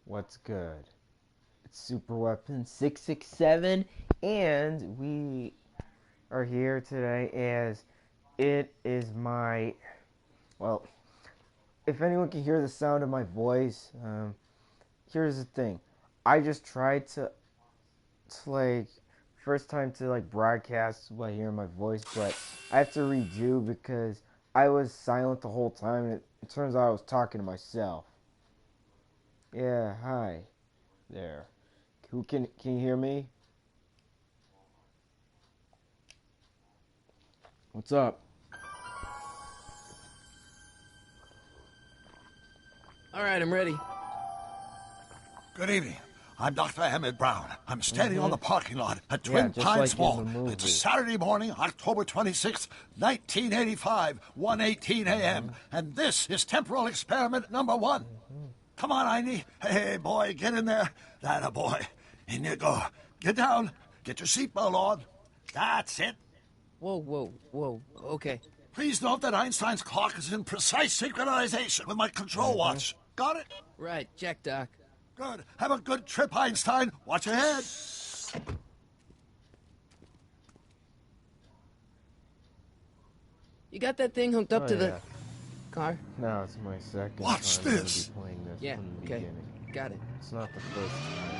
What's good? It's Superweapon667, and we are here today as it is my, well, if anyone can hear the sound of my voice, here's the thing. I just tried to first time to broadcast by hearing my voice, but I have to redo because I was silent the whole time, and it turns out I was talking to myself. Yeah, hi there. Who can you hear me? What's up? All right, I'm ready. Good evening. I'm Dr. Emmett Brown. I'm standing on the parking lot at Twin just Pines like in the Mall. movie. It's Saturday morning, October 26th, 1985, 1:18 a.m. And this is temporal experiment number 1. Come on, Einie. Hey, boy, get in there. That boy. In you go. Get down. Get your seatbelt on. That's it. Whoa. Okay. Please note that Einstein's clock is in precise synchronization with my control watch. Got it? Right, check, Doc. Good. Have a good trip, Einstein. Watch ahead. You got that thing hooked up to the car? No, it's my second Watch time I'm gonna this. be playing this Yeah, from the okay. beginning. Got it. It's not the first time.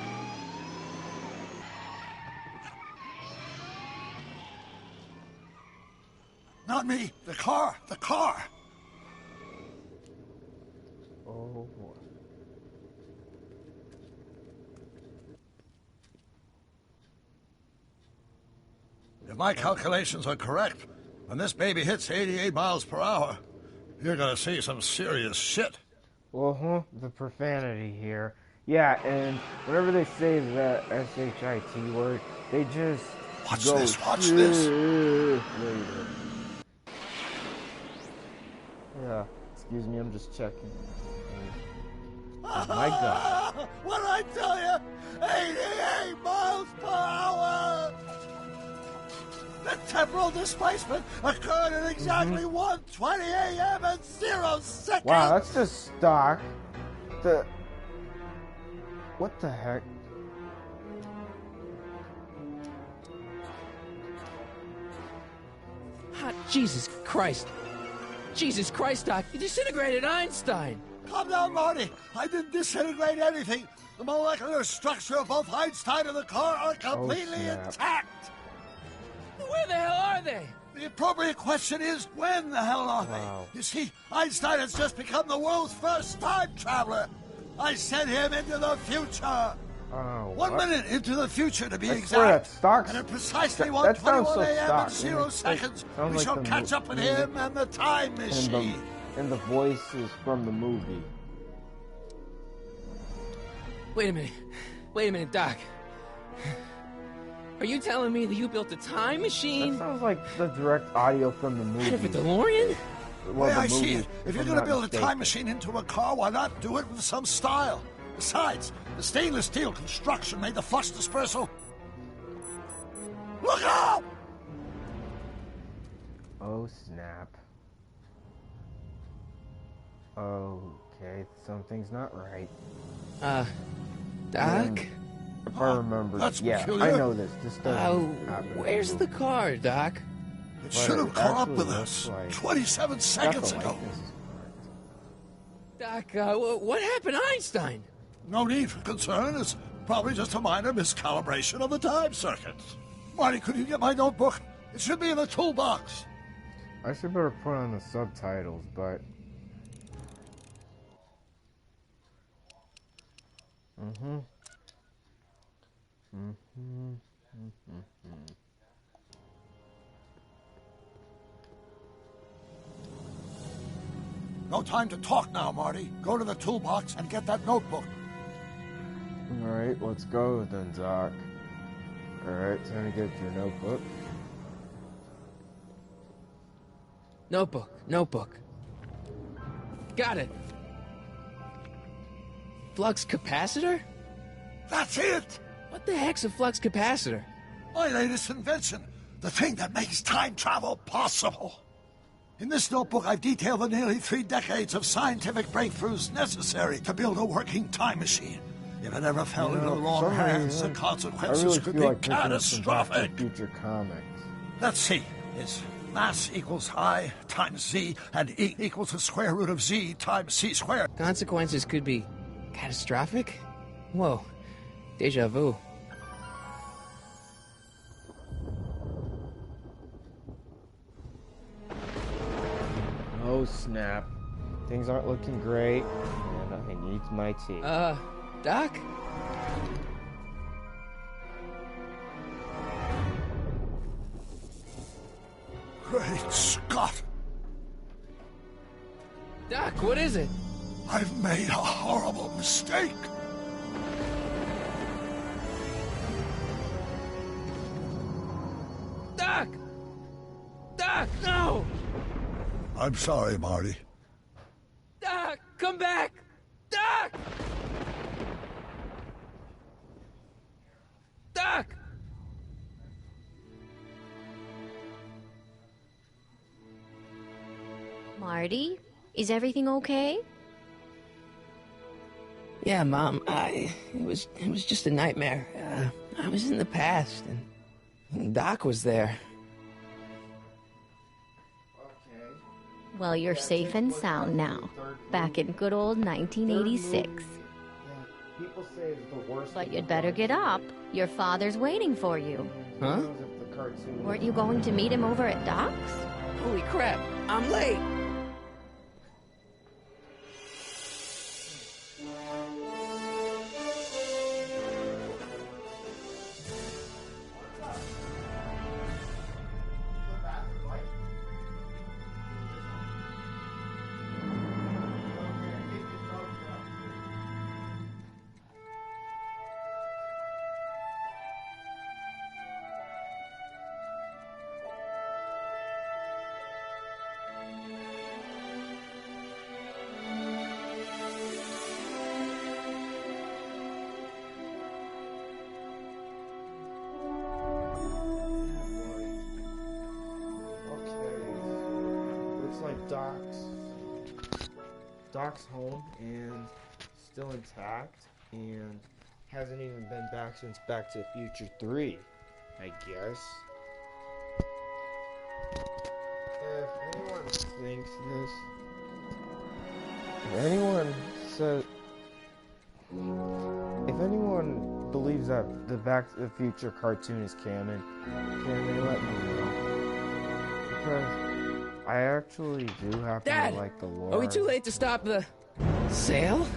Not me. The car. The car. Oh boy. If my calculations are correct, when this baby hits 88 miles per hour, you're gonna see some serious shit. The profanity here. Yeah, and whenever they say the S-H-I-T word, they just Watch go this, watch this. later. Yeah, excuse me, I'm just checking. Oh my God. What did I tell you? 88 miles per hour! The temporal displacement occurred at exactly 1:20 a.m. and 0 seconds! Wow, that's just stock. What the heck? Hot Jesus Christ. Jesus Christ, Doc. You disintegrated Einstein. Calm down, Marty. I didn't disintegrate anything. The molecular structure of both Einstein and the car are completely snap. intact. Where the hell are they? The appropriate question is, when the hell are Wow. they? You see, Einstein has just become the world's first time traveler. I sent him into the future. Oh, 1 what? minute into the future, to be I exact. swear that's stock. And at precisely That sounds 1:21 so a.m. stock, and 0 and seconds, sounds we like shall the catch up with music. him and the time machine. And the voice is from the movie. Wait a minute, Doc. Are you telling me that you built a time That machine sounds like the direct audio from the movie. out of a DeLorean? The Well, way the I see movie, it, if you're I'm going to not build a mistaken. time machine into a car, why not do it with some style? Besides, the stainless steel construction made the flux dispersal. Look out! Oh snap. Okay, something's not right. Doc? If I remember, that's yeah, peculiar. I know this. This doesn't happen. Where's the car, Doc? It should have caught up actually with looks us like- 27 Got seconds the ago. likeness is correct. Doc, what happened to Einstein? No need for concern. It's probably just a minor miscalibration of the time circuits. Marty, could you get my notebook? It should be in the toolbox. I should better put on the subtitles, but. No time to talk now, Marty. Go to the toolbox and get that notebook. Alright, let's go then, Doc. Alright, time to get your notebook. Notebook. Got it. Flux capacitor? That's it! What the heck's a flux capacitor? My latest invention. The thing that makes time travel possible. In this notebook, I've detailed the nearly 3 decades of scientific breakthroughs necessary to build a working time machine. If it ever fell into the for wrong some hands, the reason, I consequences really could feel be like picking up some Back to catastrophic. the Future comics. Let's see. Is mass equals I times Z, and E equals the square root of Z times C squared. Consequences could be catastrophic? Whoa. Deja vu. Oh snap. Things aren't looking great, and I need my tea. Doc? Great Scott! Doc, what is it? I've made a horrible mistake. Doc! Doc, no! I'm sorry, Marty. Doc, come back! Doc! Doc! Marty, is everything okay? Yeah, Mom, it was just a nightmare. I was in the past, and Doc was there. Well, you're safe and sound now. Back in good old 1986. People say it's the worst. But you'd better get up. Your father's waiting for you. Huh? Weren't you going to meet him over at Doc's? Holy crap, I'm late! Doc's home and still intact and hasn't even been back since Back to the Future 3, I guess. If anyone thinks this, if anyone believes that the Back to the Future cartoon is canon, can they let me know? Because I actually do happen Dad, to like the lore. Are we too late to stop the sale?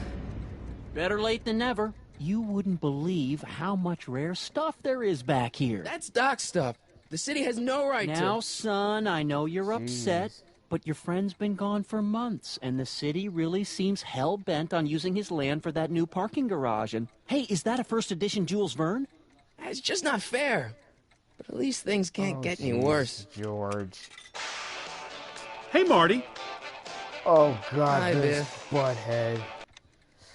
Better late than never. You wouldn't believe how much rare stuff there is back here. That's Doc's stuff. The city has no right to. Now, son, I know you're upset, but your friend's been gone for months, and the city really seems hell-bent on using his land for that new parking garage. And, hey, is that a first edition Jules Verne? It's just not fair. But at least things can't get any worse. George. Hey, Marty. Oh, God, Hi, this Biff. butthead.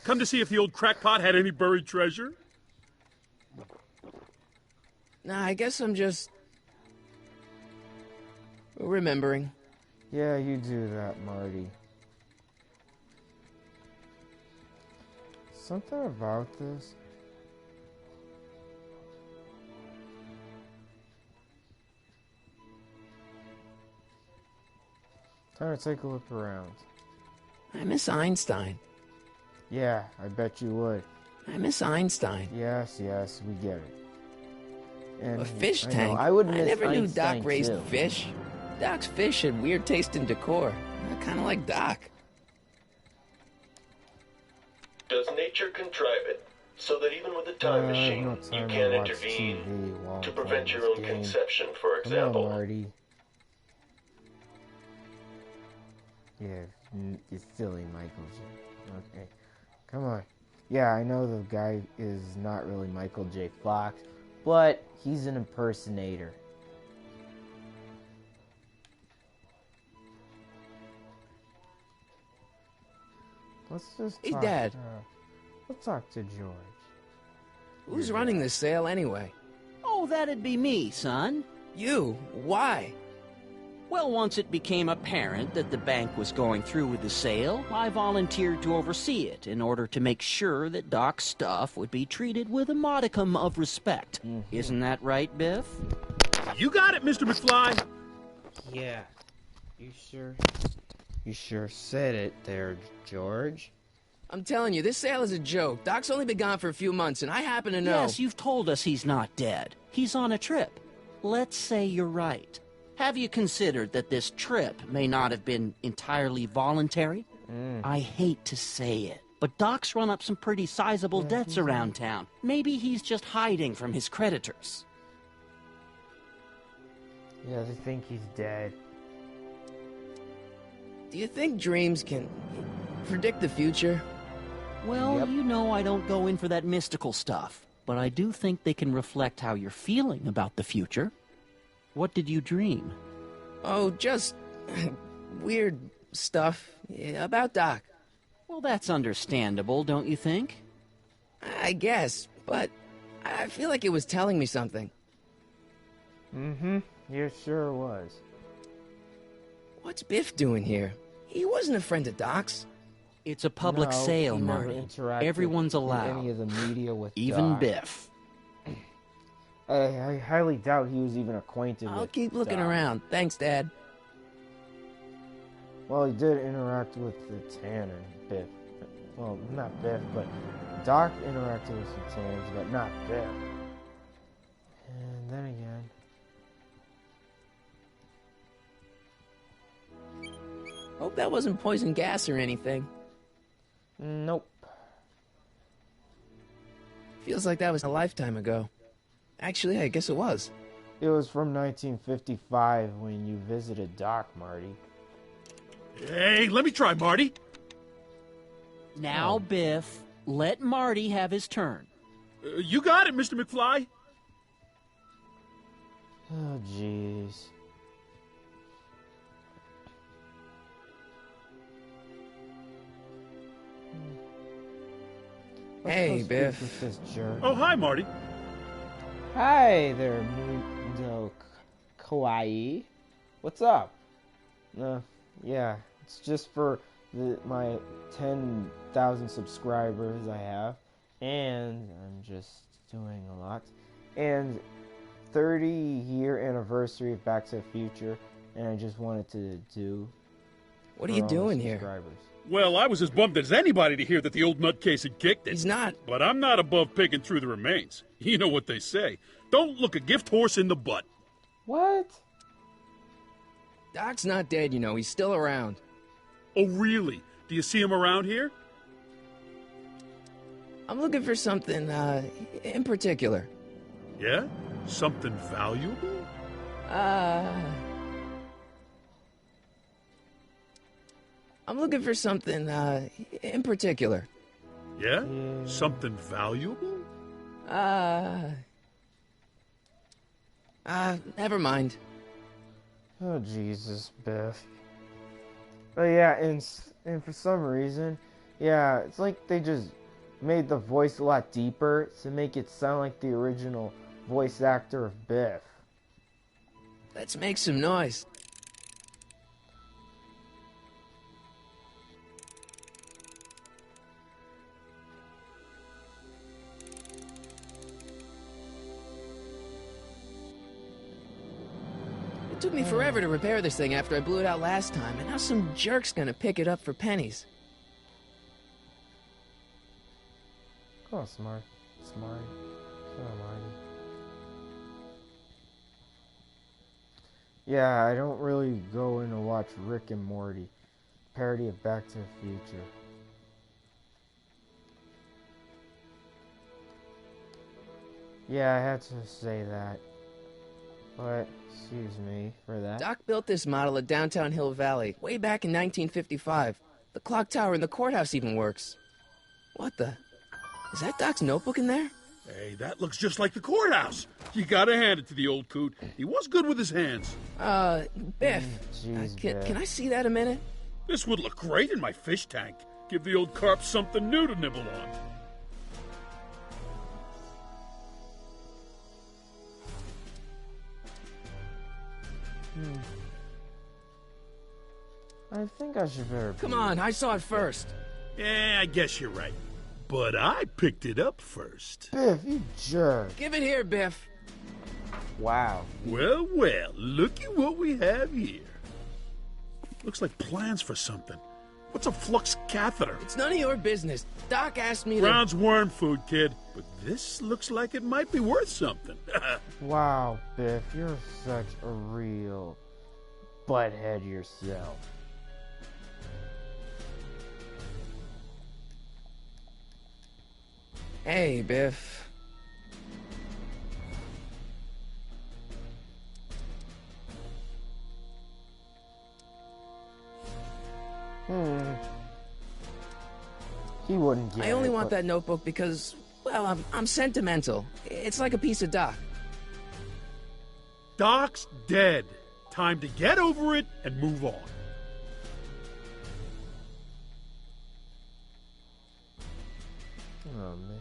Come to see if the old crackpot had any buried treasure? Nah, I guess I'm just remembering. Yeah, you do that, Marty. Something about this. Time to take a look around. I miss Einstein. Yeah, I bet you would. I miss Einstein. Yes, we get it. And A fish I know, tank? I would miss never knew Einstein, Doc raised too. fish. Doc's fish had weird taste in decor. I kind of like Doc. Does nature contrive it so that even with a time machine, no you time to can watch intervene TV while to I'm prevent playing your own this game. conception, for Come example? on, Marty. Yeah, you silly Michael J. Okay, come on. Yeah, I know the guy is not really Michael J. Fox, but he's an impersonator. Let's just Hey, talk, Dad. let's talk to George. Who's running this sale anyway? Oh, that'd be me, son. You. Why? Well, once it became apparent that the bank was going through with the sale, I volunteered to oversee it in order to make sure that Doc's stuff would be treated with a modicum of respect. Isn't that right, Biff? You got it, Mr. McFly. Yeah. You sure? You sure said it there, George. I'm telling you, this sale is a joke. Doc's only been gone for a few months, and I happen to know... Yes, you've told us he's not dead. He's on a trip. Let's say you're right. Have you considered that this trip may not have been entirely voluntary? I hate to say it, but Doc's run up some pretty sizable debts around town. Maybe he's just hiding from his creditors. Yeah, they think he's dead. Do you think dreams can predict the future? Well, Yep. you know I don't go in for that mystical stuff, but I do think they can reflect how you're feeling about the future. What did you dream? Oh, just weird stuff about Doc. Well, that's understandable, don't you think? I guess, but I feel like it was telling me something. You sure was. What's Biff doing here? He wasn't a friend of Doc's. It's a public No, sale, he never Marty. interacted Everyone's in allowed. any of the media with Even Doc. Biff. I highly doubt he was even acquainted I'll with keep looking Doc. around. Thanks, Dad. Well, he did interact with the Tanner, Biff. Well, not Biff, but Doc interacted with some Tanners, but not Biff. And then again... Hope that wasn't poison gas or anything. Nope. Feels like that was a lifetime ago. Actually, I guess it was. It was from 1955 when you visited Doc, Marty. Hey, let me try, Marty. Now, Biff, let Marty have his turn. You got it, Mr. McFly. Oh, jeez. Hey, Let's go Biff. speak with this jerk. Oh, hi, Marty. Hi there, Mundo Kawaii. What's up? Yeah, it's just for my 10,000 subscribers I have, and I'm just doing a lot. And 30-year anniversary of Back to the Future, and I just wanted to do. What are you for all the doing here? subscribers. Well, I was as bummed as anybody to hear that the old nutcase had kicked it. He's not. But I'm not above picking through the remains. You know what they say. Don't look a gift horse in the butt. What? Doc's not dead, you know. He's still around. Oh, really? Do you see him around here? I'm looking for something, in particular. Yeah? Something valuable? I'm looking for something, in particular. Yeah? Something valuable? Never mind. Oh, Jesus, Biff. But yeah, and for some reason, yeah, it's like they just made the voice a lot deeper to make it sound like the original voice actor of Biff. Let's make some noise. It took me forever to repair this thing after I blew it out last time, and now some jerk's gonna pick it up for pennies. Come on, Smart. Come on, Marty. Yeah, I don't really go in to watch Rick and Morty, parody of Back to the Future. Yeah, I had to say that. But, excuse me for that. Doc built this model at downtown Hill Valley way back in 1955. The clock tower in the courthouse even works. What the? Is that Doc's notebook in there? Hey, that looks just like the courthouse. You gotta hand it to the old coot. He was good with his hands. Biff. Jeez, Biff. Can I see that a minute? This would look great in my fish tank. Give the old carp something new to nibble on. I think I should better. Come on, I saw it first. Yeah, I guess you're right. But I picked it up first. Biff, you jerk. Give it here, Biff. Wow. Well, well, looky what we have here. Looks like plans for something. What's a flux catheter? It's none of your business. Doc asked me to... Brown's worm food, kid. But this looks like it might be worth something. Wow, Biff, you're such a real butthead yourself. Hey, Biff. He wouldn't get it. I only want that notebook because, well, I'm sentimental. It's like a piece of Doc. Doc's dead. Time to get over it and move on. Oh, man.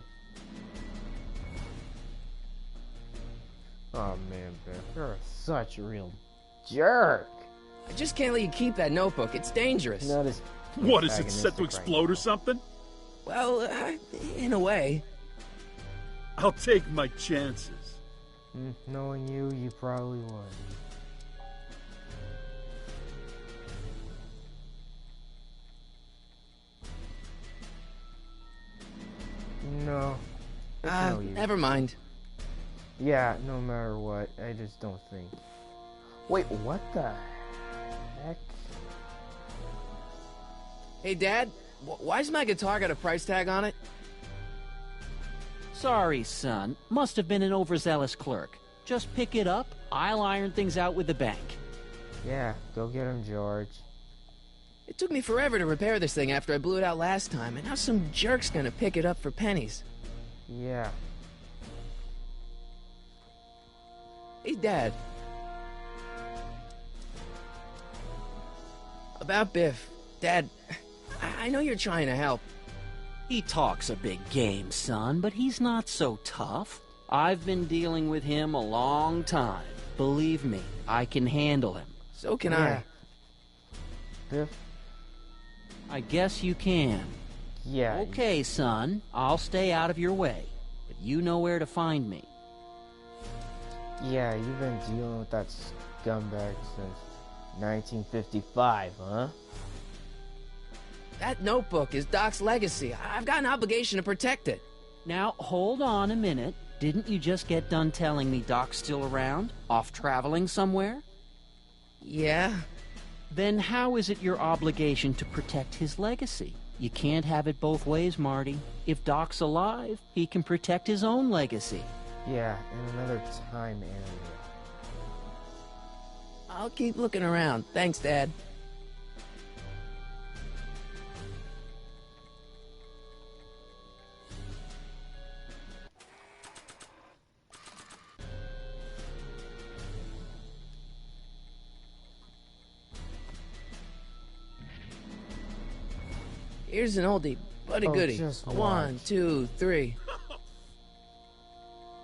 Oh, man, Biff, you're such a real jerk. I just can't let you keep that notebook. It's dangerous. Not as What, is it set to antagonistic explode or something? Well, in a way. I'll take my chances. Knowing you, you probably would. No. It's no use. Never mind. Yeah, no matter what, I just don't think. Wait, what the heck? Hey, Dad, why's my guitar got a price tag on it? Sorry, son. Must have been an overzealous clerk. Just pick it up. I'll iron things out with the bank. Yeah, go get him, George. It took me forever to repair this thing after I blew it out last time, and now some jerk's gonna pick it up for pennies. Yeah. Hey, Dad. About Biff. Dad, I know you're trying to help. He talks a big game, son, but he's not so tough. I've been dealing with him a long time. Believe me, I can handle him. So can Yeah. Biff? I guess you can. Yeah. Okay, son, I'll stay out of your way. But you know where to find me. Yeah, you've been dealing with that scumbag since 1955, huh? That notebook is Doc's legacy. I've got an obligation to protect it. Now, hold on a minute. Didn't you just get done telling me Doc's still around? Off traveling somewhere? Yeah? Then how is it your obligation to protect his legacy? You can't have it both ways, Marty. If Doc's alive, he can protect his own legacy. Yeah, in another time area. I'll keep looking around. Thanks, Dad. Here's an oldie, but a goodie. just 1, watch. 2, 3.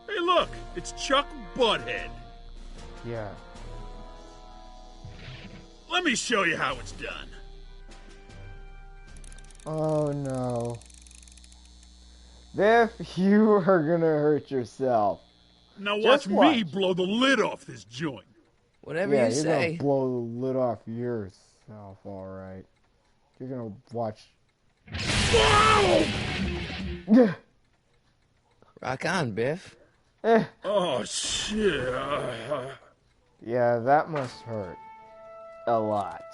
Hey, look, it's Chuck Butthead. Yeah. Let me show you how it's done. Oh no. Biff, you are gonna hurt yourself. Now Just watch me watch. blow the lid off this joint. Whatever Yeah, you you're say. gonna blow the lid off yourself, alright. You're gonna watch. Rock on, Biff. Oh, shit. Yeah, that must hurt. A lot.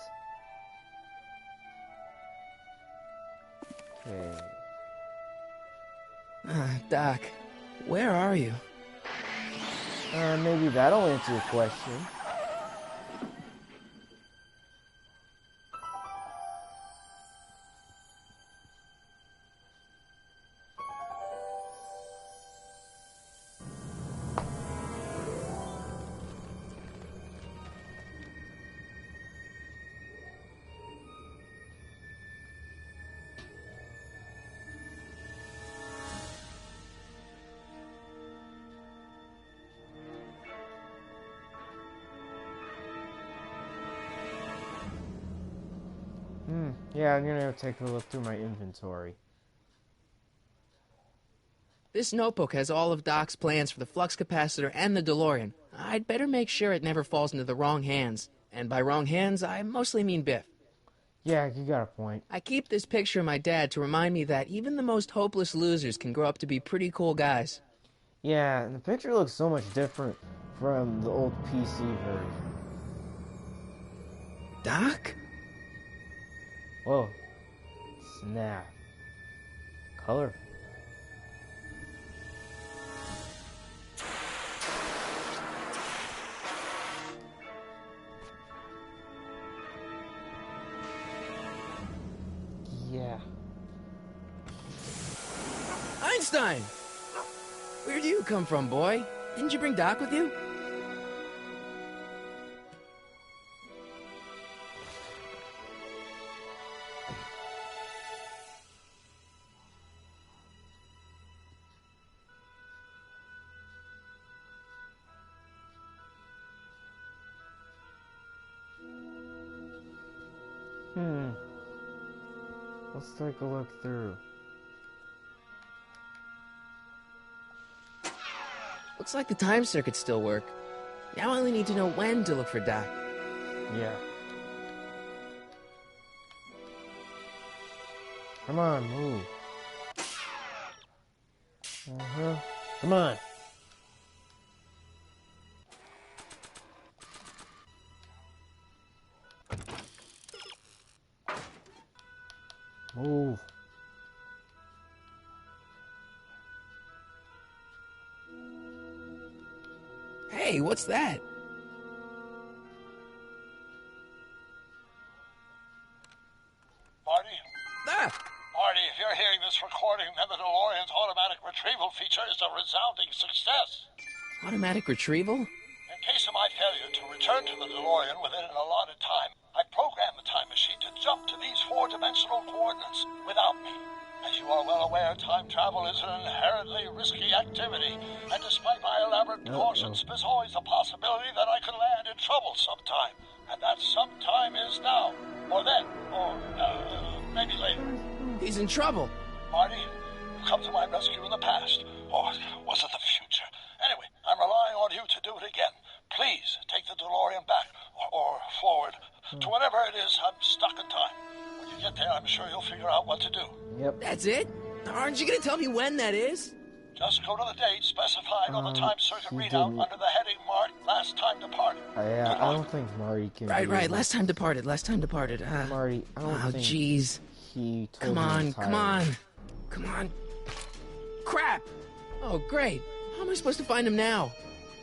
Okay. Doc, where are you? Maybe that'll answer your question. Yeah, I'm gonna take a look through my inventory. This notebook has all of Doc's plans for the flux capacitor and the DeLorean. I'd better make sure it never falls into the wrong hands. And by wrong hands, I mostly mean Biff. Yeah, you got a point. I keep this picture of my dad to remind me that even the most hopeless losers can grow up to be pretty cool guys. Yeah, and the picture looks so much different from the old PC version. Doc? Whoa. Snap. Colorful. Yeah. Einstein! Where do you come from, boy? Didn't you bring Doc with you? Let's take a look through. Looks like the time circuits still work. Now I only need to know when to look for Doc. Yeah. Come on, move. Come on. Move. Hey, what's that? Marty? Ah! Marty, if you're hearing this recording, then the DeLorean's automatic retrieval feature is a resounding success. Automatic retrieval? In case of my failure to return to the DeLorean within an allotted time, I programmed the time machine to jump to these four-dimensional coordinates without me. As you are well aware, time travel is an inherently risky activity, and despite my elaborate precautions, there's always a possibility that I could land in trouble sometime, and that sometime is now, or then, or maybe later. He's in trouble. Marty, you come to my rescue in the past, or was it the future? Anyway, I'm relying on you to do it again. Please take the DeLorean back, or forward, to whenever it is I'm stuck in time. When you get there, I'm sure you'll figure out what to do. Yep. That's it? Aren't you gonna tell me when that is? Just go to the date specified on the time circuit readout didn't. under the heading marked Last Time Departed. Yeah, Good I luck. don't think Marty can. Right, do right. that. Last time departed. Marty, I don't Oh, think jeez. he told Come me on, entirely. come on. Come on. Crap! Oh, great. How am I supposed to find him now?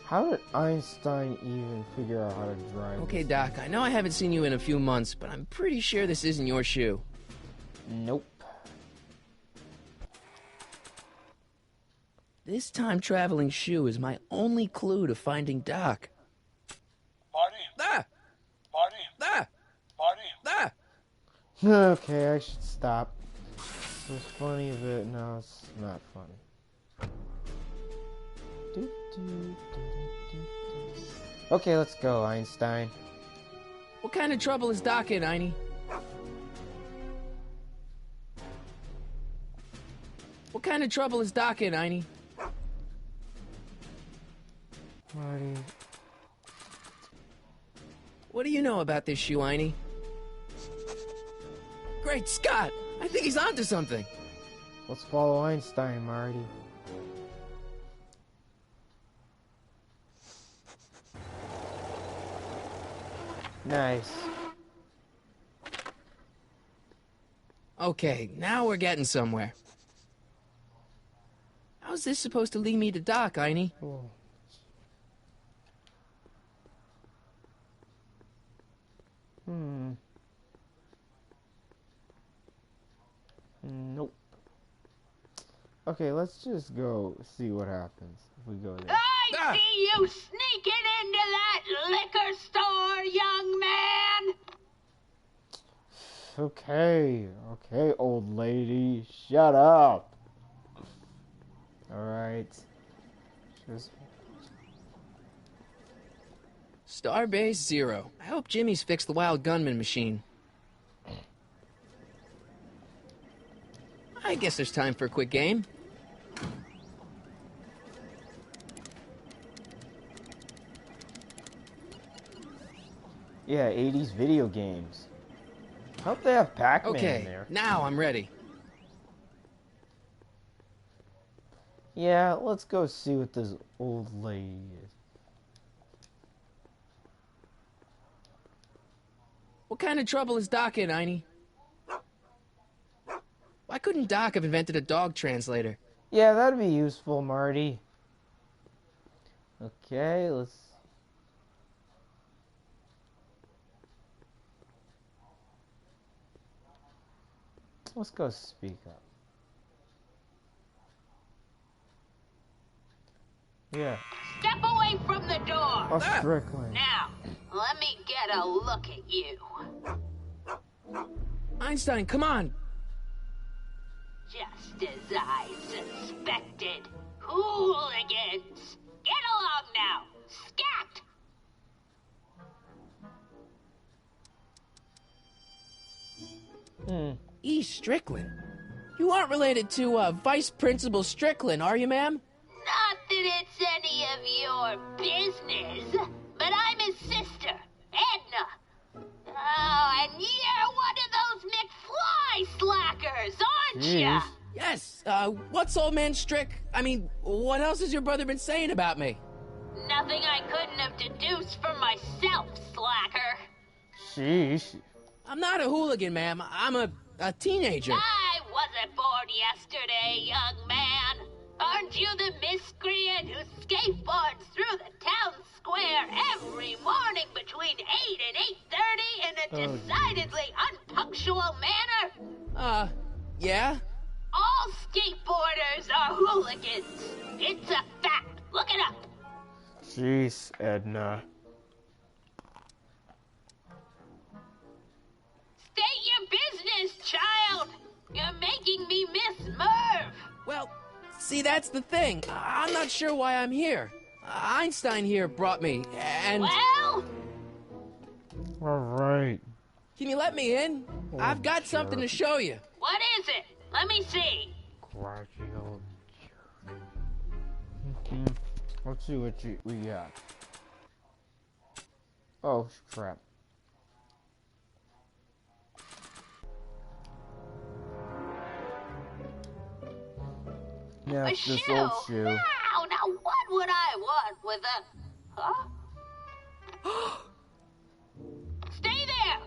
How did Einstein even figure out how to drive? Okay, Doc, I know I haven't seen you in a few months, but I'm pretty sure this isn't your shoe. Nope. This time-traveling shoe is my only clue to finding Doc. Marty? Ah! Marty? Ah! Marty? Ah! Okay, I should stop. It was funny, but no, it's not funny. Okay, let's go, Einstein. What kind of trouble is Doc in, Einie? What kind of trouble is Doc in, Einie? Marty. What do you know about this shoe, Einie? Great Scott! I think he's onto something. Let's follow Einstein, Marty. Nice. Okay, now we're getting somewhere. How's this supposed to lead me to Doc, Einie? Oh. Nope. Okay, let's just go see what happens if we go there. I see you sneaking into that liquor store, young man. Okay, old lady, shut up. Alright. Just Starbase 0. I hope Jimmy's fixed the Wild Gunman machine. I guess there's time for a quick game. Yeah, 80s video games. Hope they have Pac-Man in Okay, there. now I'm ready. Yeah, let's go see what this old lady is. What kind of trouble is Doc in, Einie? Why couldn't Doc have invented a dog translator? Yeah, that'd be useful, Marty. Okay, let's go speak up. Yeah. Step away from the door. Oh, Strickland. Now, let me get a look at you. Einstein, come on! Just as I suspected. Hooligans! Get along now! Scat! E. Strickland? You aren't related to, Vice Principal Strickland, are you, ma'am? Not that it's any of your business, but I'm his sister, Edna. Oh, and you're one of those McFly slackers, aren't ya? Jeez. Yes, what's old man what else has your brother been saying about me? Nothing I couldn't have deduced for myself, slacker. Sheesh. I'm not a hooligan, ma'am. I'm a teenager. I wasn't born yesterday, young man. Aren't you the miscreant who skateboards through the town square every morning between 8 and 8:30 in a decidedly unpunctual manner? Yeah? All skateboarders are hooligans. It's a fact. Look it up. Jeez, Edna. State your business, child. You're making me miss Merv. Well, see, that's the thing. I'm not sure why I'm here. Einstein here brought me, and... Well, Alright. Can you let me in? I've got something to show you. what is it? Let me see. Crotchy old jerk. Let's see what we got. Oh, crap. Yeah, A it's this shoe? old shoe. Now what would I want with a... Huh? Stay there!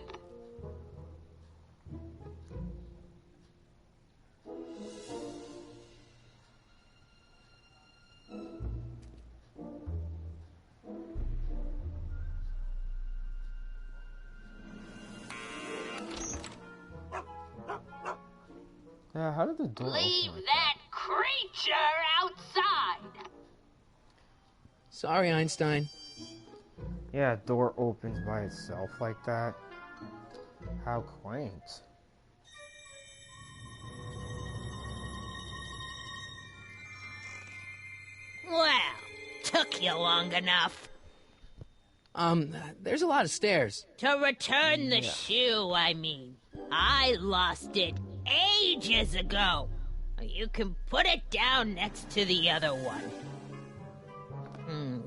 Yeah, how did the door Leave open? that creature outside! Sorry, Einstein. Yeah, door opens by itself like that. How quaint. Well, took you long enough. There's a lot of stairs. To return the shoe, I mean. I lost it ages ago. You can put it down next to the other one.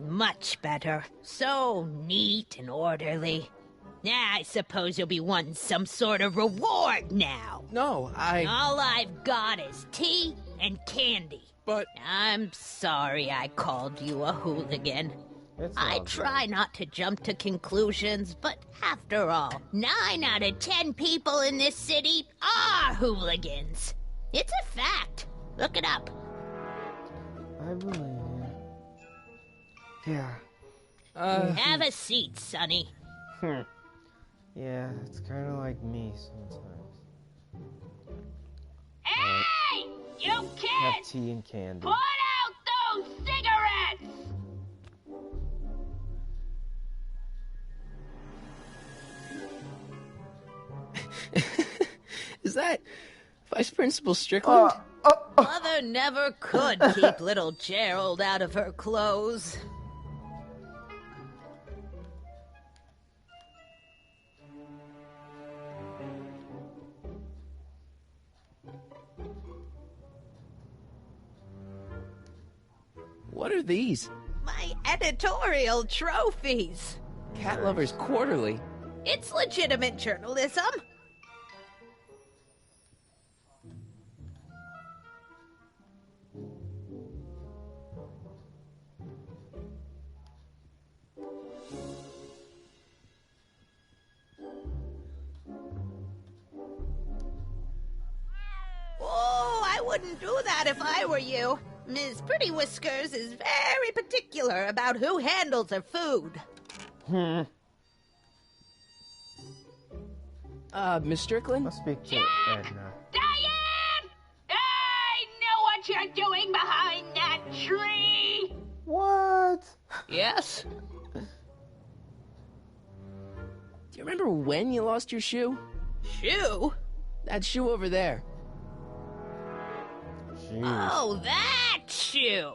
Much better. So neat and orderly. I suppose you'll be wanting some sort of reward now. No, All I've got is tea and candy. But... I'm sorry I called you a hooligan. It's I all try not to jump to conclusions, but after all, 9 out of 10 people in this city are hooligans. It's a fact. Look it up. good. I believe you. Yeah. Have a seat, Sonny. Yeah, it's kind of like me sometimes. Hey! You Have kids! tea and candy. Put out those cigarettes! Is that Vice Principal Strickland? Mother never could keep little Gerald out of her clothes. What are these? My editorial trophies. Cat Lovers Quarterly. It's legitimate journalism. Oh, I wouldn't do that if I were you. Ms. Pretty Whiskers is very particular about who handles her food. Miss Strickland? Let's speak to Edna. Diane! I know what you're doing behind that tree! What? Yes? Do you remember when you lost your shoe? Shoe? That shoe over there. Jeez. Oh, that shoe.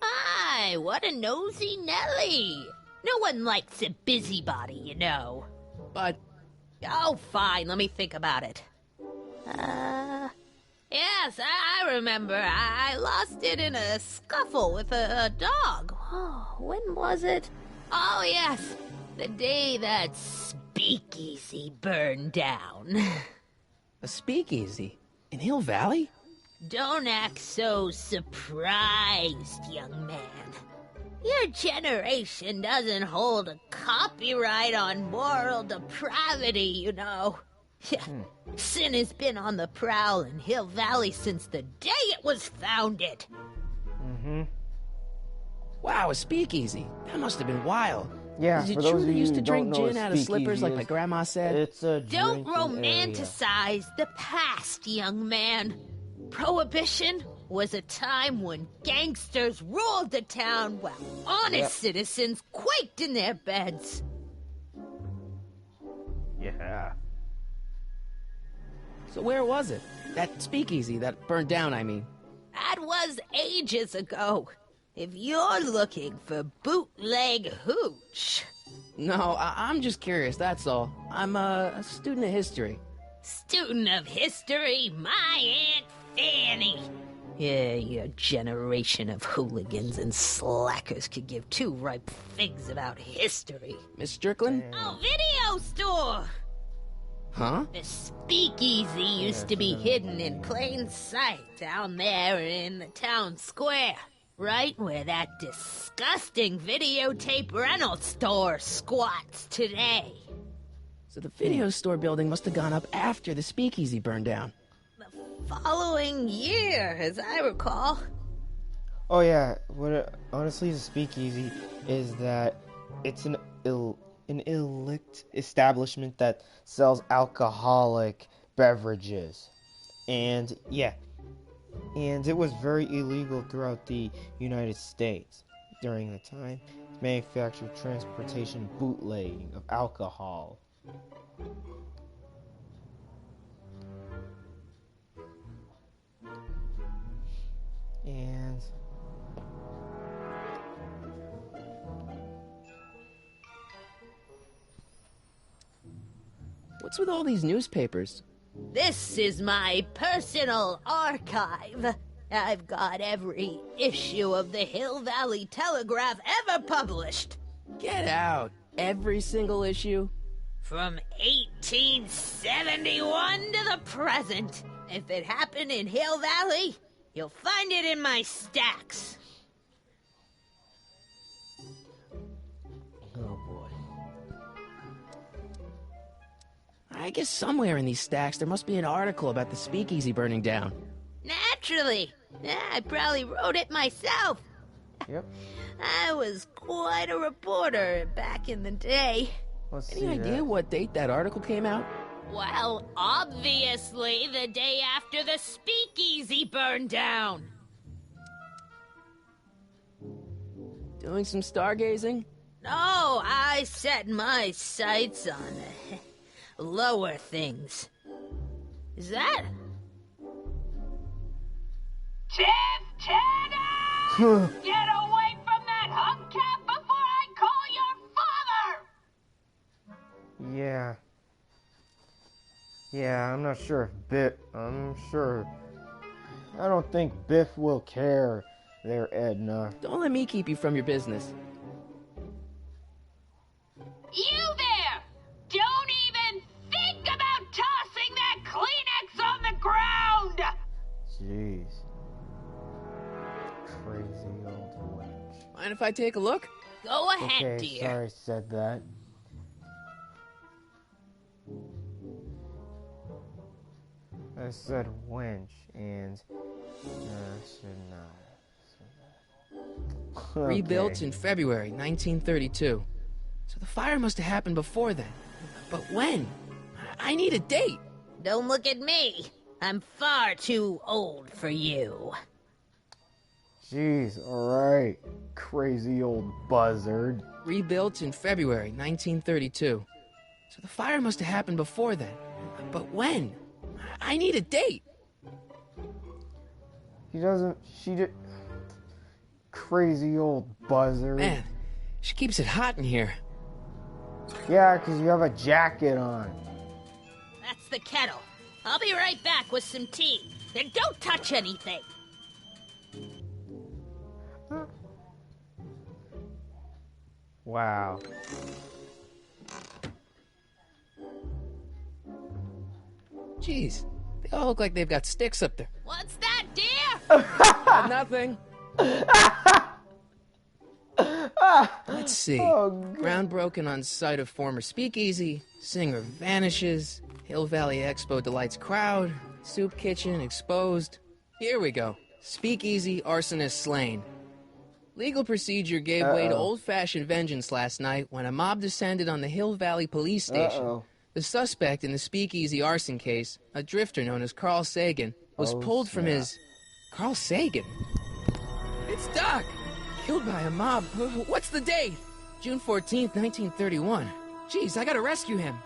Aye, what a nosy Nelly. No one likes a busybody, you know. But Oh, fine, let me think about it. Yes, I remember. I lost it in a scuffle with a dog. Oh, when was it? Oh, yes, the day that speakeasy burned down. a speakeasy in Hill Valley? Don't act so surprised, young man. Your generation doesn't hold a copyright on moral depravity, you know. Sin has been on the prowl in Hill Valley since the day it was founded. Wow, a speakeasy. That must have been wild. Yeah, Is it for true those they of you used who to drink don't know gin what out of slippers speakeasy like my is, grandma said? It's a Don't drinking area. romanticize the past, young man. Prohibition was a time when gangsters ruled the town while honest citizens quaked in their beds. Yeah. So where was it? That speakeasy that burned down, I mean. That was ages ago. If you're looking for bootleg hooch. No, I'm just curious, that's all. I'm a student of history. Student of history, my Aunt Fanny. Yeah, your generation of hooligans and slackers could give two ripe figs about history. Miss Strickland? Oh, video store! Huh? The speakeasy used to be hidden in plain sight down there in the town square. Right where that disgusting videotape rental store squats today. So the video store building must have gone up after the speakeasy burned down. Following year, as I recall. Oh yeah. Honestly, the speakeasy is that it's an illicit establishment that sells alcoholic beverages, and it was very illegal throughout the United States during the time. Manufacture, transportation, bootlegging of alcohol. And What's with all these newspapers? This is my personal archive. I've got every issue of the Hill Valley Telegraph ever published. Get out. Every single issue? From 1871 to the present. If it happened in Hill Valley, you'll find it in my stacks. oh boy. I guess somewhere in these stacks there must be an article about the speakeasy burning down. Naturally. I probably wrote it myself. Yep. I was quite a reporter back in the day. Let's Any see idea that. what date that article came out? Well, obviously the day after the speakeasy burned down. Doing some stargazing? No, I set my sights on lower things. Is that? Tiff Tanner! Get away from that hubcap before I call your father! Yeah. Yeah, I'm not sure if I don't think Biff will care there, Edna. Don't let me keep you from your business. You there! Don't even think about tossing that Kleenex on the ground! Jeez. Crazy old wench. Mind if I take a look? Go ahead, Okay, dear. sorry I said that. I said wench, and I should not. Okay. Rebuilt in February 1932. So the fire must have happened before then. But when? I need a date. Don't look at me. I'm far too old for you. Jeez, alright. Crazy old buzzard. Rebuilt in February 1932. So the fire must have happened before then. But when? I need a date. She did. Crazy old buzzard. Man, she keeps it hot in here. Yeah, 'cause you have a jacket on. That's the kettle. I'll be right back with some tea. And don't touch anything. Wow. Jeez, they all look like they've got sticks up there. What's that, dear? Nothing. Let's see. Oh, Ground broken on site of former speakeasy. Singer vanishes. Hill Valley Expo delights crowd. Soup kitchen exposed. Here we go. Speakeasy arsonist slain. Legal procedure gave way to old-fashioned vengeance last night when a mob descended on the Hill Valley police station. The suspect in the speakeasy arson case, a drifter known as Carl Sagan, was pulled from his... Carl Sagan? It's Doc! Killed by a mob. What's the date? June 14th, 1931. Jeez, I gotta rescue him.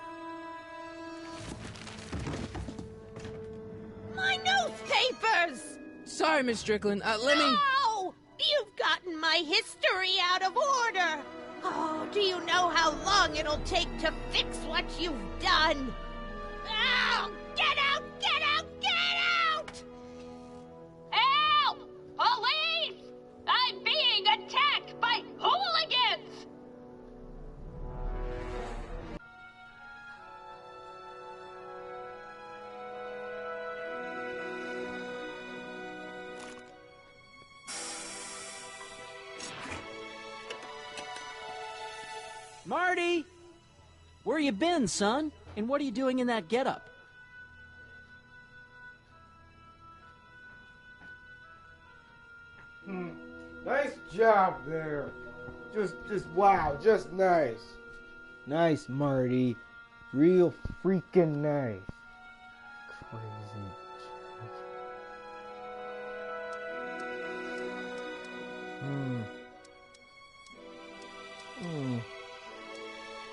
My newspapers! Sorry, Miss Strickland. Let me... No! You've gotten my history out of order! Oh, do you know how long it'll take to fix what you've done? Oh, get out! Get out! Get out! Help! Police! I'm being attacked by hooligans! Marty! Where you been, son? And what are you doing in that getup? Nice job there. Just wow, just nice. Nice, Marty. Real freaking nice. Crazy.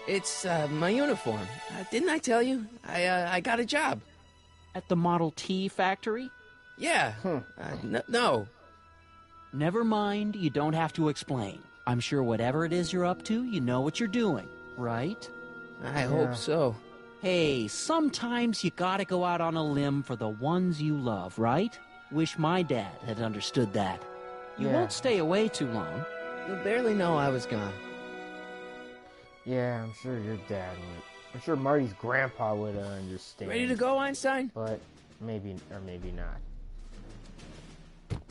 It's, my uniform. Didn't I tell you? I got a job. At the Model T factory? Yeah. No. Never mind, you don't have to explain. I'm sure whatever it is you're up to, you know what you're doing, right? I hope so. Hey, sometimes you gotta go out on a limb for the ones you love, right? Wish my dad had understood that. You won't stay away too long. You'll barely know I was gone. Yeah, I'm sure your dad would. I'm sure Marty's grandpa would understand. Ready to go, Einstein? But maybe, or maybe not.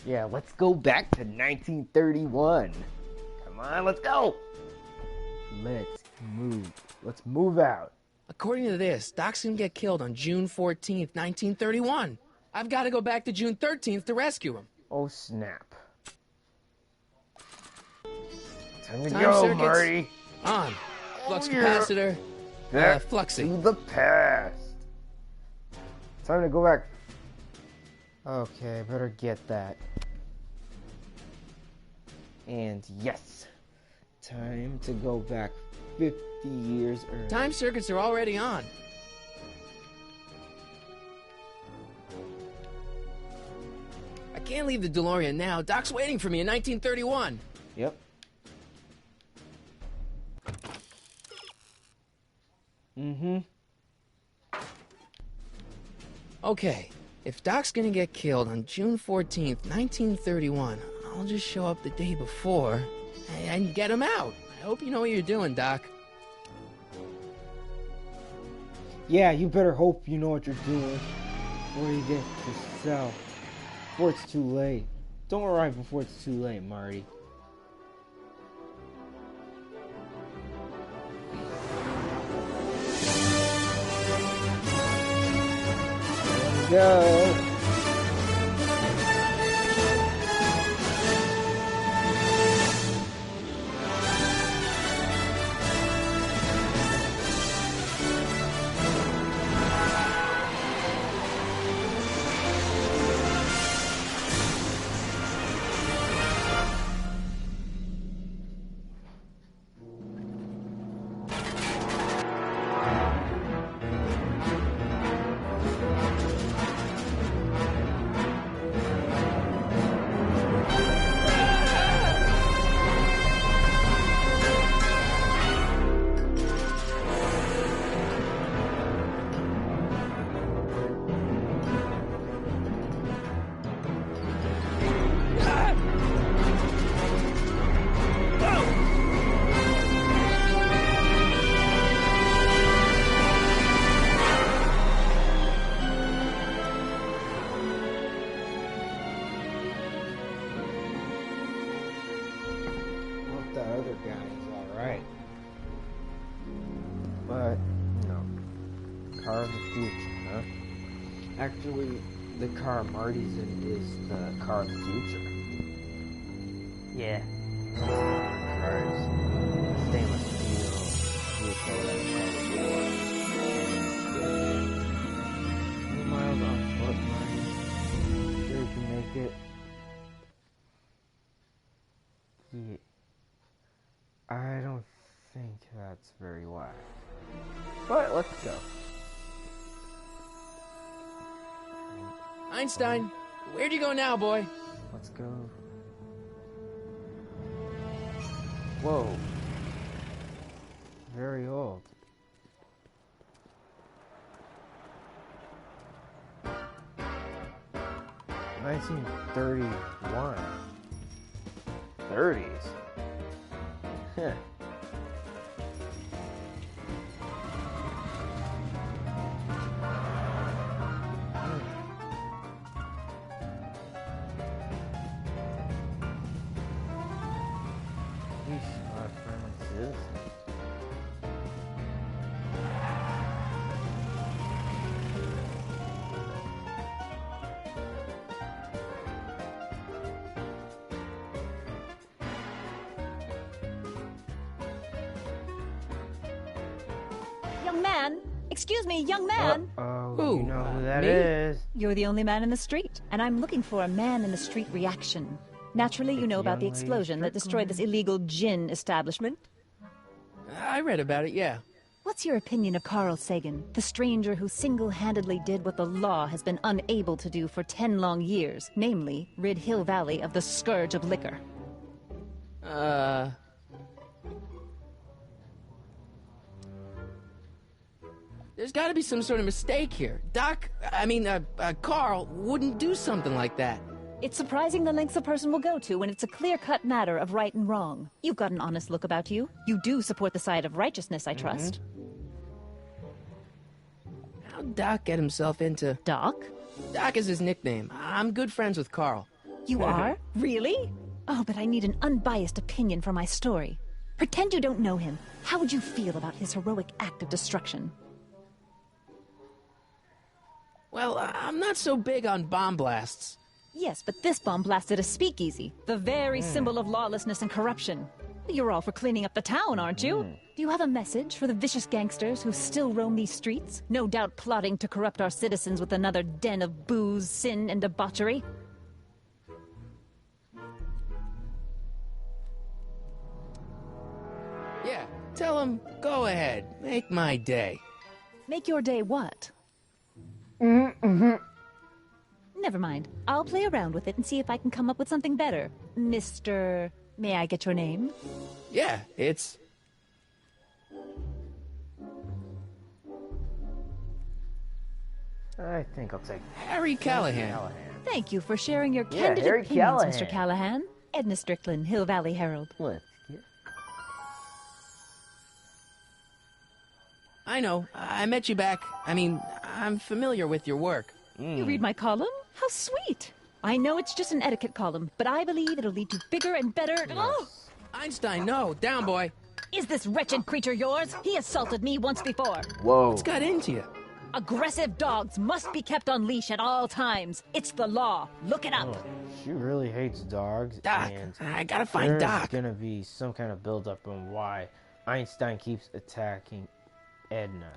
Yeah, let's go back to 1931. Come on, let's go. Let's move. Let's move out. According to this, Doc's gonna get killed on June 14th, 1931. I've got to go back to June 13th to rescue him. Oh, snap. Time to Time go, circuits Marty. On. Flux yeah. capacitor. Back Fluxy. to the past. Time to go back. Okay, better get that. And yes, time to go back 50 years earlier. Time circuits are already on. I can't leave the DeLorean now. Doc's waiting for me in 1931. Yep. Okay, if Doc's gonna get killed on June 14th, 1931, I'll just show up the day before and get him out. I hope you know what you're doing, Doc. Yeah, you better hope you know what you're doing before you get to sell. Before it's too late. Don't arrive before it's too late, Marty. There we go. That other guy is alright. But, no. Car of the future, huh? Actually, the car Marty's in is the car of the future. Yeah. Cars. Stainless steel vehicle that's probably 2 miles on foot, Marty. Sure you can make it. Yeah. I don't think that's very wise. But let's go. Einstein, where'd you go now, boy? Let's go. Whoa. Very old. (1931). 30s. Huh. He's not a friendly citizen. Young man! Excuse me, young man! Oh, Who? you know who that Me? is. You're the only man in the street, and I'm looking for a man-in-the-street reaction. Naturally, you know about the Young lady explosion that destroyed this illegal gin establishment. I read about it, yeah. What's your opinion of Carl Sagan, the stranger who single-handedly did what the law has been unable to do for 10 long years, namely, rid Hill Valley of the scourge of liquor? There's gotta be some sort of mistake here. Carl wouldn't do something like that. It's surprising the lengths a person will go to when it's a clear-cut matter of right and wrong. You've got an honest look about you. You do support the side of righteousness, I trust. How'd Doc get himself into... Doc? Doc is his nickname. I'm good friends with Carl. You are? Really? Oh, but I need an unbiased opinion for my story. Pretend you don't know him. How would you feel about his heroic act of destruction? Well, I'm not so big on bomb blasts. Yes, but this bomb blasted a speakeasy, the very symbol of lawlessness and corruption. You're all for cleaning up the town, aren't you? Do you have a message for the vicious gangsters who still roam these streets, no doubt plotting to corrupt our citizens with another den of booze, sin, and debauchery? Yeah, tell him, go ahead, make my day. Make your day what? Never mind. I'll play around with it and see if I can come up with something better. Mr. May I get your name? Yeah, it's... I think I'll take Harry Callahan. Thank you for sharing your Yeah, candid Harry opinions, Callahan. Mr. Callahan. Edna Strickland, Hill Valley Herald. Let's get... I know. I met you back. I'm familiar with your work. You read my column? How sweet. I know it's just an etiquette column, but I believe it'll lead to bigger and better... Oh! Einstein, no. Down, boy. Is this wretched creature yours? He assaulted me once before. Whoa. What's got into you? Aggressive dogs must be kept on leash at all times. It's the law. Look it up. She really hates dogs. Doc, and I gotta find there's Doc. gonna be some kind of build-up on why Einstein keeps attacking Edna.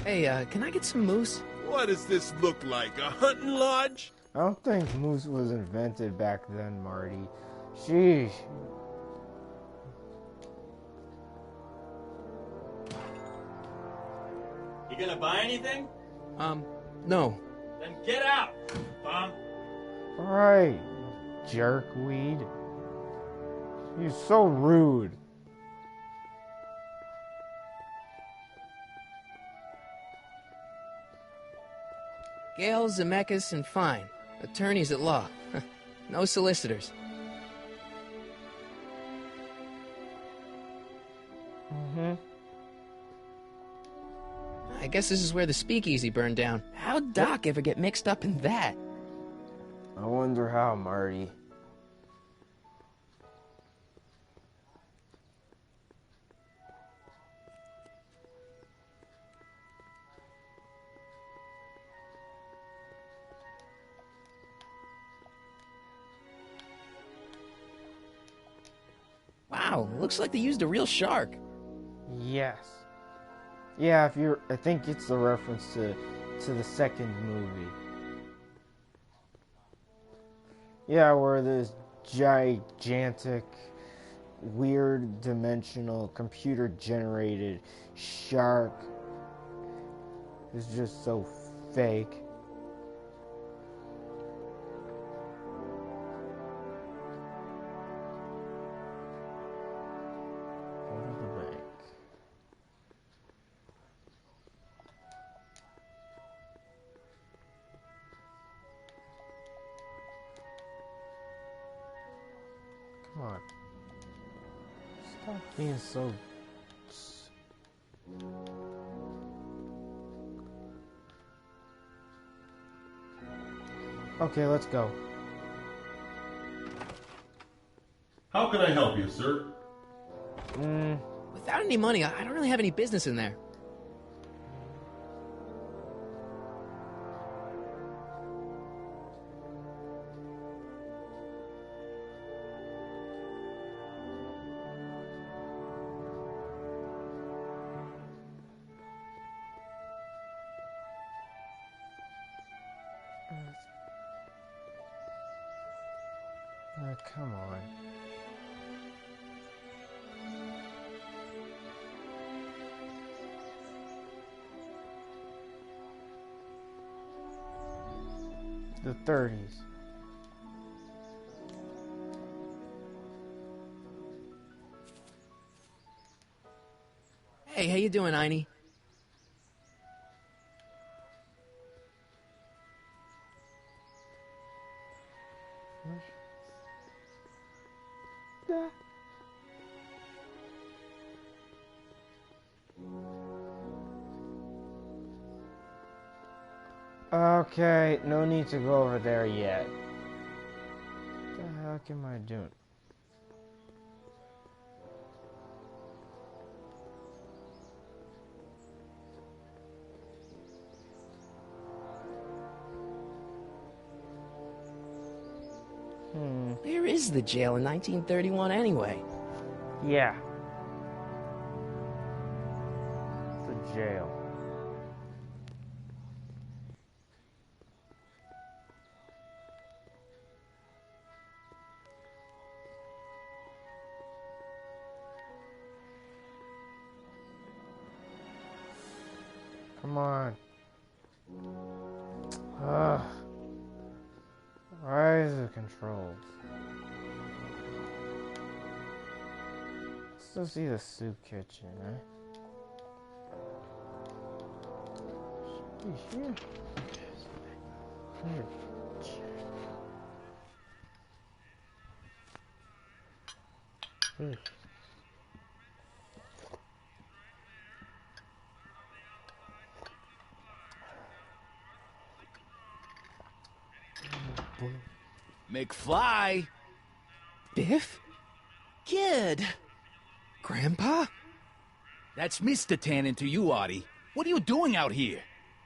Hey, can I get some moose? What does this look like? A hunting lodge? I don't think moose was invented back then, Marty. Sheesh. You gonna buy anything? No. Then get out, bum. Alright, jerkweed. You're so rude. Gale, Zemeckis, and Fine. Attorneys at law. No solicitors. I guess this is where the speakeasy burned down. How'd Doc ever get mixed up in that? I wonder how, Marty. Wow, looks like they used a real shark. Yes. Yeah, I think it's a reference to the second movie. Yeah, where this gigantic, weird, dimensional, computer-generated shark is just so fake. Go to the bank. Come on. Stop being so... Okay, let's go. How can I help you, sir? Without any money, I don't really have any business in there. Come on. The 30s. Hey, how you doing, Einie? Okay, no need to go over there yet. What the heck am I doing? Where is the jail in 1931 anyway? Yeah. The jail. Come on. Ugh. Why is it controlled? go see the soup kitchen, huh? Should be here. Here. McFly? Biff? Kid! Grandpa? That's Mr. Tannen to you, Artie. What are you doing out here?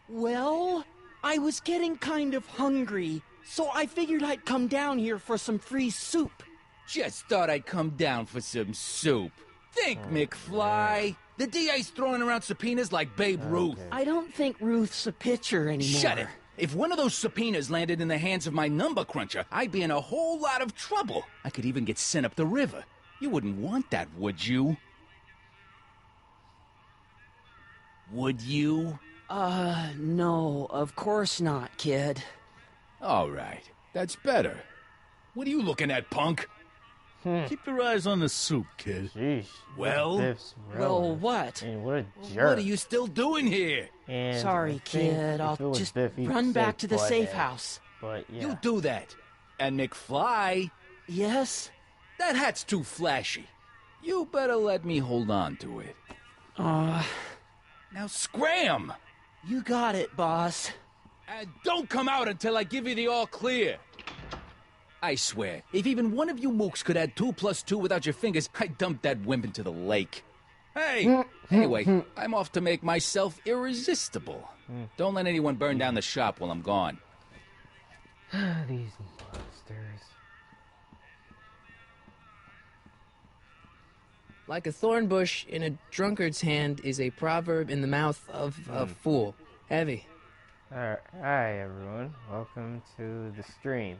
Well, I was getting kind of hungry, so I figured I'd come down here for some free soup. Just thought I'd come down for some soup. Think, McFly. The DA's throwing around subpoenas like Babe Ruth. I don't think Ruth's a pitcher anymore. Shut it. If one of those subpoenas landed in the hands of my number cruncher, I'd be in a whole lot of trouble. I could even get sent up the river. You wouldn't want that, would you? Would you? No, of course not, kid. All right. That's better. What are you looking at, punk? Keep your eyes on the soup, kid. Sheesh. Well? Well, what? And what a jerk. What are you still doing here? And Sorry, kid. I'll just run back to the safe house. But yeah. You do that. And McFly, Yes? that hat's too flashy. You better let me hold on to it. Now scram! You got it, boss. And don't come out until I give you the all clear. I swear, if even one of you mooks could add 2 + 2 without your fingers, I'd dump that wimp into the lake. Hey! Anyway, I'm off to make myself irresistible. Don't let anyone burn down the shop while I'm gone. These monsters. Like a thorn bush in a drunkard's hand is a proverb in the mouth of a fool. Heavy. Alright, hi everyone. Welcome to the stream.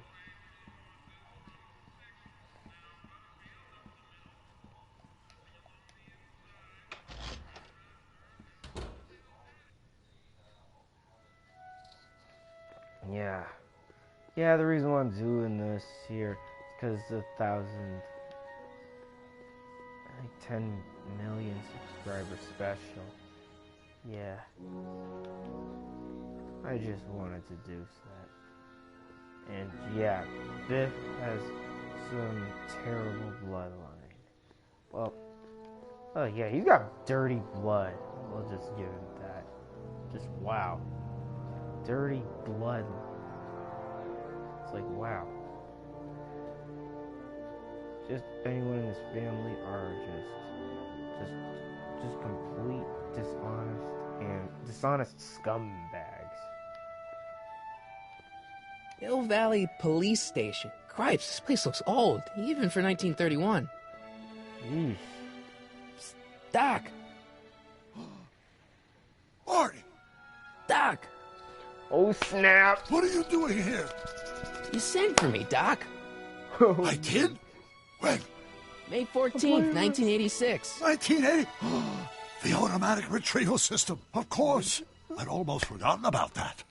Yeah, the reason why I'm doing this here is because the 10 million subscriber special. Yeah. I just wanted to do that. And yeah, Biff has some terrible bloodline. Well, oh yeah, he's got dirty blood. We'll just give him that. Just wow. Dirty blood. It's like wow. Just anyone in his family are just complete dishonest scumbags. Hill Valley Police Station. Cripes, this place looks old, even for 1931. Yeesh. Psst, Doc! Artie! Doc! Oh snap! What are you doing here? You sent for me, Doc. I did? When? May 14th, 1986. 1980? The automatic retrieval system, of course. I'd almost forgotten about that.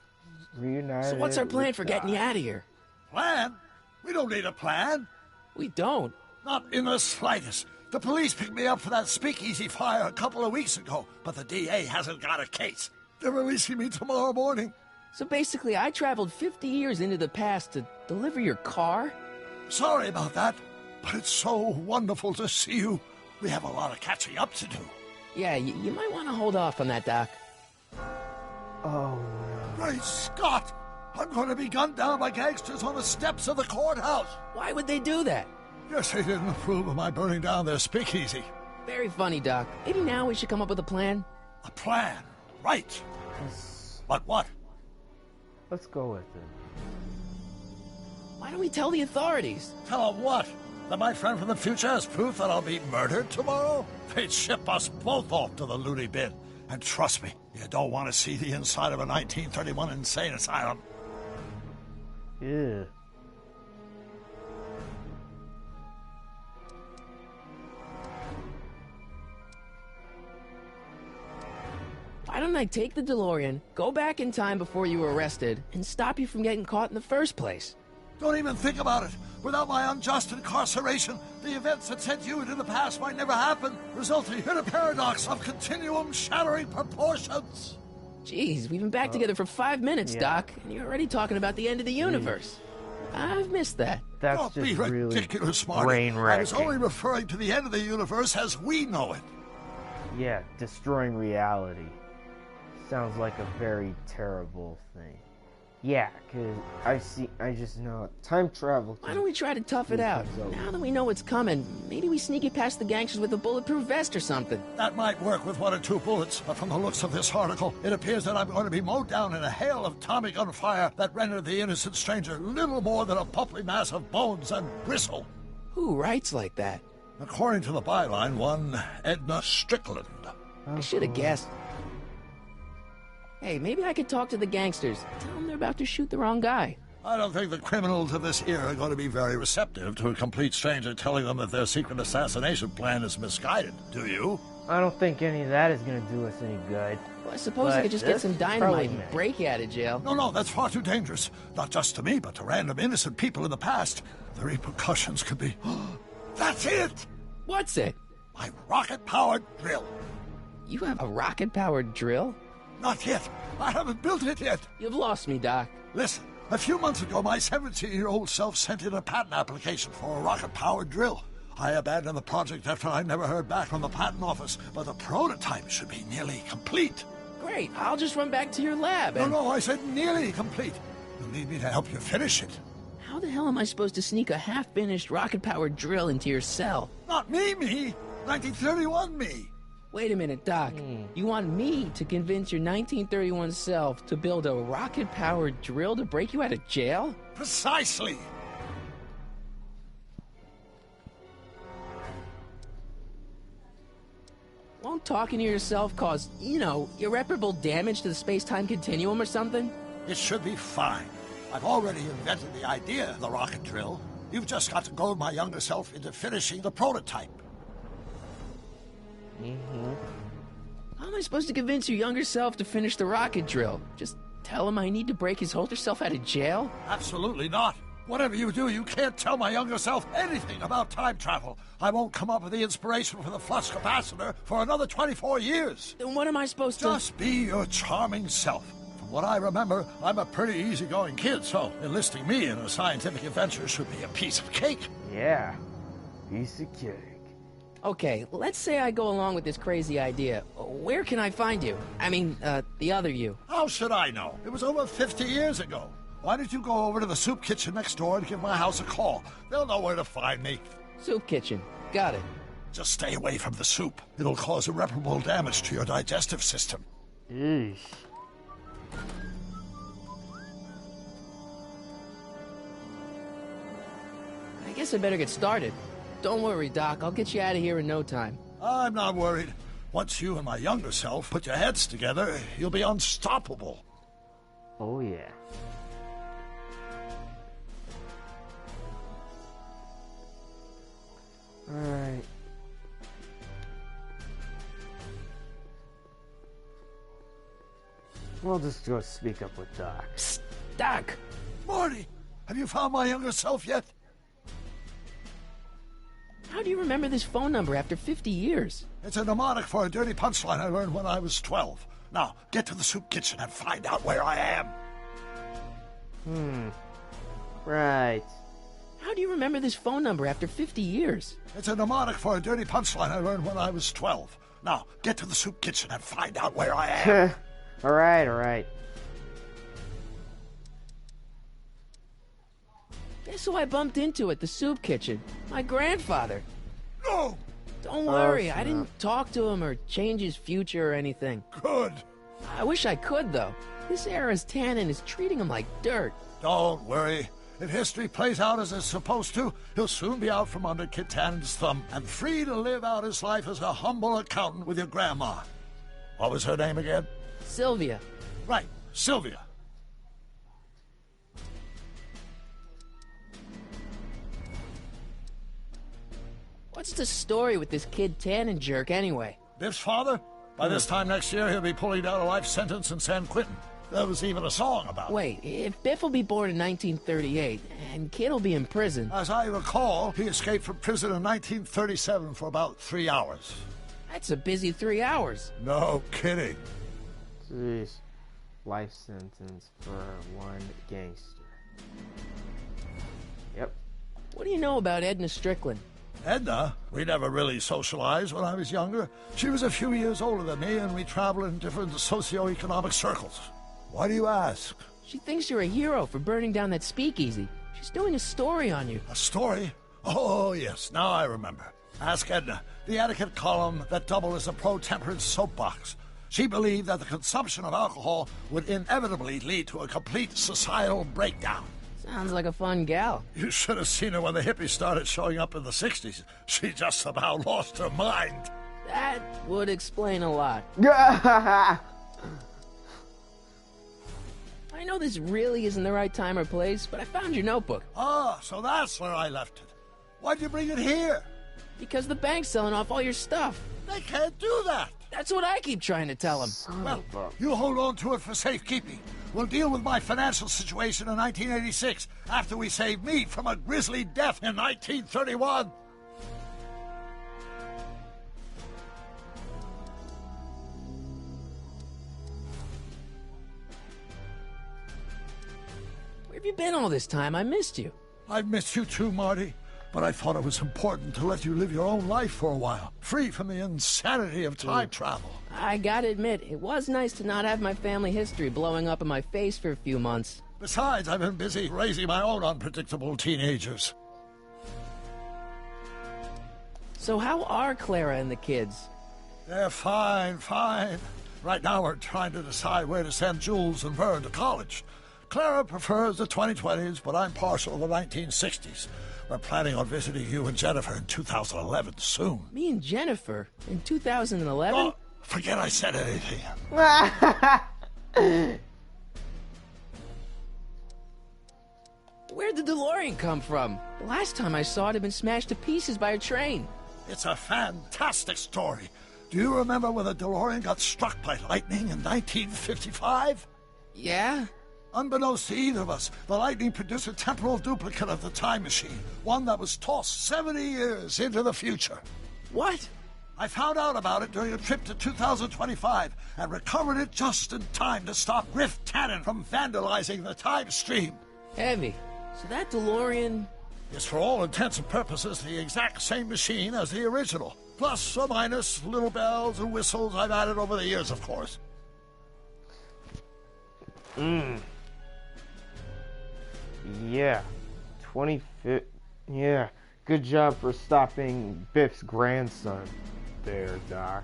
Reunited. So what's our plan for getting you out of here? Plan? We don't need a plan. We don't. Not in the slightest. The police picked me up for that speakeasy fire a couple of weeks ago, but the DA hasn't got a case. They're releasing me tomorrow morning. So basically, I traveled 50 years into the past to deliver your car? Sorry about that, but it's so wonderful to see you. We have a lot of catching up to do. Yeah, you might want to hold off on that, Doc. Oh, Great Scott! I'm going to be gunned down by gangsters on the steps of the courthouse. Why would they do that? Guess they didn't approve of my burning down their speakeasy. Very funny, Doc. Maybe now we should come up with a plan. A plan, right? But what? Let's go with it. Why don't we tell the authorities? Tell them what? That my friend from the future has proof that I'll be murdered tomorrow? They'd ship us both off to the loony bin. And trust me, you don't want to see the inside of a 1931 insane asylum. Yeah. Why don't I take the DeLorean, go back in time before you were arrested, and stop you from getting caught in the first place? Don't even think about it. Without my unjust incarceration, the events that sent you into the past might never happen, resulting in a paradox of continuum-shattering proportions. Jeez, we've been back together for 5 minutes, Doc, and you're already talking about the end of the universe. I've missed that. That's Don't just be really ridiculous, Marty. brain I wrecking. was only referring to the end of the universe as we know it. Yeah, destroying reality. Sounds like a very terrible thing. Yeah, because I just know time travel. Why don't we try to tough it out? Now that we know what's coming, maybe we sneak it past the gangsters with a bulletproof vest or something. That might work with 1 or 2 bullets, but from the looks of this article, it appears that I'm going to be mowed down in a hail of Tommy gun fire that rendered the innocent stranger little more than a pulpy mass of bones and gristle. Who writes like that? According to the byline, one Edna Strickland. I should have guessed. Hey, maybe I could talk to the gangsters. Tell them they're about to shoot the wrong guy. I don't think the criminals of this era are going to be very receptive to a complete stranger telling them that their secret assassination plan is misguided. Do you? I don't think any of that is going to do us any good. Well, I suppose I could just get some dynamite and break you out of jail. No, that's far too dangerous. Not just to me, but to random innocent people in the past. The repercussions could be... That's it! What's it? My rocket-powered drill. You have a rocket-powered drill? Not yet. I haven't built it yet. You've lost me, Doc. Listen, a few months ago, my 17-year-old self sent in a patent application for a rocket-powered drill. I abandoned the project after I never heard back from the patent office, but the prototype should be nearly complete. Great. I'll just run back to your lab and... No, I said nearly complete. You'll need me to help you finish it. How the hell am I supposed to sneak a half-finished rocket-powered drill into your cell? Not me. 1931 me. Wait a minute, Doc. You want me to convince your 1931 self to build a rocket-powered drill to break you out of jail? Precisely. Won't talking to yourself cause, irreparable damage to the space-time continuum or something? It should be fine. I've already invented the idea of the rocket drill. You've just got to goad my younger self into finishing the prototype. How am I supposed to convince your younger self to finish the rocket drill? Just tell him I need to break his older self out of jail? Absolutely not. Whatever you do, you can't tell my younger self anything about time travel. I won't come up with the inspiration for the flux capacitor for another 24 years. Then what am I supposed to... Just be your charming self. From what I remember, I'm a pretty easygoing kid, so enlisting me in a scientific adventure should be a piece of cake. Yeah, piece of cake. Okay, let's say I go along with this crazy idea. Where can I find you? I mean, the other you. How should I know? It was over 50 years ago. Why don't you go over to the soup kitchen next door and give my house a call? They'll know where to find me. Soup kitchen. Got it. Just stay away from the soup. It'll cause irreparable damage to your digestive system. Eesh. I guess I better get started. Don't worry, Doc. I'll get you out of here in no time. I'm not worried. Once you and my younger self put your heads together, you'll be unstoppable. Oh, yeah. Alright. We'll just go speak up with Doc. Psst, Doc! Marty, have you found my younger self yet? How do you remember this phone number after 50 years? It's a mnemonic for a dirty punchline I learned when I was 12. Now, get to the soup kitchen and find out where I am. Right. How do you remember this phone number after 50 years? It's a mnemonic for a dirty punchline I learned when I was 12. Now, get to the soup kitchen and find out where I am. Alright. Guess who I bumped into at the soup kitchen? My grandfather. No! Don't worry, I didn't talk to him or change his future or anything. Good. I wish I could, though. This era's tannin is treating him like dirt. Don't worry. If history plays out as it's supposed to, he'll soon be out from under Kit Tannen's thumb and free to live out his life as a humble accountant with your grandma. What was her name again? Sylvia. Right, Sylvia. What's the story with this Kid Tannen jerk, anyway? Biff's father? By this time next year, he'll be pulling down a life sentence in San Quentin. There was even a song about it. Wait, if Biff will be born in 1938 and Kid will be in prison... As I recall, he escaped from prison in 1937 for about 3 hours. That's a busy 3 hours. No kidding. Jeez. Life sentence for one gangster. Yep. What do you know about Edna Strickland? Edna? We never really socialized when I was younger. She was a few years older than me, and we traveled in different socio-economic circles. Why do you ask? She thinks you're a hero for burning down that speakeasy. She's doing a story on you. A story? Oh, yes, now I remember. Ask Edna, the etiquette column that doubled as a pro-temperance soapbox. She believed that the consumption of alcohol would inevitably lead to a complete societal breakdown. Sounds like a fun gal. You should have seen her when the hippies started showing up in the 60s. She just about lost her mind. That would explain a lot. Yeah. I know this really isn't the right time or place, but I found your notebook. Ah, so that's where I left it. Why'd you bring it here? Because the bank's selling off all your stuff. They can't do that. That's what I keep trying to tell them. Well, you hold on to it for safekeeping. We'll deal with my financial situation in 1986 after we save me from a grisly death in 1931. Where have you been all this time? I missed you. I've missed you too, Marty. But I thought it was important to let you live your own life for a while, free from the insanity of time travel. I gotta admit, it was nice to not have my family history blowing up in my face for a few months. Besides, I've been busy raising my own unpredictable teenagers. So how are Clara and the kids? They're fine, fine. Right now we're trying to decide where to send Jules and Vern to college. Clara prefers the 2020s, but I'm partial to the 1960s. We're planning on visiting you and Jennifer in 2011 soon. Me and Jennifer? In 2011? Oh, forget I said anything. Where'd the DeLorean come from? The last time I saw it had been smashed to pieces by a train. It's a fantastic story. Do you remember when the DeLorean got struck by lightning in 1955? Yeah? Unbeknownst to either of us, the lightning produced a temporal duplicate of the time machine, one that was tossed 70 years into the future. What? I found out about it during a trip to 2025 and recovered it just in time to stop Griff Tannen from vandalizing the time stream. Heavy. So that DeLorean... is for all intents and purposes the exact same machine as the original. Plus or minus little bells and whistles I've added over the years, of course. Yeah. 25th. Yeah. Good job for stopping Biff's grandson there, Doc.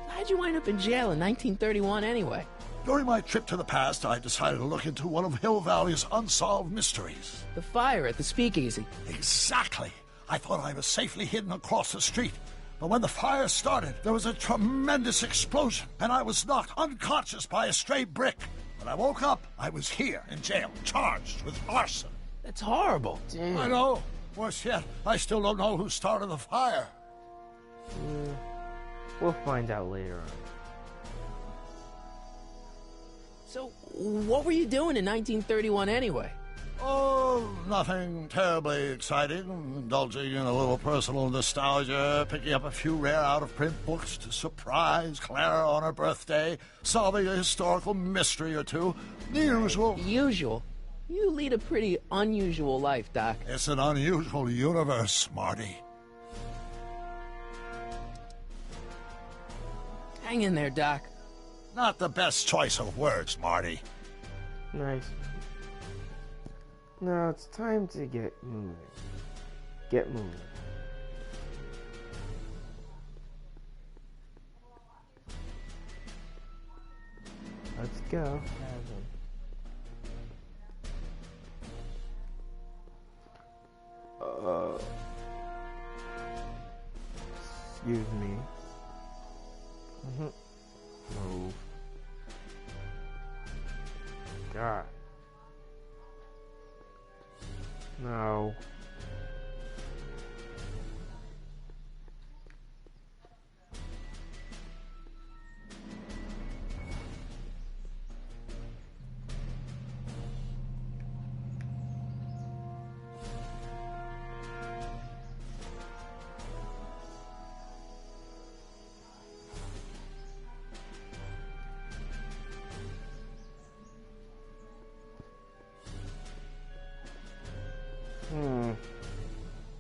How'd you wind up in jail in 1931 anyway? During my trip to the past, I decided to look into one of Hill Valley's unsolved mysteries. The fire at the speakeasy. Exactly. I thought I was safely hidden across the street. But when the fire started, there was a tremendous explosion, and I was knocked unconscious by a stray brick. When I woke up, I was here in jail, charged with arson. That's horrible. Damn. I know. Worse yet, I still don't know who started the fire. We'll find out later on. So, what were you doing in 1931 anyway? Oh, nothing terribly exciting. Indulging in a little personal nostalgia, picking up a few rare out-of-print books to surprise Clara on her birthday, solving a historical mystery or two. The usual. Usual? You lead a pretty unusual life, Doc. It's an unusual universe, Marty. Hang in there, Doc. Not the best choice of words, Marty. Nice. Now it's time to get moving. Get moving. Let's go. Excuse me. Move. God. No.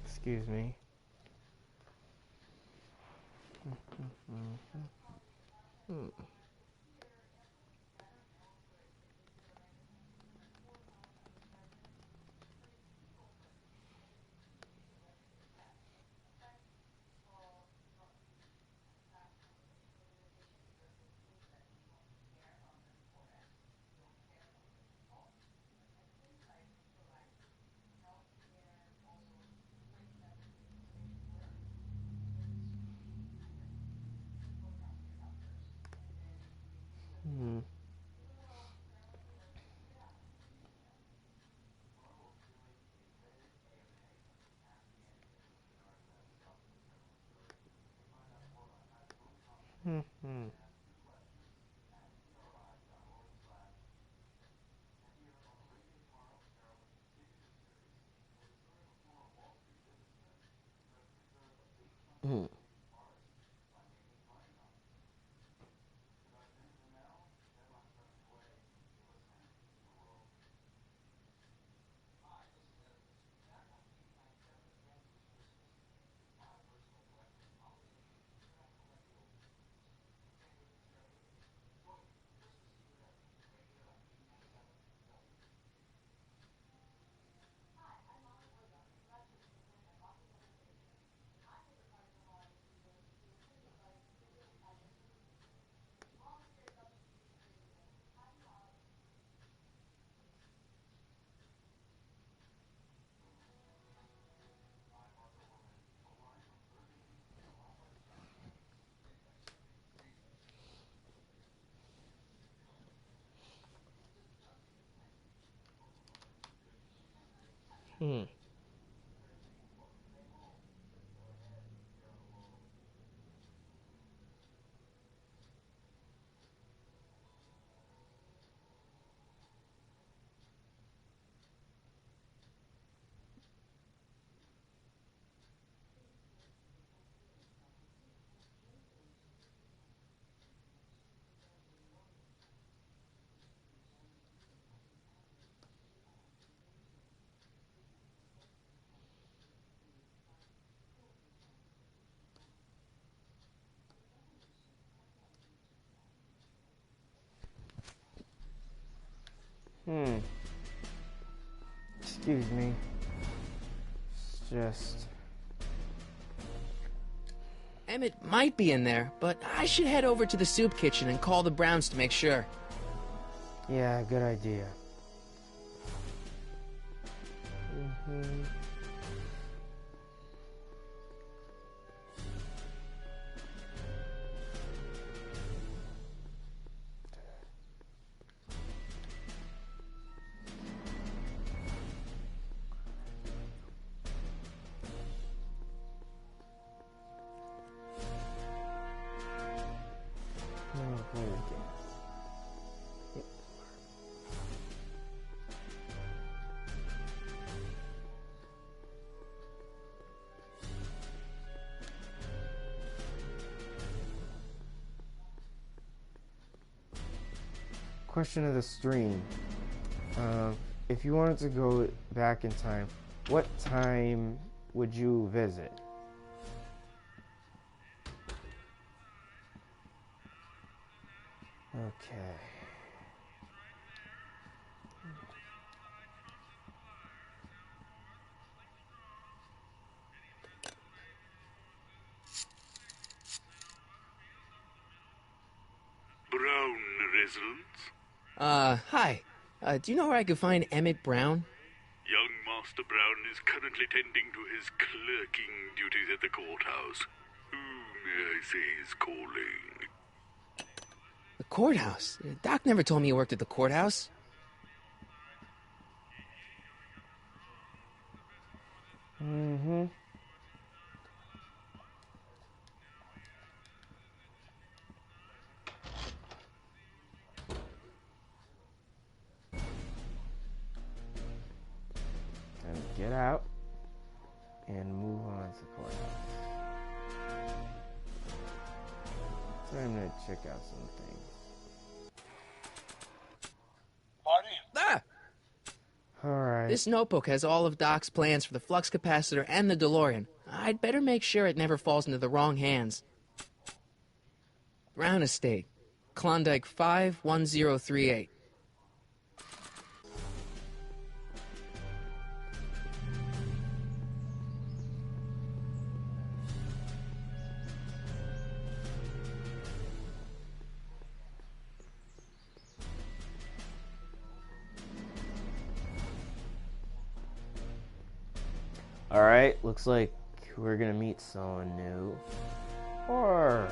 Excuse me. Excuse me. It's just... Emmett might be in there, but I should head over to the soup kitchen and call the Browns to make sure. Yeah, good idea. Question of the stream. If you wanted to go back in time, what time would you visit? Okay. Brown residence? Hi. Do you know where I could find Emmett Brown? Young Master Brown is currently tending to his clerking duties at the courthouse. Who may I say is calling? The courthouse? Doc never told me he worked at the courthouse. Time to get out and move on to the courthouse. Time to check out some things. Marty? Ah! Alright. This notebook has all of Doc's plans for the flux capacitor and the DeLorean. I'd better make sure it never falls into the wrong hands. Brown Estate, Klondike 51038. Alright, looks like we're gonna meet someone new. Or...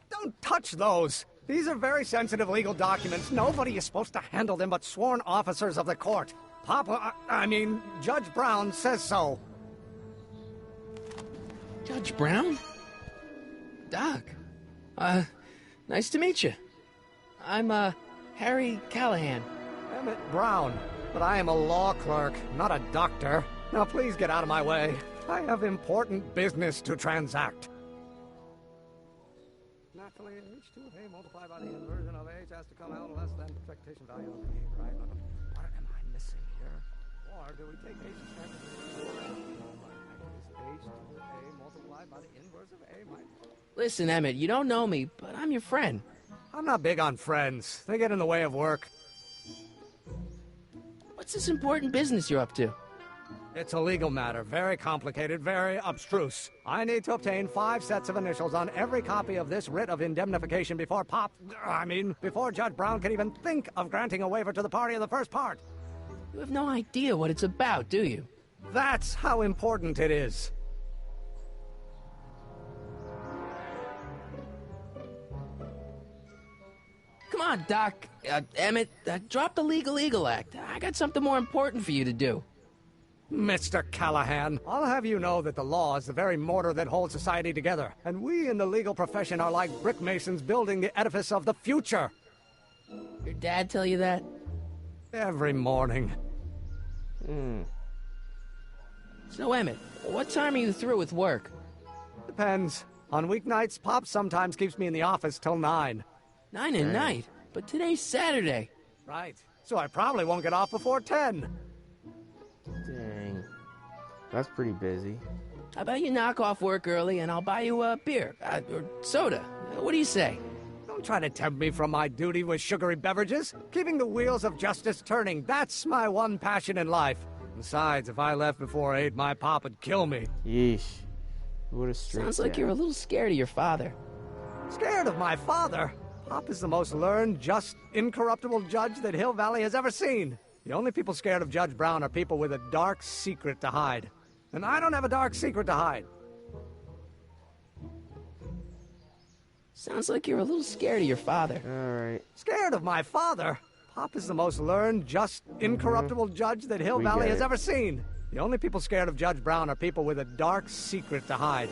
Don't touch those! These are very sensitive legal documents. Nobody is supposed to handle them but sworn officers of the court. Judge Brown says so. Judge Brown? Doc. Nice to meet you. I'm, Harry Callahan. Emmett Brown. But I am a law clerk, not a doctor. Now please get out of my way. I have important business to transact. Naturally, H2 of A multiplied by the inversion of H has to come out less than expectation value of A, right? What am I missing here? Or do we take H H2 of A multiplied by the inverse of A minus... Listen, Emmett, you don't know me, but I'm your friend. I'm not big on friends. They get in the way of work. What's this important business you're up to? It's a legal matter, very complicated, very abstruse. I need to obtain 5 sets of initials on every copy of this writ of indemnification before before Judge Brown can even think of granting a waiver to the party in the first part. You have no idea what it's about, do you? That's how important it is. Come on, Doc. Emmett, drop the Legal Eagle Act. I got something more important for you to do. Mr. Callahan, I'll have you know that the law is the very mortar that holds society together, and we in the legal profession are like brick masons building the edifice of the future. Your dad tell you that? Every morning. So, Emmett, what time are you through with work? Depends. On weeknights, Pop sometimes keeps me in the office till 9. 9 at night? But today's Saturday. Right. So I probably won't get off before 10. Dang. That's pretty busy. How about you knock off work early and I'll buy you a beer, or soda. What do you say? Don't try to tempt me from my duty with sugary beverages. Keeping the wheels of justice turning, that's my one passion in life. Besides, if I left before 8, my pop would kill me. Yeesh. What a straight Sounds like dad. you're a little scared of your father. Scared of my father? Pop is the most learned, just, incorruptible judge that Hill Valley has ever seen. The only people scared of Judge Brown are people with a dark secret to hide. And I don't have a dark secret to hide. Sounds like you're a little scared of your father. Alright. Scared of my father? Pop is the most learned, just, incorruptible judge that Hill Valley has ever seen. The only people scared of Judge Brown are people with a dark secret to hide.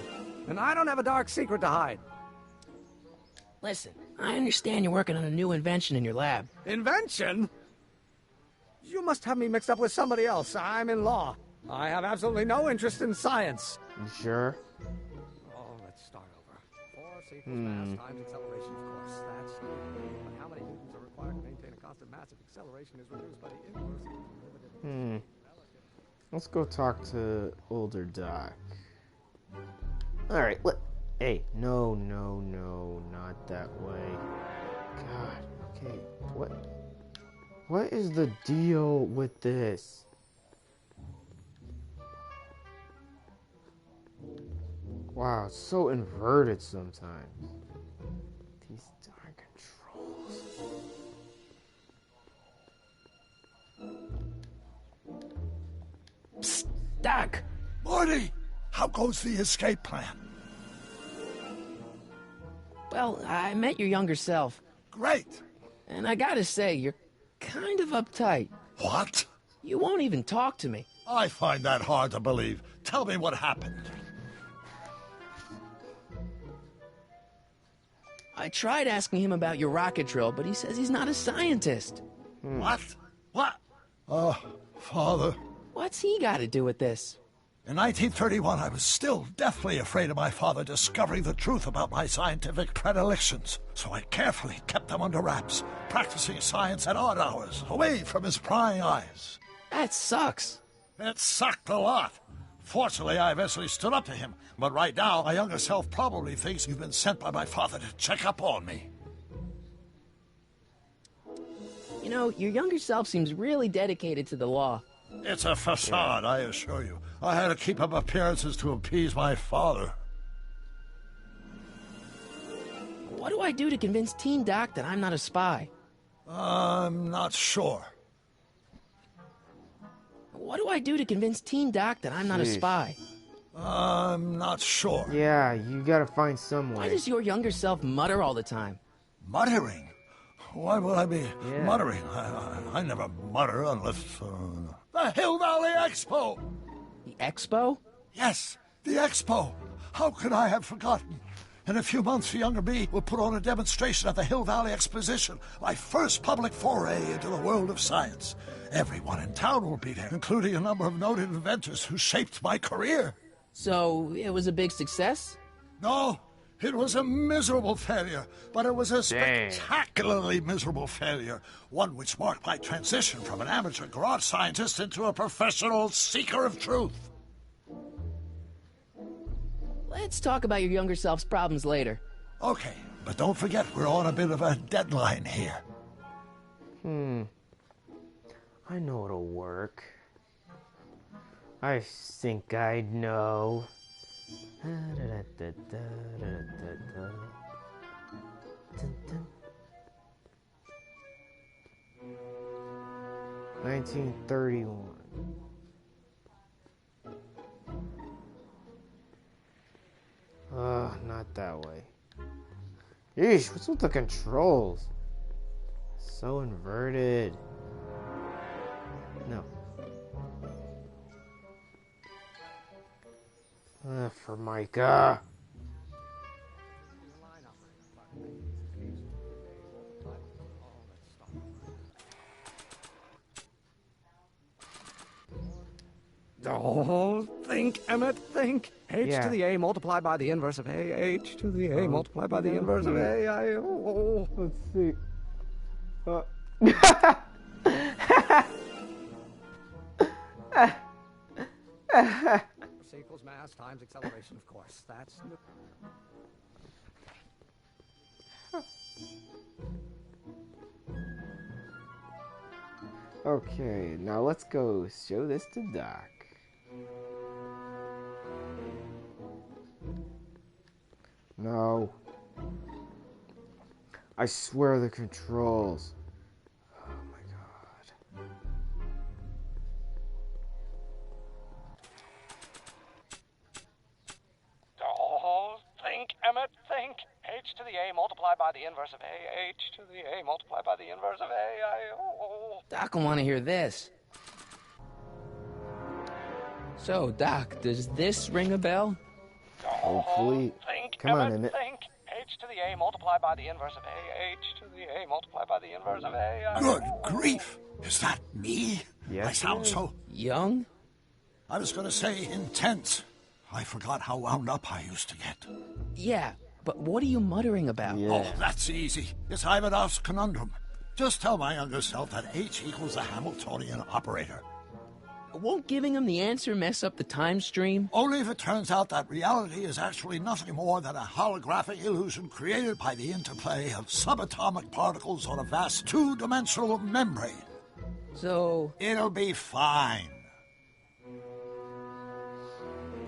And I don't have a dark secret to hide. Listen, I understand you're working on a new invention in your lab. Invention? You must have me mixed up with somebody else. I'm in law. I have absolutely no interest in science. You sure? Oh, let's start over. Force equals mass times acceleration, of course. That's but how many newtons are required to maintain a constant mass if acceleration is reduced by the inverse of the derivative? Let's go talk to older Doc. Alright, hey, no, not that way. God, okay, what is the deal with this? Wow, it's so inverted sometimes. These darn controls. Psst, Doc! Morty, how goes the escape plan? Well, I met your younger self. Great. And I gotta say, you're kind of uptight. What? You won't even talk to me. I find that hard to believe. Tell me what happened. I tried asking him about your rocket drill, but he says he's not a scientist. What? What? Oh, Father. What's he got to do with this? In 1931, I was still deathly afraid of my father discovering the truth about my scientific predilections, so I carefully kept them under wraps, practicing science at odd hours, away from his prying eyes. That sucks. It sucked a lot. Fortunately, I eventually stood up to him, but right now, my younger self probably thinks you've been sent by my father to check up on me. You know, your younger self seems really dedicated to the law. It's a facade, I assure you. I had to keep up appearances to appease my father. What do I do to convince Teen Doc that I'm not a spy? I'm not sure. What do I do to convince Teen Doc that I'm not a spy? I'm not sure. Yeah, you gotta find some way. Why does your younger self mutter all the time? Muttering? Why would I be muttering? I never mutter unless... The Hill Valley Expo! The Expo? Yes, the Expo. How could I have forgotten? In a few months, the younger me will put on a demonstration at the Hill Valley Exposition, my first public foray into the world of science. Everyone in town will be there, including a number of noted inventors who shaped my career. So, it was a big success? No, it was a miserable failure, but it was a spectacularly miserable failure, one which marked my transition from an amateur garage scientist into a professional seeker of truth. Let's talk about your younger self's problems later. Okay, but don't forget we're on a bit of a deadline here. I know it'll work. I think I know. 1931. Not that way. Yeesh, what's with the controls? So inverted. No. Formica. Oh, think, Emmett, think. H to the A multiplied by the inverse of A. H to the A multiplied by the inverse of A. Let's see. C equals mass times acceleration, of course. That's... Okay, now let's go show this to Doc. No. I swear the controls. Oh my god. Oh, think, Emmett, think. H to the A multiplied by the inverse of A. H to the A multiplied by the inverse of A. Doc will want to hear this. So, Doc, does this ring a bell? Hopefully. Think, Come on, Emmett, Emmett. think. H to the A multiplied by the inverse of A. H to the A multiplied by the inverse of A. Good grief! Is that me? Yes, I sound so... Young? I was going to say intense. I forgot how wound up I used to get. Yeah, but what are you muttering about? Oh, that's easy. It's Ivanov's conundrum. Just tell my younger self that H equals the Hamiltonian operator. Won't giving him the answer mess up the time stream? Only if it turns out that reality is actually nothing more than a holographic illusion created by the interplay of subatomic particles on a vast two-dimensional membrane. So... It'll be fine.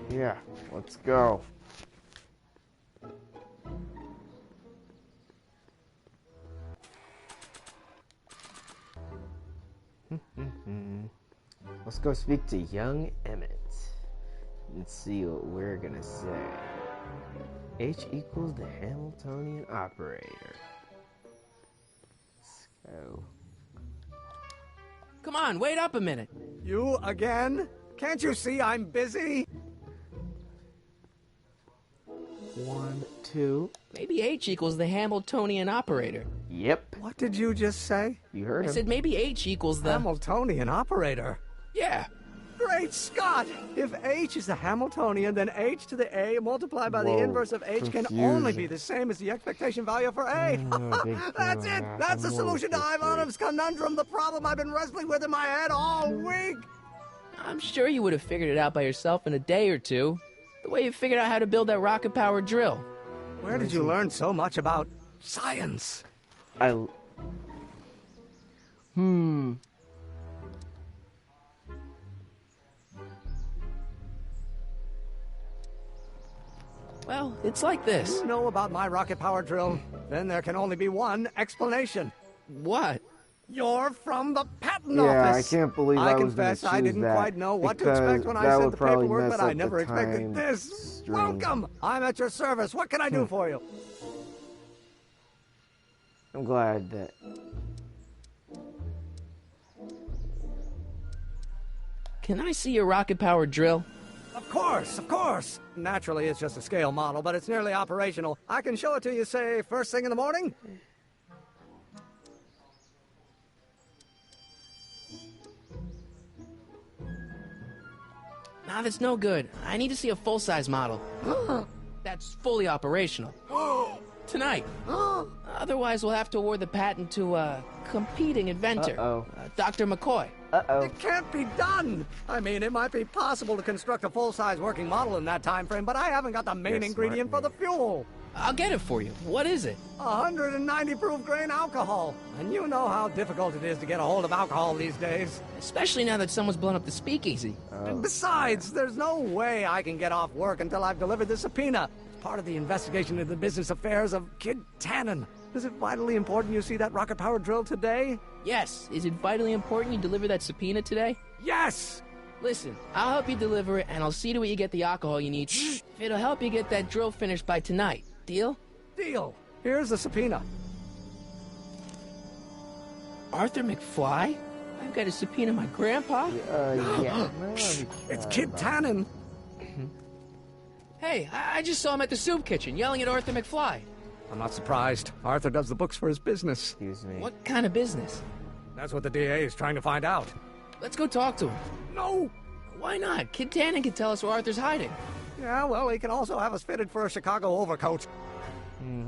Yeah, let's go. Let's go speak to young Emmett. Let's see what we're gonna say. H equals the Hamiltonian operator. Let's go. Come on, wait up a minute. You again? Can't you see I'm busy? 1, 2. Maybe H equals the Hamiltonian operator. Yep. What did you just say? You heard him. I said maybe H equals the... Hamiltonian operator? Yeah. Great Scott! If h is the Hamiltonian, then h to the a multiplied by the inverse of h can only be the same as the expectation value for a. That's it! That's the solution to Ivanov's conundrum, the problem I've been wrestling with in my head all week! I'm sure you would have figured it out by yourself in a day or two. The way you figured out how to build that rocket-powered drill. Where did you learn so much about science? Well, it's like this. You know about my rocket power drill? Then there can only be one explanation. What? You're from the patent Yeah, office. I can't believe I was gonna confess I choose didn't that, quite know what to because expect when I that sent would the probably paperwork, mess but I up never the expected time this. stream. Welcome. I'm at your service. What can I do for you? I'm glad that. Can I see your rocket-powered drill? Of course, of course. Naturally, it's just a scale model, but it's nearly operational. I can show it to you, say, first thing in the morning. Nah, that's no good. I need to see a full-size model. That's fully operational. Tonight. Otherwise, we'll have to award the patent to a competing inventor. Dr. McCoy. It can't be done. I mean, it might be possible to construct a full-size working model in that time frame, but I haven't got the main ingredient for the fuel. I'll get it for you. What is it? 190 proof grain alcohol. And you know how difficult it is to get a hold of alcohol these days. Especially now that someone's blown up the speakeasy. And besides, there's no way I can get off work until I've delivered the subpoena. It's part of the investigation into the business affairs of Kid Tannen. Is it vitally important you see that rocket-powered drill today? Yes. Is it vitally important you deliver that subpoena today? Yes! Listen, I'll help you deliver it, and I'll see to it you get the alcohol you need. If it'll help you get that drill finished by tonight. Deal? Deal. Here's the subpoena. Arthur McFly? I've got to subpoena my grandpa? Yeah. It's Kid Tannen. Hey, I just saw him at the soup kitchen yelling at Arthur McFly. I'm not surprised. Arthur does the books for his business. Excuse me. What kind of business? That's what the DA is trying to find out. Let's go talk to him. No! Why not? Kid Tannen can tell us where Arthur's hiding. Yeah, well, he can also have us fitted for a Chicago overcoat.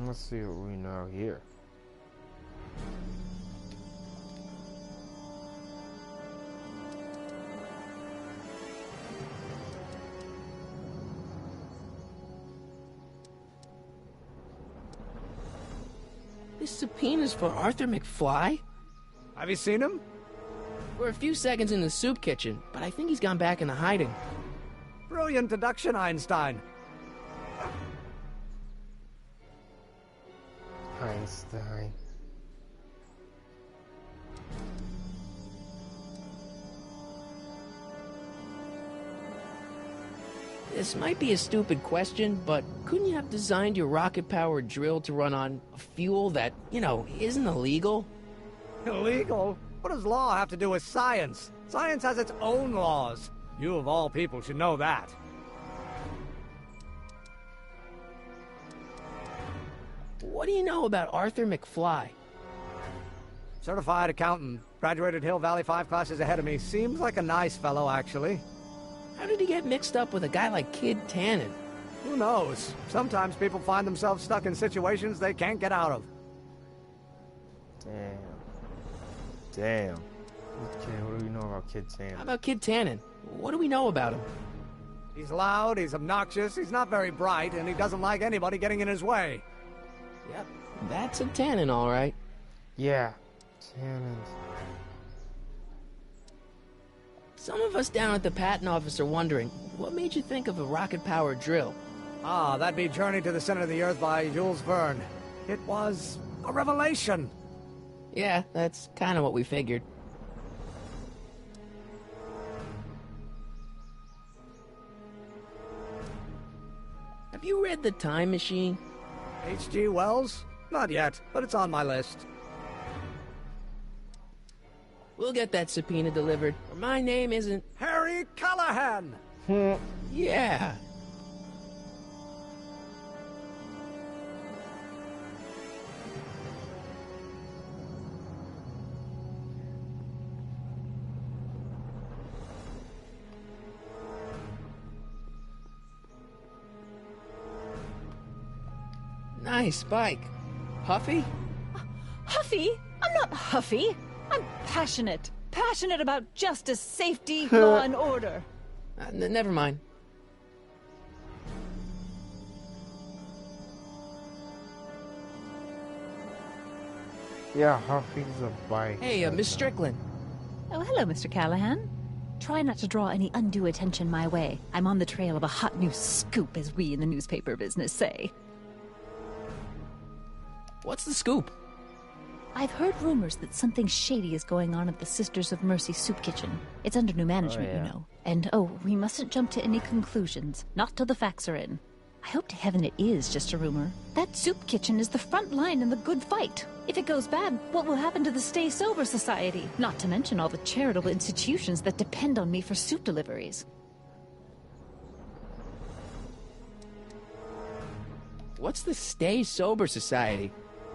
Let's see what we know here. This subpoena's for Arthur McFly? Have you seen him? We're a few seconds in the soup kitchen, but I think he's gone back into hiding. Brilliant deduction, Einstein. Einstein. This might be a stupid question, but couldn't you have designed your rocket-powered drill to run on fuel that, isn't illegal? Illegal? What does law have to do with science? Science has its own laws. You, of all people, should know that. What do you know about Arthur McFly? Certified accountant. Graduated Hill Valley 5 classes ahead of me. Seems like a nice fellow, actually. How did he get mixed up with a guy like Kid Tannen? Who knows? Sometimes people find themselves stuck in situations they can't get out of. Damn. Okay, what do we know about Kid Tannen? How about Kid Tannen? What do we know about him? He's loud, he's obnoxious, he's not very bright, and he doesn't like anybody getting in his way. Yep, that's a Tannen, all right. Yeah, Tannen. Some of us down at the patent office are wondering, what made you think of a rocket-powered drill? Ah, that'd be Journey to the Center of the Earth by Jules Verne. It was a revelation. Yeah, that's kind of what we figured. Have you read The Time Machine? H.G. Wells? Not yet, but it's on my list. We'll get that subpoena delivered, or my name isn't... Harry Callahan! Yeah. Nice bike. Huffy? Huffy? I'm not huffy. I'm passionate. Passionate about justice, safety, law, and order. Never mind. Yeah, Huffy's a bike. Hey, Miss Strickland. Oh, hello, Mr. Callahan. Try not to draw any undue attention my way. I'm on the trail of a hot new scoop, as we in the newspaper business say. What's the scoop? I've heard rumors that something shady is going on at the Sisters of Mercy soup kitchen. It's under new management, yeah. you know. And, we mustn't jump to any conclusions. Not till the facts are in. I hope to heaven it is just a rumor. That soup kitchen is the front line in the good fight. If it goes bad, what will happen to the Stay Sober Society? Not to mention all the charitable institutions that depend on me for soup deliveries. What's the Stay Sober Society?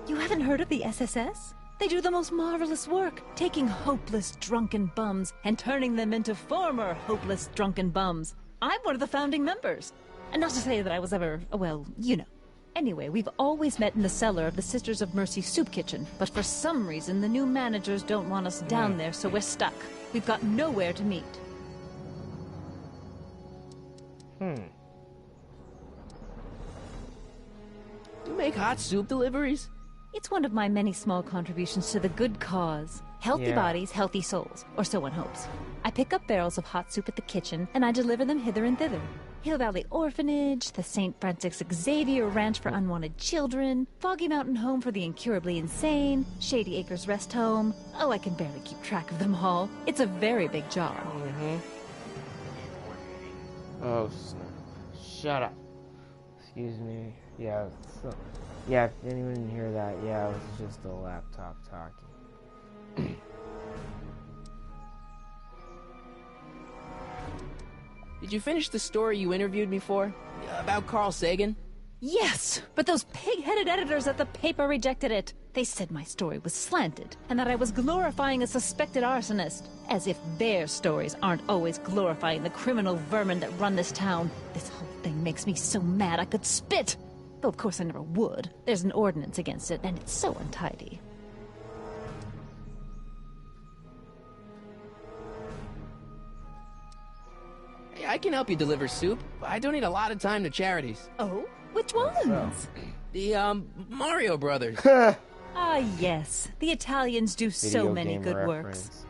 You haven't heard of the SSS? They do the most marvelous work, taking hopeless drunken bums and turning them into former hopeless drunken bums. I'm one of the founding members. And not to say that I was ever, well, you know. Anyway, we've always met in the cellar of the Sisters of Mercy soup kitchen, but for some reason the new managers don't want us down there, so we're stuck. We've got nowhere to meet. Do you make hot soup deliveries? It's one of my many small contributions to the good cause. Healthy Yeah. bodies, healthy souls, or so one hopes. I pick up barrels of hot soup at the kitchen, and I deliver them hither and thither. Hill Valley Orphanage, the St. Francis Xavier Ranch for Unwanted Children, Foggy Mountain Home for the Incurably Insane, Shady Acres Rest Home. Oh, I can barely keep track of them all. It's a very big job. Oh, snap. Shut up. Excuse me. Yeah, yeah, if anyone didn't hear that, yeah, it was just a laptop talking. Did you finish the story you interviewed me for? About Carl Sagan? Yes, but those pig-headed editors at the paper rejected it. They said my story was slanted, and that I was glorifying a suspected arsonist. As if their stories aren't always glorifying the criminal vermin that run this town. This whole thing makes me so mad I could spit. Though of course I never would. There's an ordinance against it, and it's so untidy. Hey, I can help you deliver soup. I donate a lot of time to charities. Oh? Which ones? The, Mario Brothers. Ah, yes. The Italians do so Video many game good reference. works.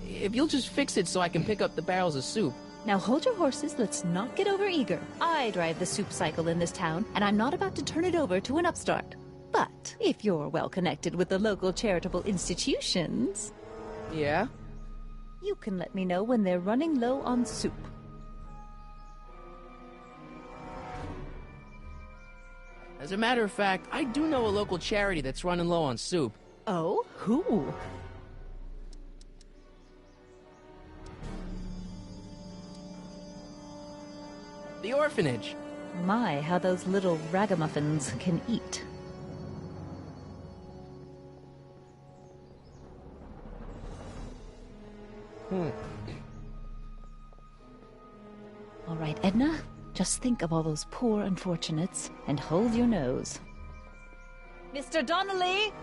If you'll just fix it so I can pick up the barrels of soup. Now hold your horses, let's not get overeager. I drive the soup cycle in this town, and I'm not about to turn it over to an upstart. But if you're well connected with the local charitable institutions... Yeah? You can let me know when they're running low on soup. As a matter of fact, I do know a local charity that's running low on soup. Oh? Who? The orphanage. My, how those little ragamuffins can eat. All right, Edna, just think of all those poor unfortunates and hold your nose. Mr. Donnelly!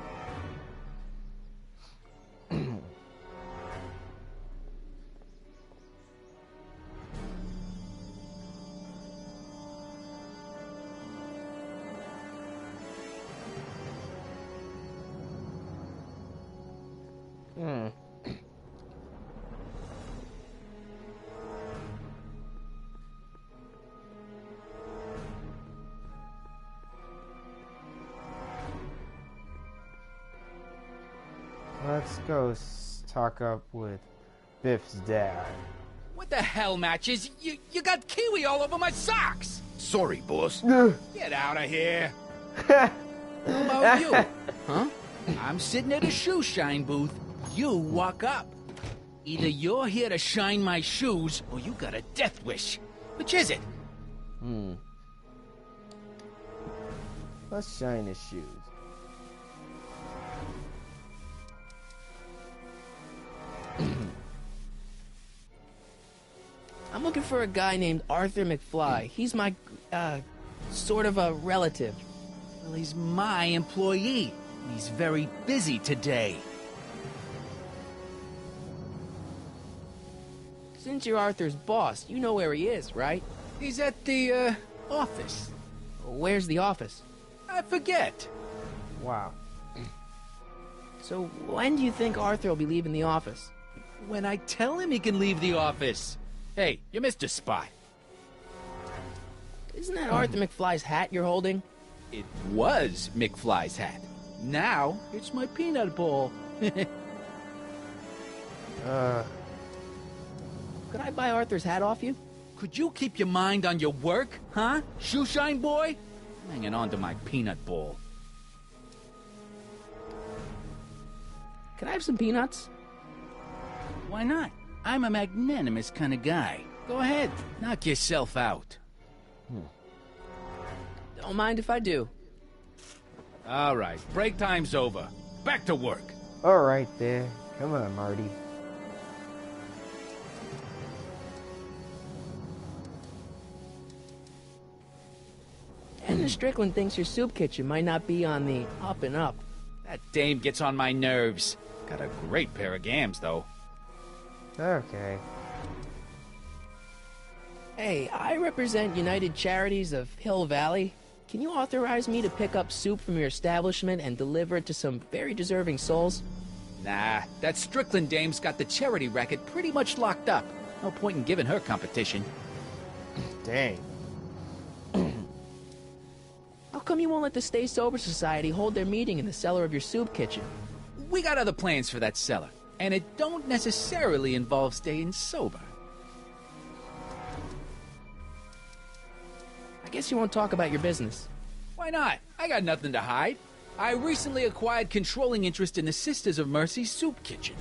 Let's go talk up with Biff's dad. What the hell, Matches? You got kiwi all over my socks! Sorry, boss. Get out of here! How about you? Huh? I'm sitting at a shoe shine booth. You walk up. Either you're here to shine my shoes, or you got a death wish. Which is it? Let's shine his shoes. I'm looking for a guy named Arthur McFly. He's my, sort of a relative. Well, he's my employee. He's very busy today. Since you're Arthur's boss, you know where he is, right? He's at the, office. Where's the office? I forget. Wow. So when do you think Arthur will be leaving the office? When I tell him he can leave the office. Hey, you missed a spot. Isn't that Arthur McFly's hat you're holding? It was McFly's hat. Now, it's my peanut bowl. Could I buy Arthur's hat off you? Could you keep your mind on your work, huh? Shoeshine boy? Hanging on to my peanut bowl. Can I have some peanuts? Why not? I'm a magnanimous kind of guy. Go ahead, knock yourself out. Don't mind if I do. All right, break time's over. Back to work. All right there. Come on, Marty. Edna Strickland thinks your soup kitchen might not be on the up and up. That dame gets on my nerves. Got a great pair of gams, though. Okay. Hey, I represent United Charities of Hill Valley. Can you authorize me to pick up soup from your establishment and deliver it to some very deserving souls? Nah, that Strickland dame's got the charity racket pretty much locked up. No point in giving her competition. Dang. How come you won't let the Stay Sober Society hold their meeting in the cellar of your soup kitchen? We got other plans for that cellar, and it don't necessarily involve staying sober. I guess you won't talk about your business. Why not? I got nothing to hide. I recently acquired controlling interest in the Sisters of Mercy soup kitchen.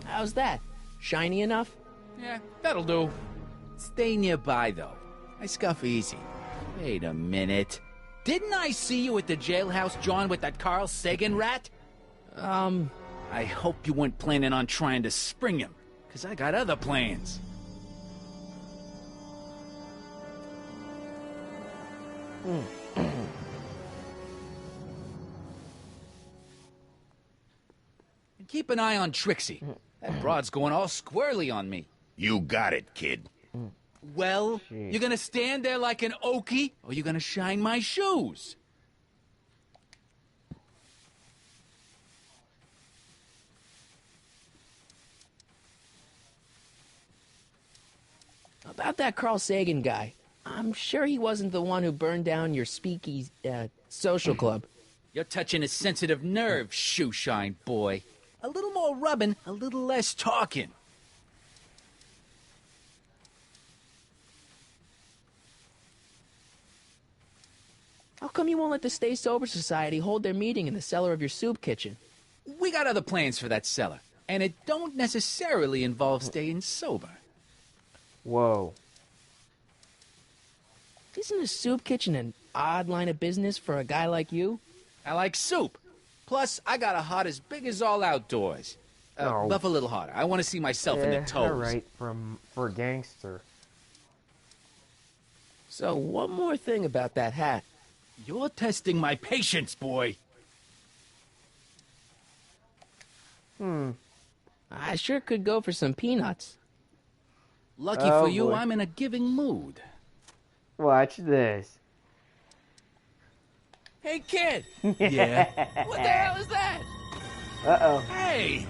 How's that? Shiny enough? Yeah, that'll do. Stay nearby, though. I scuff easy. Wait a minute. Didn't I see you at the jailhouse, John, with that Carl Sagan rat? I hope you weren't planning on trying to spring him, because I got other plans. And keep an eye on Trixie. That broad's going all squirrely on me. You got it, kid. Well, you gonna stand there like an okie, or you gonna shine my shoes? About that Carl Sagan guy, I'm sure he wasn't the one who burned down your speakeasy, social club. You're touching a sensitive nerve, shoeshine boy. A little more rubbing, a little less talking. How come you won't let the Stay Sober Society hold their meeting in the cellar of your soup kitchen? We got other plans for that cellar, and it don't necessarily involve staying sober. Whoa. Isn't a soup kitchen an odd line of business for a guy like you? I like soup. Plus, I got a heart as big as all outdoors. Buff a little harder. I want to see myself in the toes. All right, for a gangster. So, one more thing about that hat. You're testing my patience, boy. I sure could go for some peanuts. Lucky for you, boy. I'm in a giving mood. Watch this. Hey, kid! Yeah? What the hell is that? Uh-oh. Hey!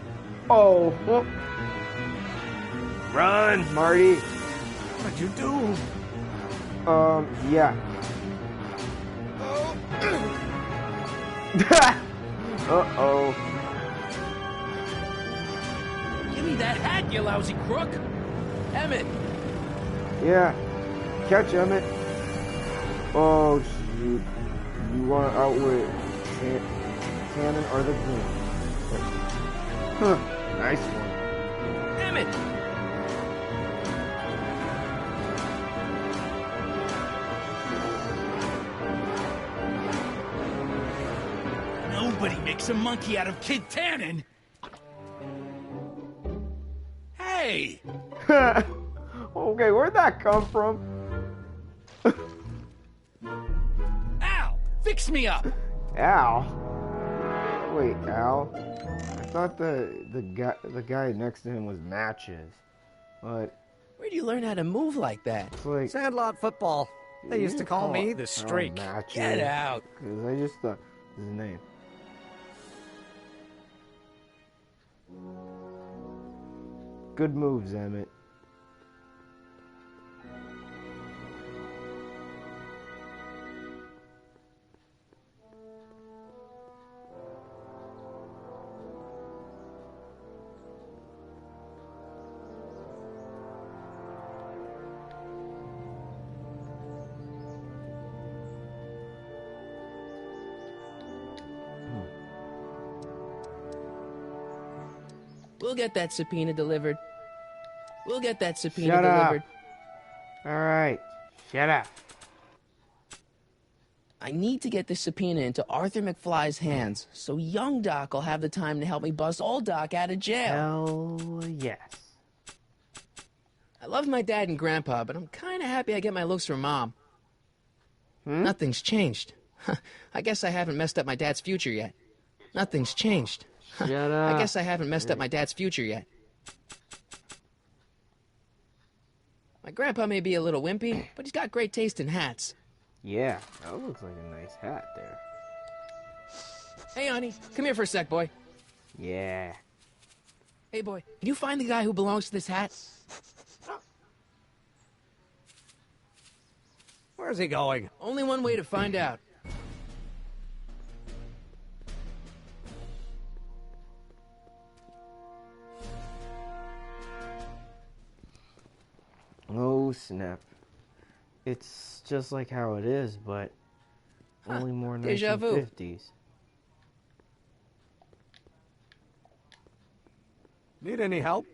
Oh. Whoop. Run, Marty. What'd you do? Yeah. Uh-oh. Give me that hat, you lousy crook! Emmett! Yeah. Catch Emmett. Oh, shoot. You want to outwit Cannon or the Goon? Huh. Nice one. Emmett! makes a monkey out of Kid Tannen. Hey! Okay, where'd that come from? Al! Fix me up! Al? Wait, Al? I thought the guy next to him was Matches. But Where'd you learn how to move like that? it's like... Sandlot football. They used to call me the Streak. Matches. Get out! Because I just thought his name. Good moves, Emmett. We'll get that subpoena delivered. We'll get that subpoena Shut up. delivered. Alright, shut up. I need to get this subpoena into Arthur McFly's hands, so young Doc will have the time to help me bust old Doc out of jail. Hell yes. I love my dad and grandpa, but I'm kind of happy I get my looks from Mom. Nothing's changed. I guess I haven't messed up my dad's future yet. Nothing's changed. Shut up. I guess I haven't messed up my dad's future yet. My grandpa may be a little wimpy, but he's got great taste in hats. Yeah, that looks like a nice hat there. Hey, honey, come here for a sec, boy. Yeah. Hey, boy, can you find the guy who belongs to this hat? Where's he going? Only one way to find out. Oh, snap. It's just like how it is, but only more Deja vu. 1950s. Need any help?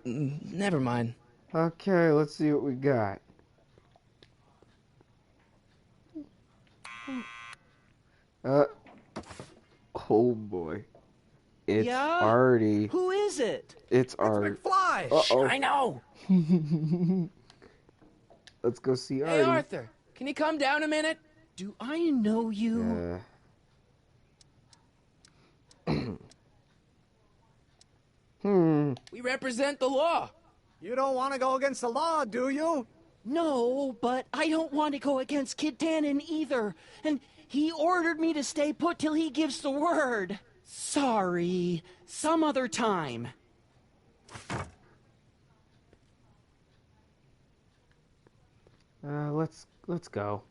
Never mind. Okay, let's see what we got. Oh boy. It's Yeah? Artie. Who is it? It's Artie. McFly! Uh-oh. I know! Let's go see Artie. Hey, Arthur, can you come down a minute? Do I know you? We represent the law. You don't want to go against the law, do you? No, but I don't want to go against Kid Tannen either. And he ordered me to stay put till he gives the word. Sorry. Some other time. Let's go.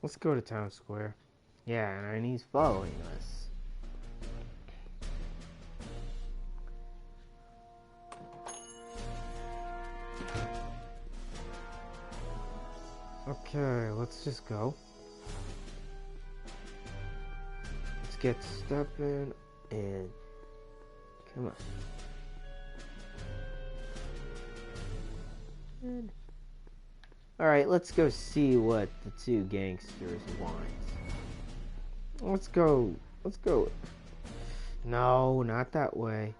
Let's go to Town Square. Yeah, and he's following us. Okay, let's just go. Let's get stepping and come on. Alright, let's go see what the two gangsters want. Let's go. No, not that way.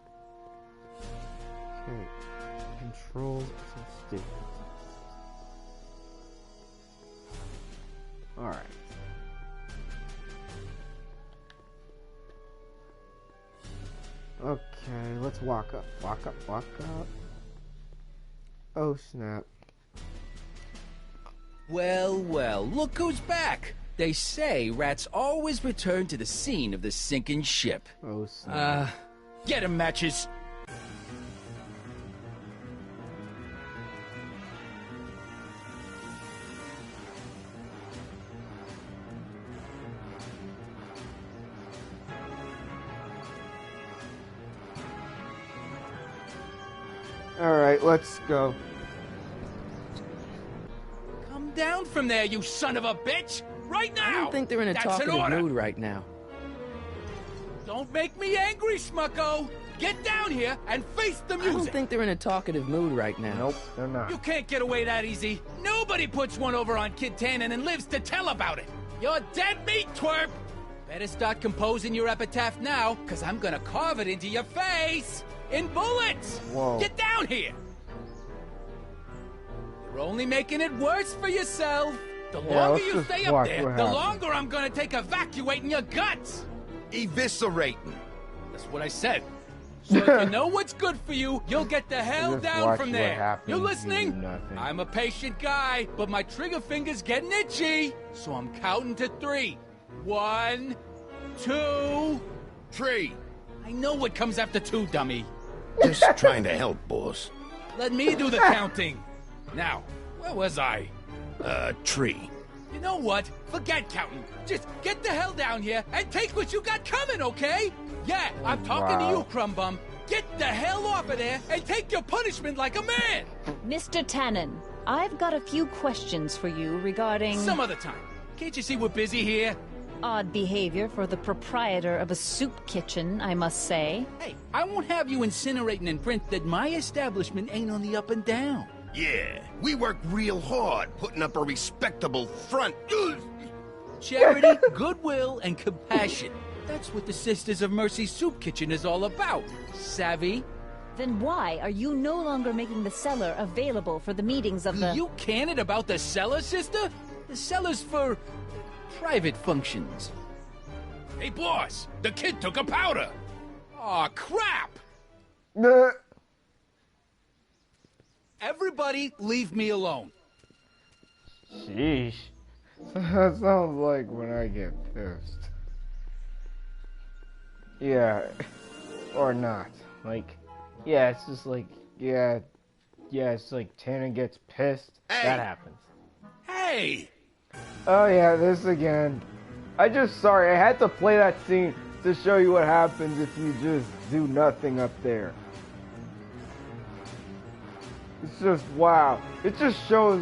Okay. Controls are so stupid. Alright. Okay, let's walk up. Walk up. Oh, snap. Well, well, look who's back! They say rats always return to the scene of the sinking ship. Oh, snap. Get 'em, Matches! Alright, let's go. Come down from there, you son of a bitch! right now! I don't think they're in a That's an talkative order. mood right now. Don't make me angry, Smucko! Get down here and face the music! I don't think they're in a talkative mood right now. Nope, they're not. You can't get away that easy. Nobody puts one over on Kid Tannen and lives to tell about it. You're dead meat, twerp! Better start composing your epitaph now, because I'm gonna carve it into your face! In bullets! Whoa. Get down here! You're only making it worse for yourself. The Yeah, longer let's you just stay up watch there, what the happens. longer I'm gonna take evacuating your guts! Eviscerating. That's what I said. So if you know what's good for you, you'll get the hell Just down watch from what there. happens, You you do listening? nothing. I'm a patient guy, but my trigger finger's getting itchy. So I'm counting to 3. 1, 2, 3. I know what comes after 2, dummy. Just trying to help, boss. Let me do the counting. Now, where was I? Tree. You know what? Forget counting. Just get the hell down here and take what you got coming, okay? Yeah, I'm talking to you, Crumb Bum. Get the hell off of there and take your punishment like a man! Mr. Tannen, I've got a few questions for you regarding... Some other time. Can't you see we're busy here? Odd behavior for the proprietor of a soup kitchen, I must say. Hey, I won't have you incinerating in print that my establishment ain't on the up and down. Yeah, we work real hard putting up a respectable front. Charity, goodwill, and compassion. That's what the Sisters of Mercy Soup Kitchen is all about. Savvy? Then why are you no longer making the cellar available for the meetings of the... You candid about the cellar, sister? The cellar's for private functions. Hey, boss, the kid took a powder. Aw, crap! Everybody leave me alone. Sheesh. That sounds like when I get pissed. Yeah. Or not. Like, yeah, it's just like, yeah, it's like Tannen gets pissed. Hey. That happens. Hey! Oh yeah, this again. Sorry, I had to play that scene to show you what happens if you just do nothing up there. It's just, wow. It just shows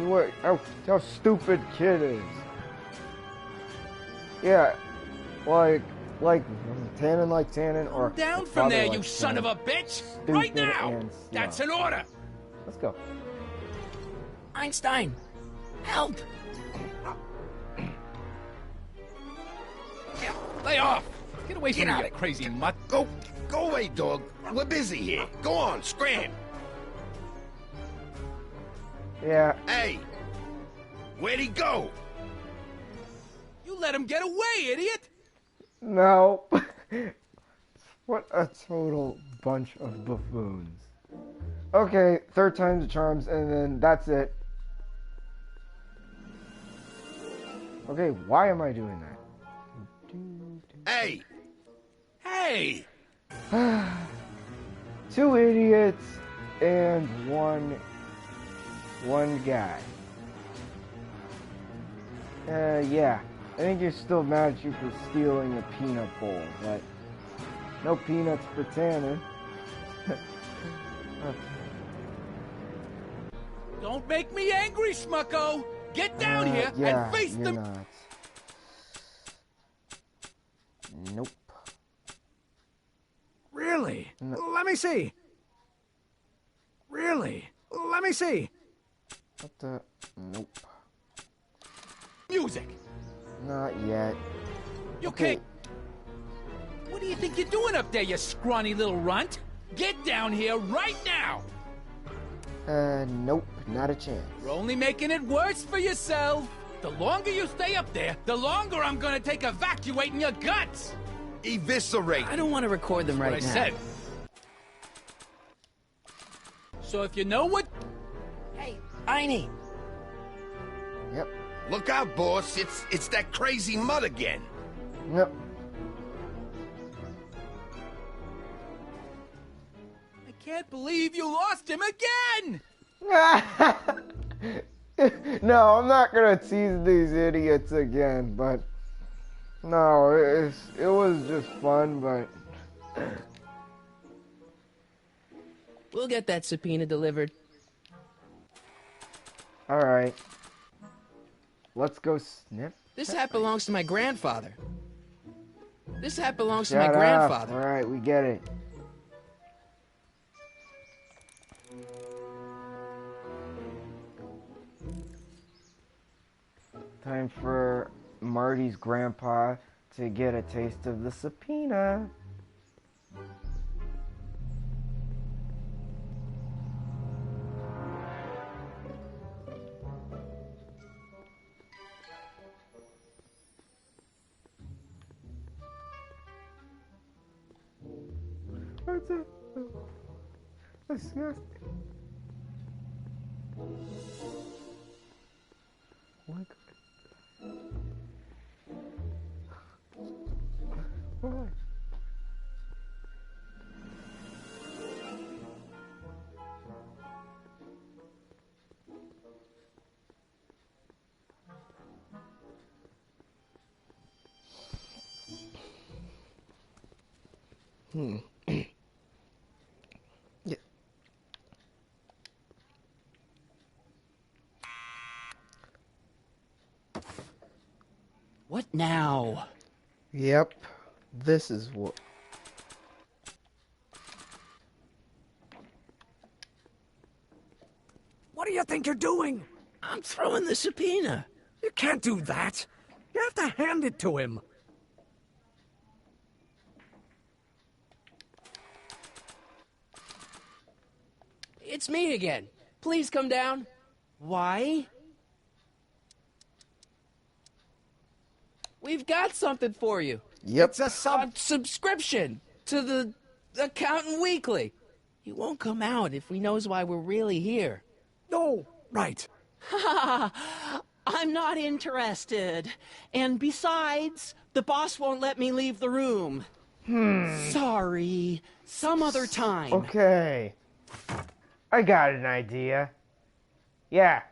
how stupid kid is. Yeah, like Tannen, or Down his from father there, like you son Tannen. of a bitch! Right Stupid now! and That's slow. an order! Let's go. Einstein, help! Lay off! Get away from me, you crazy mutt! Go away, dog. We're busy here. Go on, scram. Yeah. Hey, where'd he go? You let him get away, idiot! No. What a total bunch of buffoons. Okay, third time's the charms, and then that's it. Okay, why am I doing that? Hey! Hey! 2 idiots and one guy. Yeah. I think you're still mad at you for stealing a peanut bowl, but no peanuts for Tannen. Don't make me angry, Smucko! Get down here Yeah, and face you're the... not. Nope. Really? No. Let me see. Really? Let me see. What the? Nope. Music! Not yet. You Okay. can't... What do you think you're doing up there, you scrawny little runt? Get down here right now! Nope. Not a chance. You're only making it worse for yourself. The longer you stay up there, the longer I'm gonna take evacuating your guts! Eviscerate. I don't want to record them What right I now. said. So if you know what... Hey, Einie. Yep. Look out, boss. It's that crazy mud again. Yep. I can't believe you lost him again! No, I'm not gonna tease these idiots again, but no, it was just fun, but We'll get that subpoena delivered. alright. Let's go snip. This hat belongs to my grandfather. This hat belongs to Shut my up. grandfather. Alright, we get it. Time for Marty's grandpa to get a taste of the subpoena. What's that? Disgusting. What? Why? Yeah. What now? Yep. This is what. What do you think you're doing? I'm throwing the subpoena. You can't do that. You have to hand it to him. It's me again. Please come down. Why? We've got something for you. Yep. It's a subscription to the Accountant Weekly. He won't come out if he knows why we're really here. Oh, right. I'm not interested. And besides, the boss won't let me leave the room. Sorry. Some other time. Okay. I got an idea. Yeah.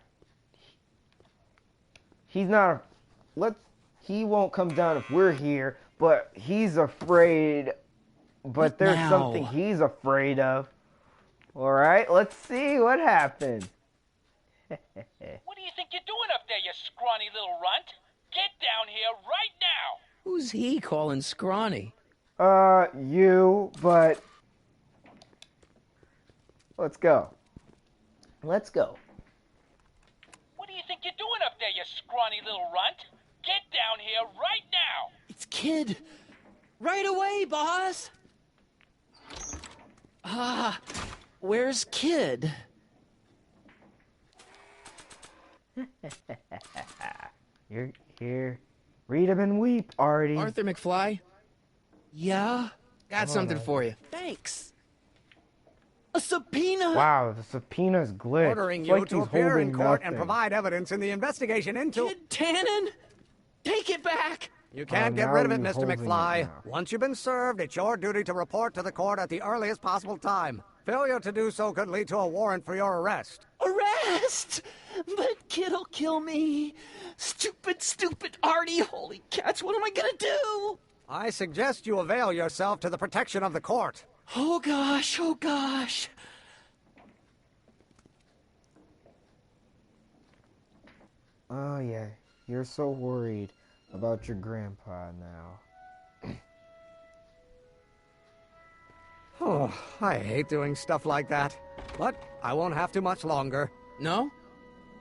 He's not. He won't come down if we're here, but he's afraid. But there's something he's afraid of. All right, let's see what happens. What do you think you're doing up there, you scrawny little runt? Get down here right now! Who's he calling scrawny? You, but let's go. Let's go. What do you think you're doing up there, you scrawny little runt? Get down here right now! It's Kid. Right away, boss. Where's Kid? You're here. Read 'em and weep, Artie. Arthur McFly? Yeah? Got something for you. Thanks. A subpoena? Wow, the subpoena's glitched. Ordering It's you like to he's appear in holding court and nothing. provide evidence in the investigation into... Kid Tannen? Take it back! You can't get now rid of it, you're Mr. holding it McFly. now. Once you've been served, it's your duty to report to the court at the earliest possible time. Failure to do so could lead to a warrant for your arrest. Arrest! But Kid'll kill me. Stupid, stupid Artie. Holy cats, what am I gonna do? I suggest you avail yourself to the protection of the court. Oh gosh, oh gosh. Oh yeah, you're so worried about your grandpa now. Oh, I hate doing stuff like that. But I won't have to much longer. No?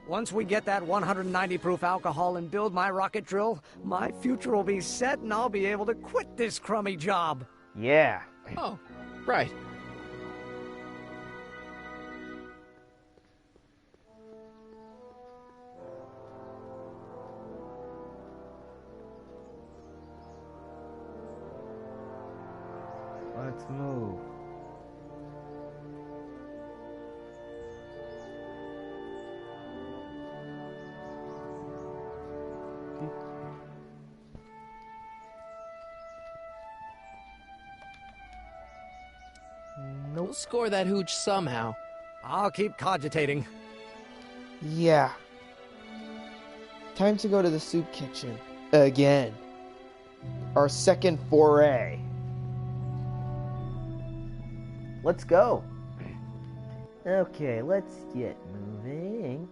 Once we get that 190 proof alcohol and build my rocket drill, my future will be set and I'll be able to quit this crummy job. Yeah. Oh, right. Let's move. We'll score that hooch somehow. I'll keep cogitating. Yeah. Time to go to the soup kitchen. Again. Our second foray. Let's go. Okay, let's get moving.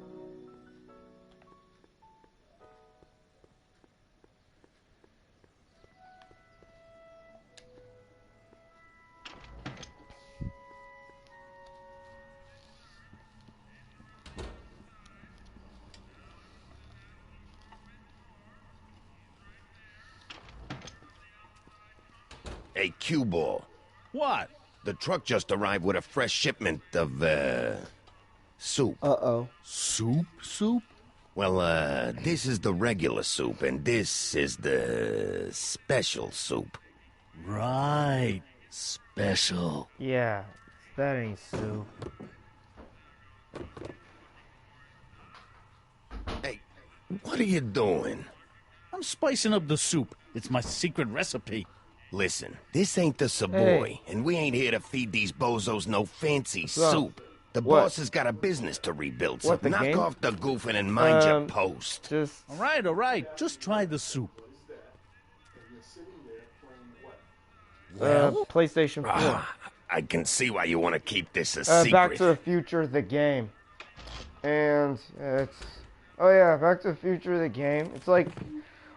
Hey, cue ball. What? The truck just arrived with a fresh shipment of, soup. Uh-oh. Soup? Well, this is the regular soup, and this is the special soup. Right. Special. Yeah, that ain't soup. Hey, what are you doing? I'm spicing up the soup. It's my secret recipe. Listen, this ain't the Savoy, and we ain't here to feed these bozos no fancy soup. The boss has got a business to rebuild, so knock off the goofing and mind your post. Just... All right. Just try the soup. PlayStation 4. I can see why you want to keep this a secret. Back to the Future, the game. And it's... Oh yeah, Back to the Future, the game. It's like...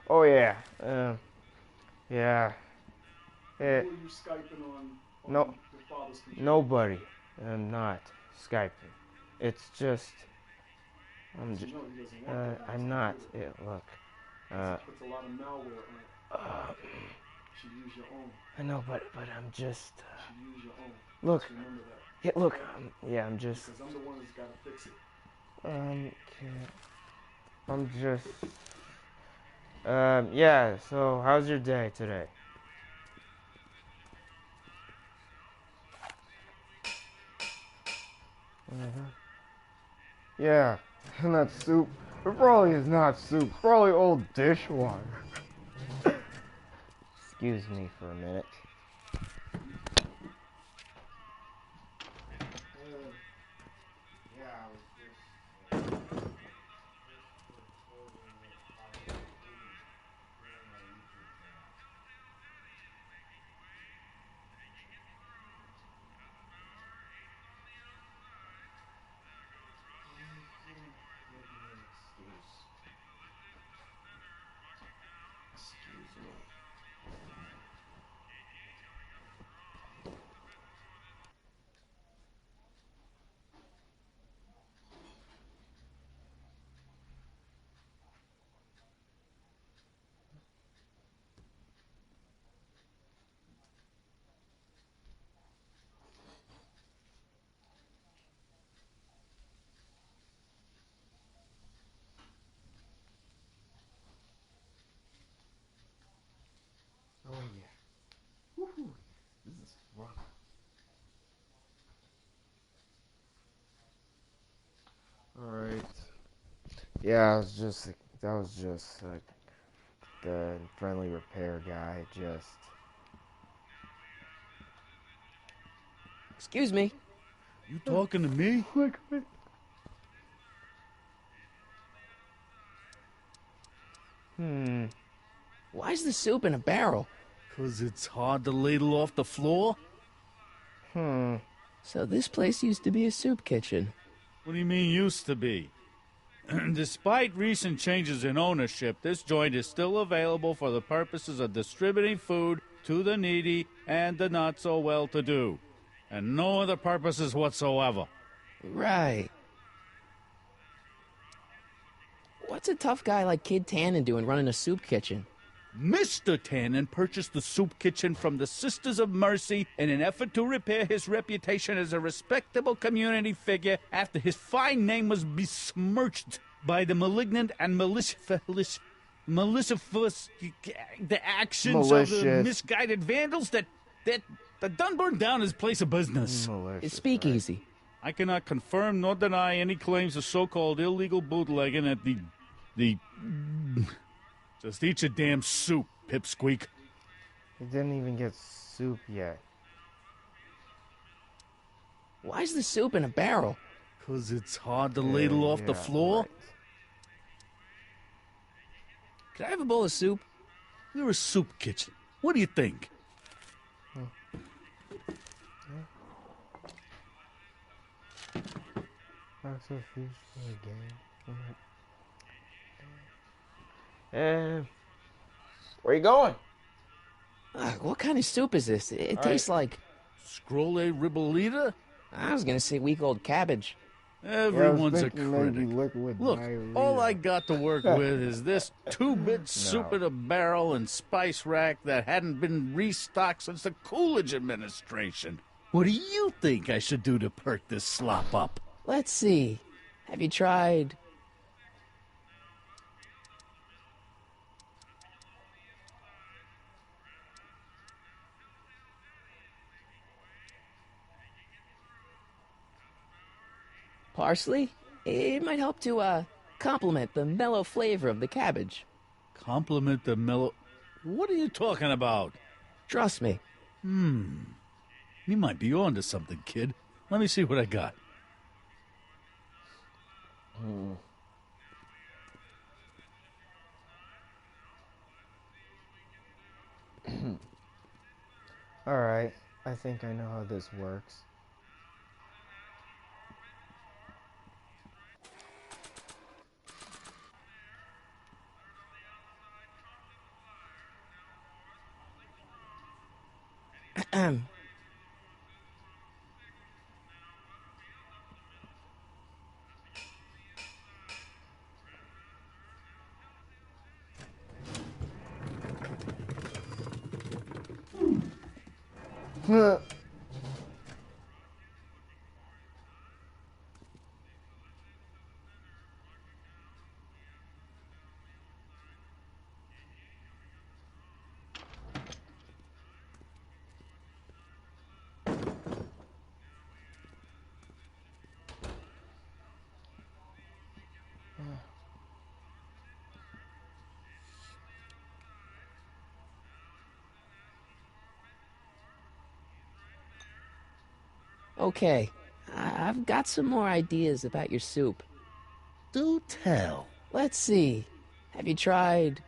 Oh yeah. Yeah. Who are you Skyping on No. your father's computer? Nobody. I'm not Skyping. It's just... I'm just... I'm not. Yeah, look. Puts a lot of malware on it. Should use your own. I know, but I'm just... Should use your own. Look. Just remember that. Yeah, look. Yeah, I'm just... Because I'm the one who's got to fix it. I'm just... yeah, so how's your day today? Yeah, and that soup, it probably is not soup, probably old dishwater. Excuse me for a minute. Oh yeah. Woohoo! This is fun. Alright. Yeah, that was just the friendly repair guy just... Excuse me. You talking to me? Quick. Why's the soup in a barrel? 'Cause it's hard to ladle off the floor? So this place used to be a soup kitchen. What do you mean used to be? Despite recent changes in ownership, this joint is still available for the purposes of distributing food to the needy and the not-so-well-to-do. And no other purposes whatsoever. Right. What's a tough guy like Kid Tannen doing running a soup kitchen? Mr. Tannen purchased the soup kitchen from the Sisters of Mercy in an effort to repair his reputation as a respectable community figure after his fine name was besmirched by the malignant and malicious the actions of the misguided vandals that done burned down his place of business. It's Speakeasy. I cannot confirm nor deny any claims of so-called illegal bootlegging at the Just eat your damn soup, pipsqueak. He didn't even get soup yet. Why's the soup in a barrel? 'Cause it's hard to ladle off the floor. Right. Could I have a bowl of soup? You're a soup kitchen. What do you think? Back to the Future game. Where you going? What kind of soup is this? It tastes like... Scrolle ribolita? I was gonna say week-old cabbage. Everyone's a critic. Liquid Look, diarrhea. all I got to work with is this 2-bit soup in a barrel and spice rack that hadn't been restocked since the Coolidge administration. What do you think I should do to perk this slop up? Let's see. Have you tried... parsley? It might help to, complement the mellow flavor of the cabbage. Compliment the mellow... What are you talking about? Trust me. You might be onto something, kid. Let me see what I got. Alright, I think I know how this works. Okay, I've got some more ideas about your soup. Do tell. Let's see. Have you tried...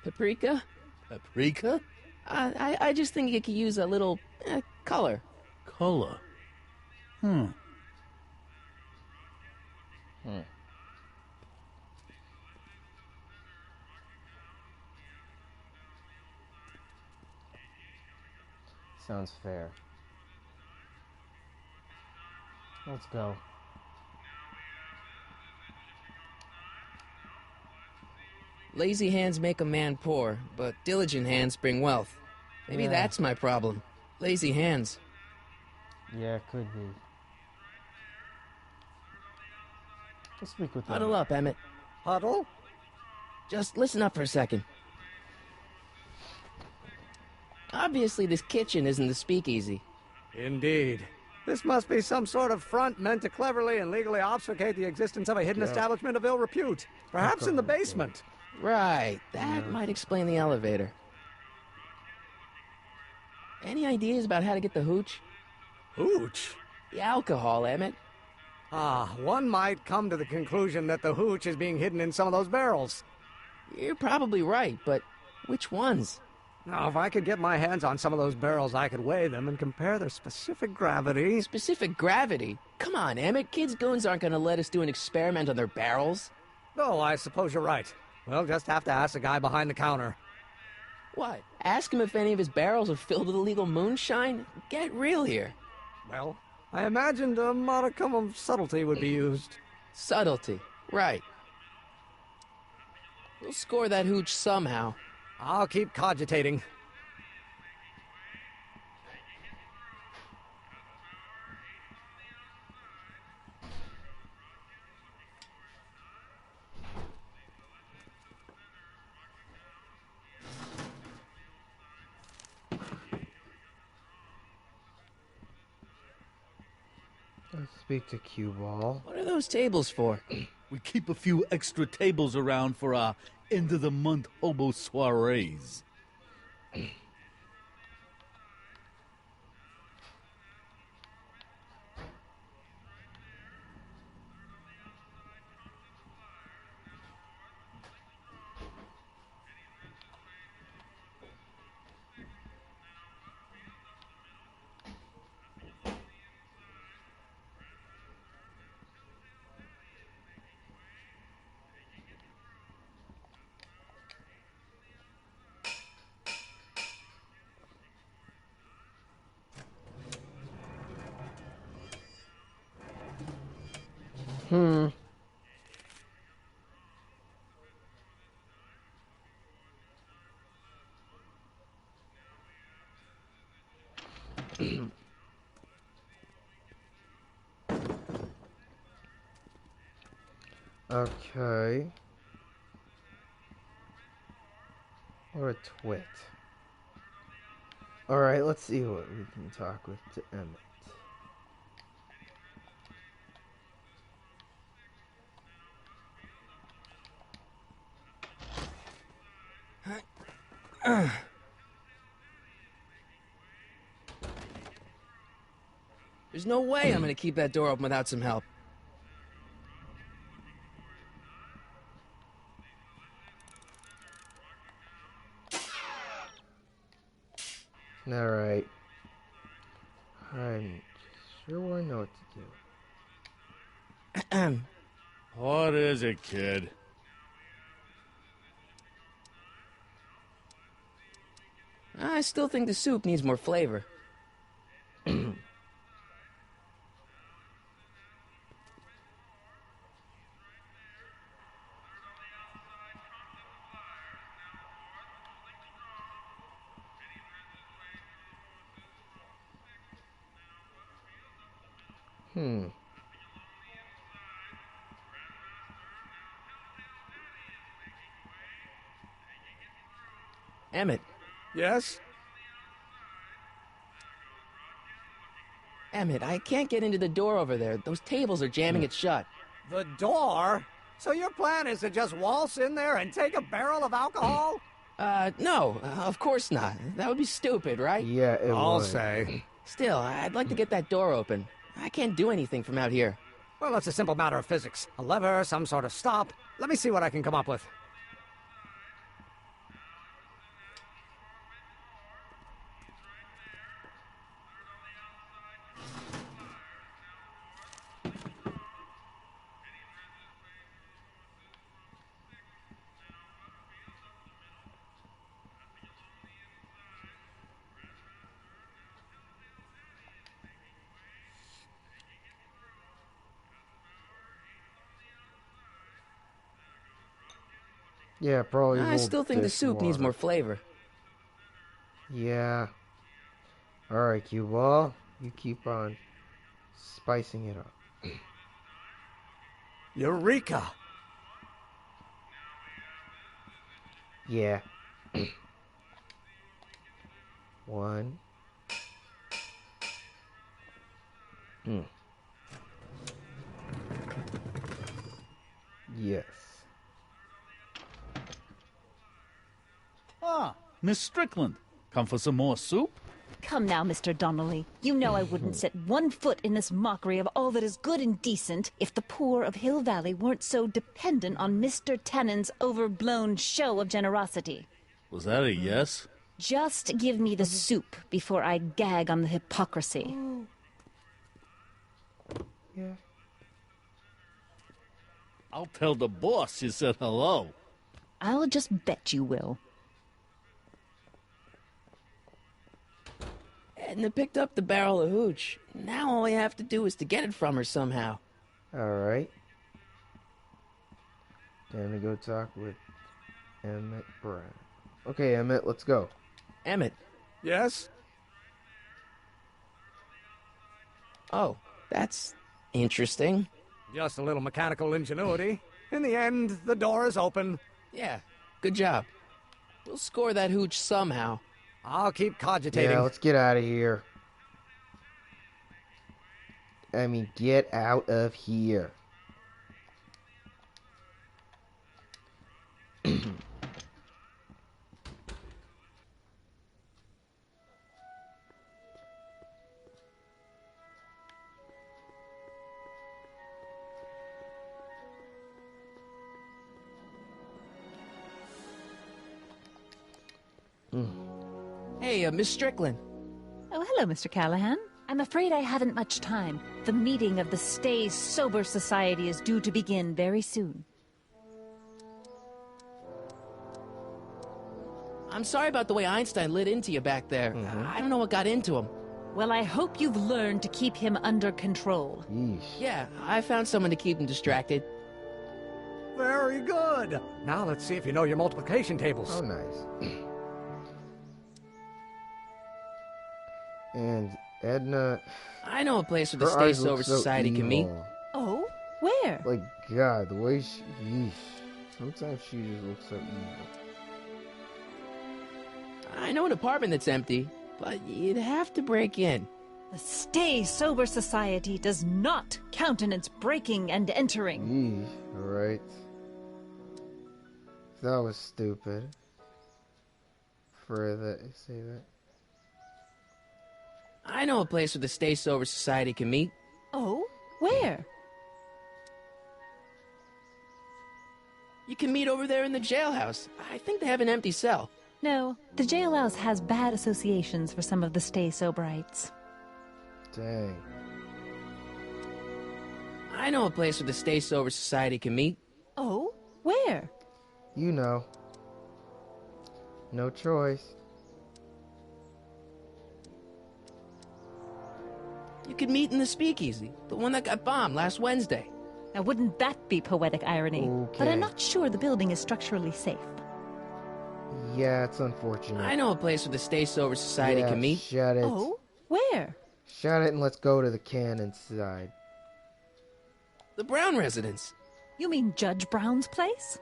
paprika? Paprika? I just think it could use a little color. Color? Sounds fair. Let's go. Lazy hands make a man poor, but diligent hands bring wealth. Maybe Yeah. that's my problem. Lazy hands. Yeah, it could be. Let's speak with them. Huddle up, Emmett. Huddle? Just listen up for a second. Obviously, this kitchen isn't the speakeasy. Indeed. This must be some sort of front meant to cleverly and legally obfuscate the existence of a hidden establishment of ill repute. Perhaps in the basement. Right, that might explain the elevator. Any ideas about how to get the hooch? Hooch? The alcohol, Emmett. One might come to the conclusion that the hooch is being hidden in some of those barrels. You're probably right, but which ones? Now, if I could get my hands on some of those barrels, I could weigh them and compare their specific gravity. Specific gravity? Come on, Emmett. Kids' goons aren't going to let us do an experiment on their barrels. Oh, I suppose you're right. We'll just have to ask the guy behind the counter. What? Ask him if any of his barrels are filled with illegal moonshine? Get real here. Well, I imagined a modicum of subtlety would be used. Subtlety. Right. We'll score that hooch somehow. I'll keep cogitating. Let's speak to Cue Ball. What are those tables for? We keep a few extra tables around for our end-of-the-month hobo soirees. Okay. What a twit. Alright, let's see what we can talk with to Emmett. There's no way I'm gonna keep that door open without some help. Alright. I'm sure I know what to do. What is it, kid? I still think the soup needs more flavor. Emmett. Yes? Emmett, I can't get into the door over there. Those tables are jamming it shut. The door? So your plan is to just waltz in there and take a barrel of alcohol? No, of course not. That would be stupid, right? Yeah, it I'll would. say. Still, I'd like to get that door open. I can't do anything from out here. Well, it's a simple matter of physics. A lever, some sort of stop. Let me see what I can come up with. Yeah, probably. I still think the soup needs more flavor. Yeah. Alright, cue ball. You keep on spicing it up. Eureka! Yeah. One. Yes. Ah, Miss Strickland. Come for some more soup? Come now, Mr. Donnelly. You know I wouldn't set one foot in this mockery of all that is good and decent if the poor of Hill Valley weren't so dependent on Mr. Tannen's overblown show of generosity. Was that a yes? Just give me the soup before I gag on the hypocrisy. Yeah. I'll tell the boss you said hello. I'll just bet you will. Edna picked up the barrel of hooch. Now all I have to do is to get it from her somehow. Alright. Time to go talk with Emmett Brown. Okay, Emmett, let's go. Emmett. Yes? Oh, that's interesting. Just a little mechanical ingenuity. In the end, the door is open. Yeah, good job. We'll score that hooch somehow. I'll keep cogitating. Yeah, let's get out of here. I mean, get out of here. Hey, Miss Strickland. Oh, hello, Mr. Callahan. I'm afraid I haven't much time. The meeting of the Stay Sober Society is due to begin very soon. I'm sorry about the way Einstein lit into you back there. I don't know what got into him. Well, I hope you've learned to keep him under control. Yeesh. Yeah, I found someone to keep him distracted. Very good. Now let's see if you know your multiplication tables. Oh, nice. And Edna... I know a place where the her Stay eyes look Sober so Society can meet. evil. Oh, where? Like, God, the way she... Yeesh. Sometimes she just looks so evil. I know an apartment that's empty, but you'd have to break in. The Stay Sober Society does not countenance breaking and entering. Yeesh, alright. That was stupid. For that, say that. I know a place where the Stay Sober Society can meet. Oh, where? You can meet over there in the jailhouse. I think they have an empty cell. No, the jailhouse has bad associations for some of the Stay Soberites. Dang. I know a place where the Stay Sober Society can meet. Oh, where? You know. No choice. You could meet in the Speakeasy, the one that got bombed last Wednesday. Now, wouldn't that be poetic irony? Okay. But I'm not sure the building is structurally safe. Yeah, it's unfortunate. I know a place where the Stay Sober Society Yeah, can meet. shut it. Oh, where? Shut it and let's go to the cannon side. The Brown residence. You mean Judge Brown's place?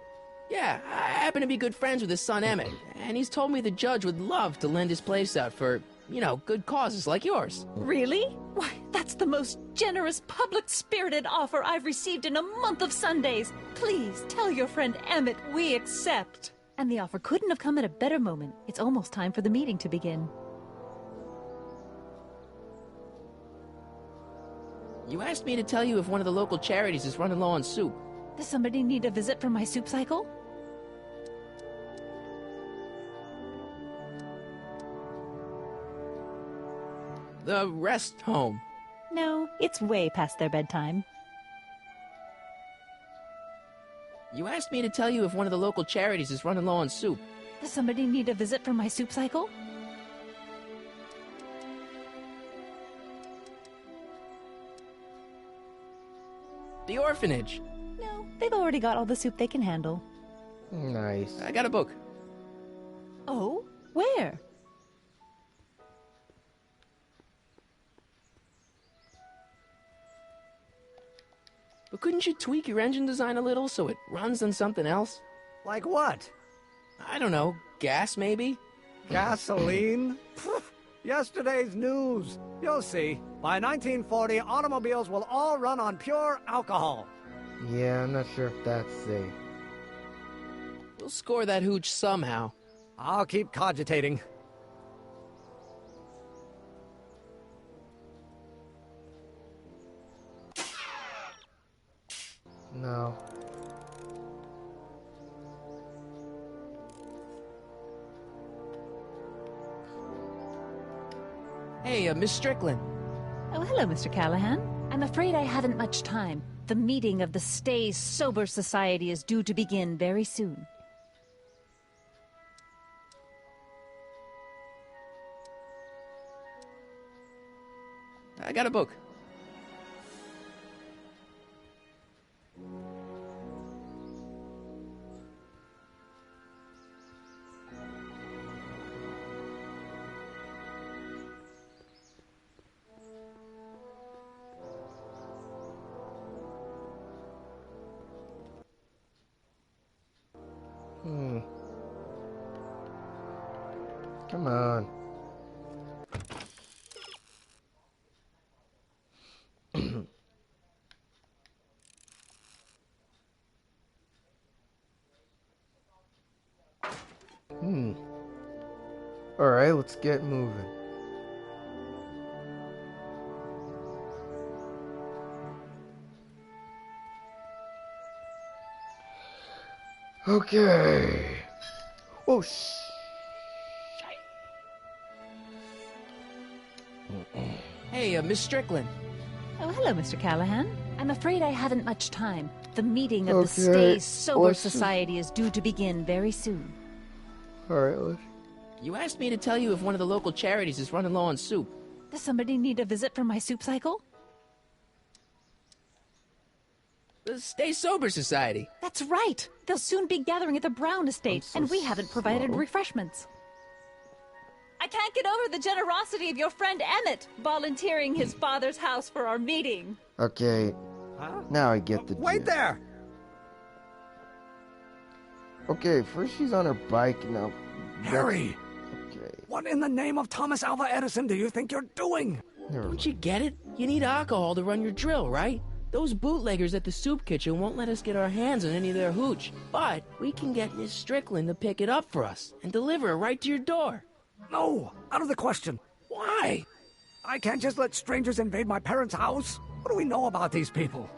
Yeah, I happen to be good friends with his son Emmett, and he's told me the judge would love to lend his place out for, you know, good causes like yours. Really? Why, that's the most generous, public-spirited offer I've received in a month of Sundays. Please tell your friend Emmett we accept. And the offer couldn't have come at a better moment. It's almost time for the meeting to begin. You asked me to tell you if one of the local charities is running low on soup. Does somebody need a visit from my soup cycle? The rest home. No, it's way past their bedtime. You asked me to tell you if one of the local charities is running low on soup. Does somebody need a visit from my soup cycle? The orphanage. No, they've already got all the soup they can handle. Nice. I got a book. Oh, where? But couldn't you tweak your engine design a little so it runs on something else? Like what? I don't know. Gas, maybe? Gasoline? Pfft, yesterday's news. You'll see. By 1940, automobiles will all run on pure alcohol. Yeah, I'm not sure if that's safe. We'll score that hooch somehow. I'll keep cogitating. No. Hey, Miss Strickland. Oh, hello, Mr. Callahan. I'm afraid I haven't much time. The meeting of the Stay Sober Society is due to begin very soon. I got a book. Come on. Alright, let's get moving. Okay. Oh, Hey, Miss Strickland. Oh, hello, Mr. Callahan. I'm afraid I haven't much time. The meeting of the Okay, Stay Sober let's- Society is due to begin very soon. Alright, let's... You asked me to tell you if one of the local charities is running low on soup. Does somebody need a visit from my soup cycle? The Stay Sober Society. That's right. They'll soon be gathering at the Brown estate, and we haven't provided refreshments. I can't get over the generosity of your friend Emmett volunteering his father's house for our meeting. Okay. Now I get the Wait there! Okay, first she's on her bike, now... Harry! Okay. What in the name of Thomas Alva Edison do you think you're doing? Don't you get it? You need alcohol to run your drill, right? Those bootleggers at the soup kitchen won't let us get our hands on any of their hooch. But we can get Miss Strickland to pick it up for us and deliver it right to your door. No, out of the question. Why? I can't just let strangers invade my parents' house. What do we know about these people?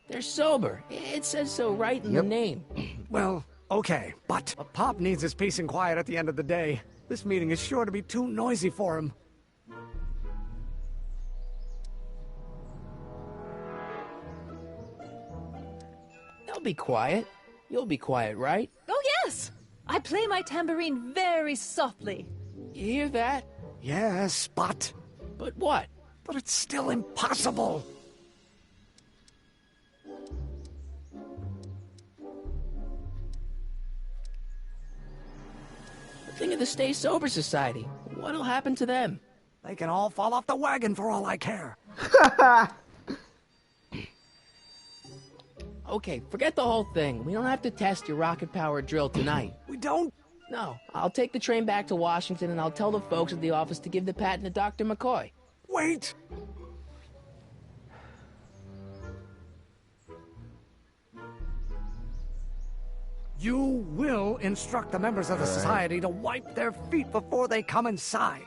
They're sober. It says so right in the name. Well, okay, but Pop needs his peace and quiet at the end of the day. This meeting is sure to be too noisy for him. They'll be quiet. You'll be quiet, right? Oh, yes! I play my tambourine very softly. You hear that? Yes, but... But what? But it's still impossible. Think of the Stay Sober Society. What'll happen to them? They can all fall off the wagon for all I care. Okay, forget the whole thing. We don't have to test your rocket-powered drill tonight. We don't? No. I'll take the train back to Washington and I'll tell the folks at the office to give the patent to Dr. McCoy. Wait! You will instruct the members of the society to wipe their feet before they come inside.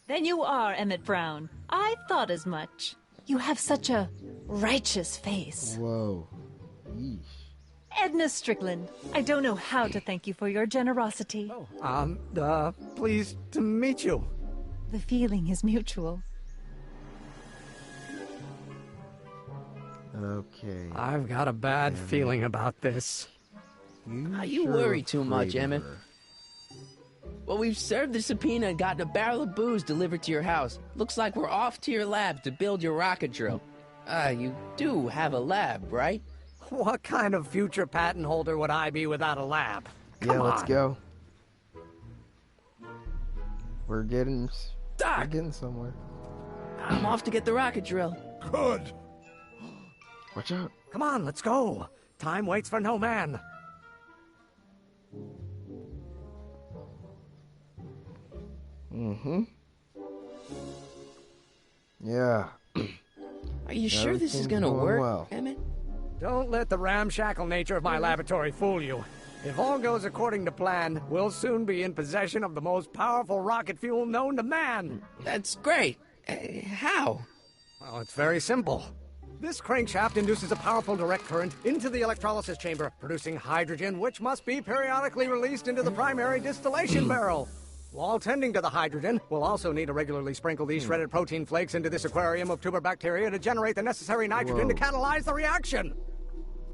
Then you are Emmett Brown. I thought as much. You have such a righteous face. Whoa. Yeesh. Edna Strickland, I don't know how to thank you for your generosity. Pleased to meet you. The feeling is mutual. Okay. I've got a bad feeling about this. You worry too much, Emmett. Well, we've served the subpoena and gotten a barrel of booze delivered to your house. Looks like we're off to your lab to build your rocket drill. You do have a lab, right? What kind of future patent holder would I be without a lab? Come let's on. go. We're getting somewhere. I'm off to get the rocket drill. Good. Watch out. Come on, let's go. Time waits for no man. Mm-hmm. Yeah. Are you sure this is gonna work, well. Emmett? Don't let the ramshackle nature of my laboratory fool you. If all goes according to plan, we'll soon be in possession of the most powerful rocket fuel known to man. That's great. How? Well, it's very simple. This crankshaft induces a powerful direct current into the electrolysis chamber, producing hydrogen, which must be periodically released into the primary distillation barrel. While tending to the hydrogen, we'll also need to regularly sprinkle these shredded protein flakes into this aquarium of tuber bacteria to generate the necessary nitrogen to catalyze the reaction.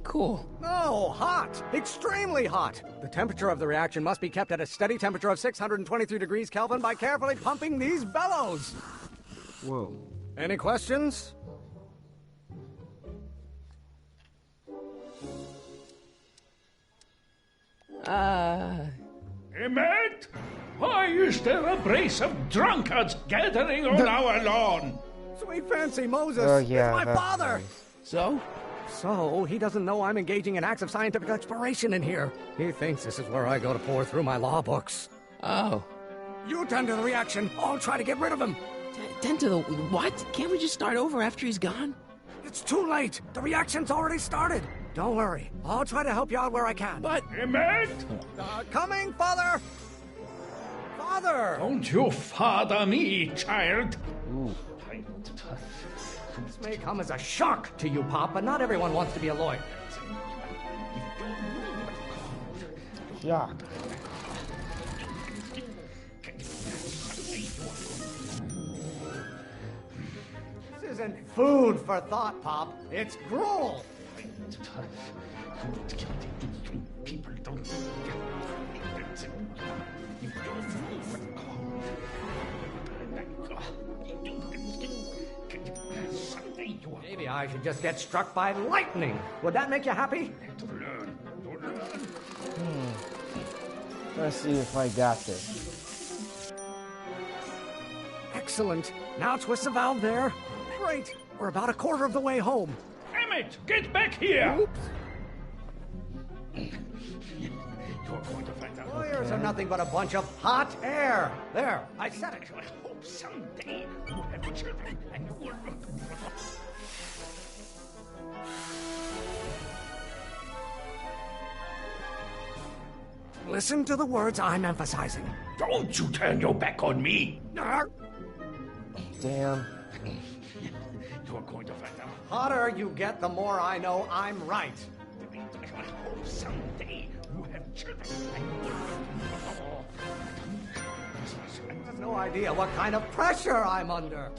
Cool. No, hot. Extremely hot. The temperature of the reaction must be kept at a steady temperature of 623 degrees Kelvin by carefully pumping these bellows. Whoa. Any questions? Emmett? Why is there a brace of drunkards gathering on our lawn? Sweet fancy Moses. Oh, yeah, it's my father. So? So, he doesn't know I'm engaging in acts of scientific exploration in here. He thinks this is where I go to pour through my law books. Oh. You tend to the reaction. I'll try to get rid of him. Tend to the what? Can't we just start over after he's gone? It's too late. The reaction's already started. Don't worry. I'll try to help you out where I can. But... Emmett? Coming, Father! Father! Don't you father me, child. This may come as a shock to you, Pop, but not everyone wants to be a lawyer. Yeah. This isn't food for thought, Pop. It's gruel. People don't... I should just get struck by lightning. Would that make you happy? Let's see if I got this. Excellent. Now twist the valve there. Great. We're about a quarter of the way home. Emmett, get back here! Oops. Lawyers are nothing but a bunch of hot air. There, I said it. I hope someday you have children and you will... Listen to the words I'm emphasizing. Don't you turn your back on me! Damn. You're going to find out. The hotter you get, the more I know I'm right. I hope someday you have children and you will... You have no idea what kind of pressure I'm under.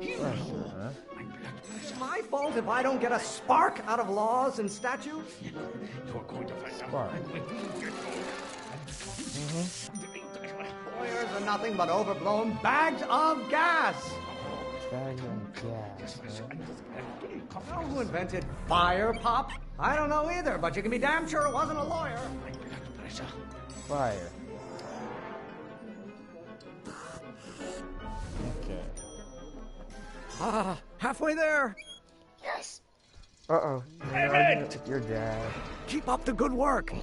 It's my fault if I don't get a spark out of laws and statutes. You're going to find Spark. out. Lawyers are nothing but overblown bags of gas. Bag of gas. You know who invented fire, Pop? I don't know either, but you can be damn sure it wasn't a lawyer. Fire. Okay. Halfway there. Yes. Uh-oh. Emmett! Your dad. Keep up the good work.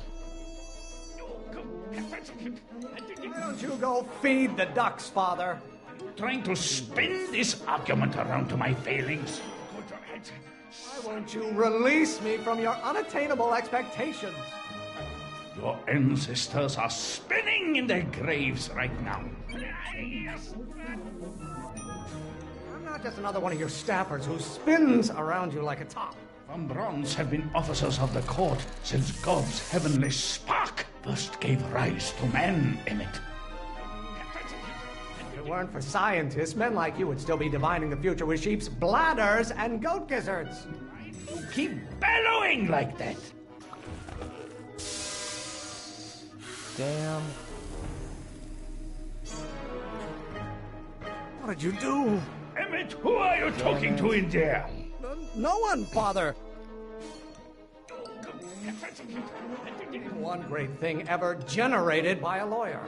Why don't you go feed the ducks, Father? Trying to spin this argument around to my failings. Why won't you release me from your unattainable expectations? Your ancestors are spinning in their graves right now. I'm not just another one of your staffers who spins around you like a top. Von Brons have been officers of the court since God's heavenly spark first gave rise to man, Emmett. If it weren't for scientists, men like you would still be divining the future with sheep's bladders and goat gizzards. You keep bellowing like that. Damn. What did you do? Emmett, who are you talking to in there? No one, Father. One great thing ever generated by a lawyer.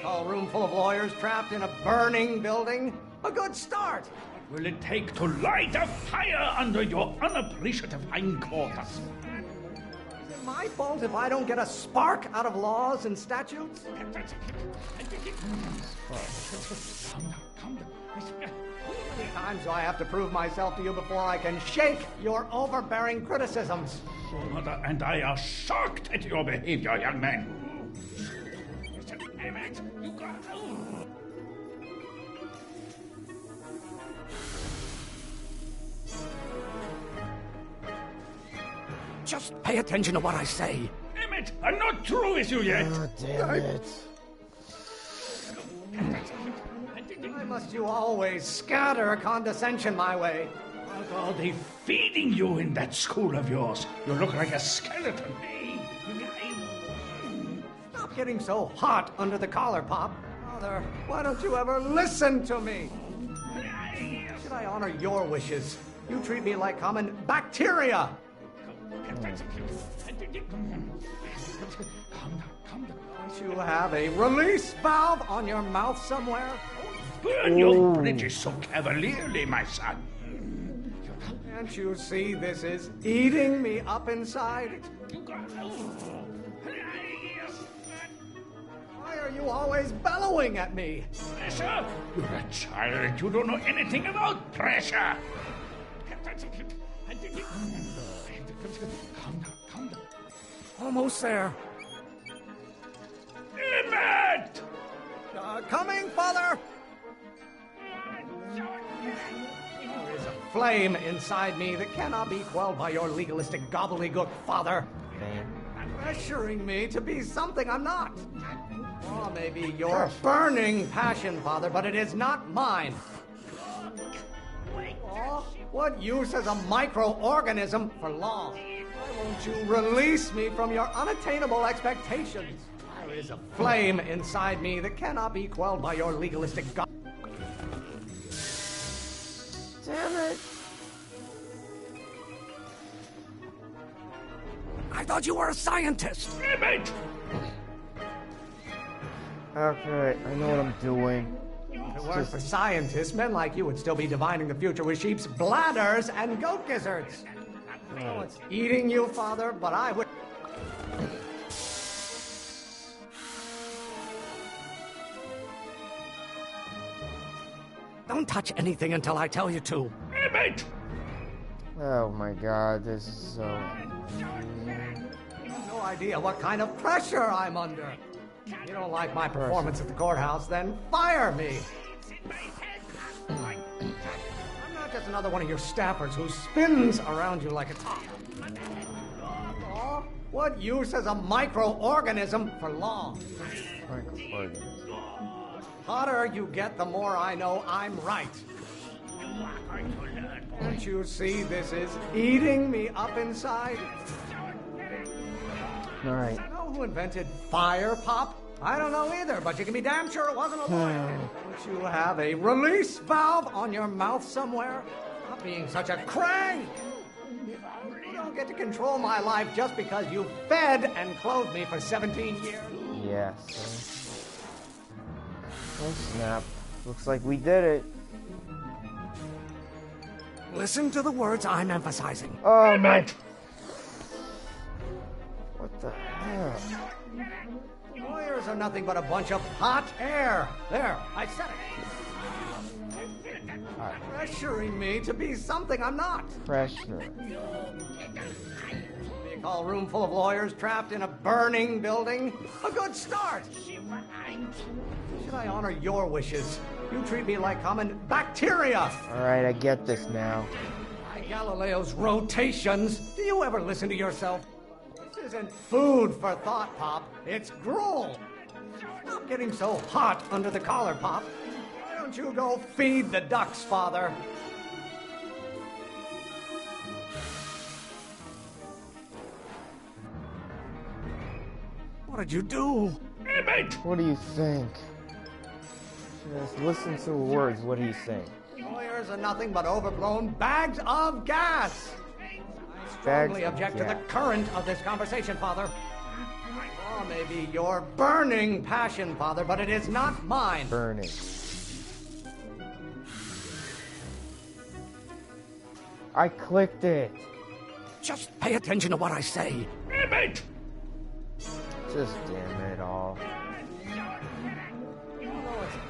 A room full of lawyers trapped in a burning building. A good start. What will it take to light a fire under your unappreciative hindquarters? Is it my fault if I don't get a spark out of laws and statutes? Calm down. How many times do I have to prove myself to you before I can shake your overbearing criticisms? Your mother and I are shocked at your behavior, young man. Emmett, you got... Just pay attention to what I say. Emmett, I'm not through with you yet. Oh, damn it. Why must you always scatter condescension my way? What are they feeding you in that school of yours? You look like a skeleton. Stop getting so hot under the collar, Pop. Father, why don't you ever listen to me? Should I honor your wishes? You treat me like common bacteria. Calm down. Don't you have a release valve on your mouth somewhere? Burn your bridges so cavalierly, my son. Can't you see this is eating me up inside? Why are you always bellowing at me? Pressure? You're a child. You don't know anything about pressure. Calm down. Almost there. Emmett! Coming, Father! There is a flame inside me that cannot be quelled by your legalistic gobbledygook, Father. Pressuring me to be something I'm not. Oh, maybe your burning passion, Father, but it is not mine. Oh, what use as a microorganism for law? Why won't you release me from your unattainable expectations? There is a flame inside me that cannot be quelled by your legalistic god. Damn it. I thought you were a scientist. Damn it! Okay, I know what I'm doing. If it weren't for scientists, men like you would still be divining the future with sheep's bladders and goat gizzards. I know it's eating you, Father, but I would... Don't touch anything until I tell you to. Damn it! Oh my god, this is so... You have no idea what kind of pressure I'm under. You don't like my performance at the courthouse, then fire me. I'm not just another one of your staffers who spins around you like a top. What use is a microorganism for law? Microorganism. The hotter you get, the more I know I'm right. Can't you see this is eating me up inside? Alright. You know who invented fire pop? I don't know either, but you can be damn sure it wasn't a lawyer. Don't you have a release valve on your mouth somewhere? Not being such a crank. You don't get to control my life just because you fed and clothed me for 17 years. Yes. Oh snap. Looks like we did it. Listen to the words I'm emphasizing. Oh my... What the hell? Lawyers are nothing but a bunch of hot air. There, I said it. Pressuring me to be something I'm not. Pressure. You call a room full of lawyers trapped in a burning building a good start. Should I honor your wishes? You treat me like common bacteria. Alright, I get this now. By Galileo's rotations, do you ever listen to yourself? This isn't food for thought, Pop. It's gruel. Stop getting so hot under the collar, Pop. Why don't you go feed the ducks, Father? What did you do? What do you think? Just listen to the words. What do you think? Lawyers are nothing but overblown bags of gas. I strongly object to the current of this conversation, Father. Law may be your burning passion, Father, but it is not mine. Burning. I clicked it. Just pay attention to what I say. Damn it! Just damn it all.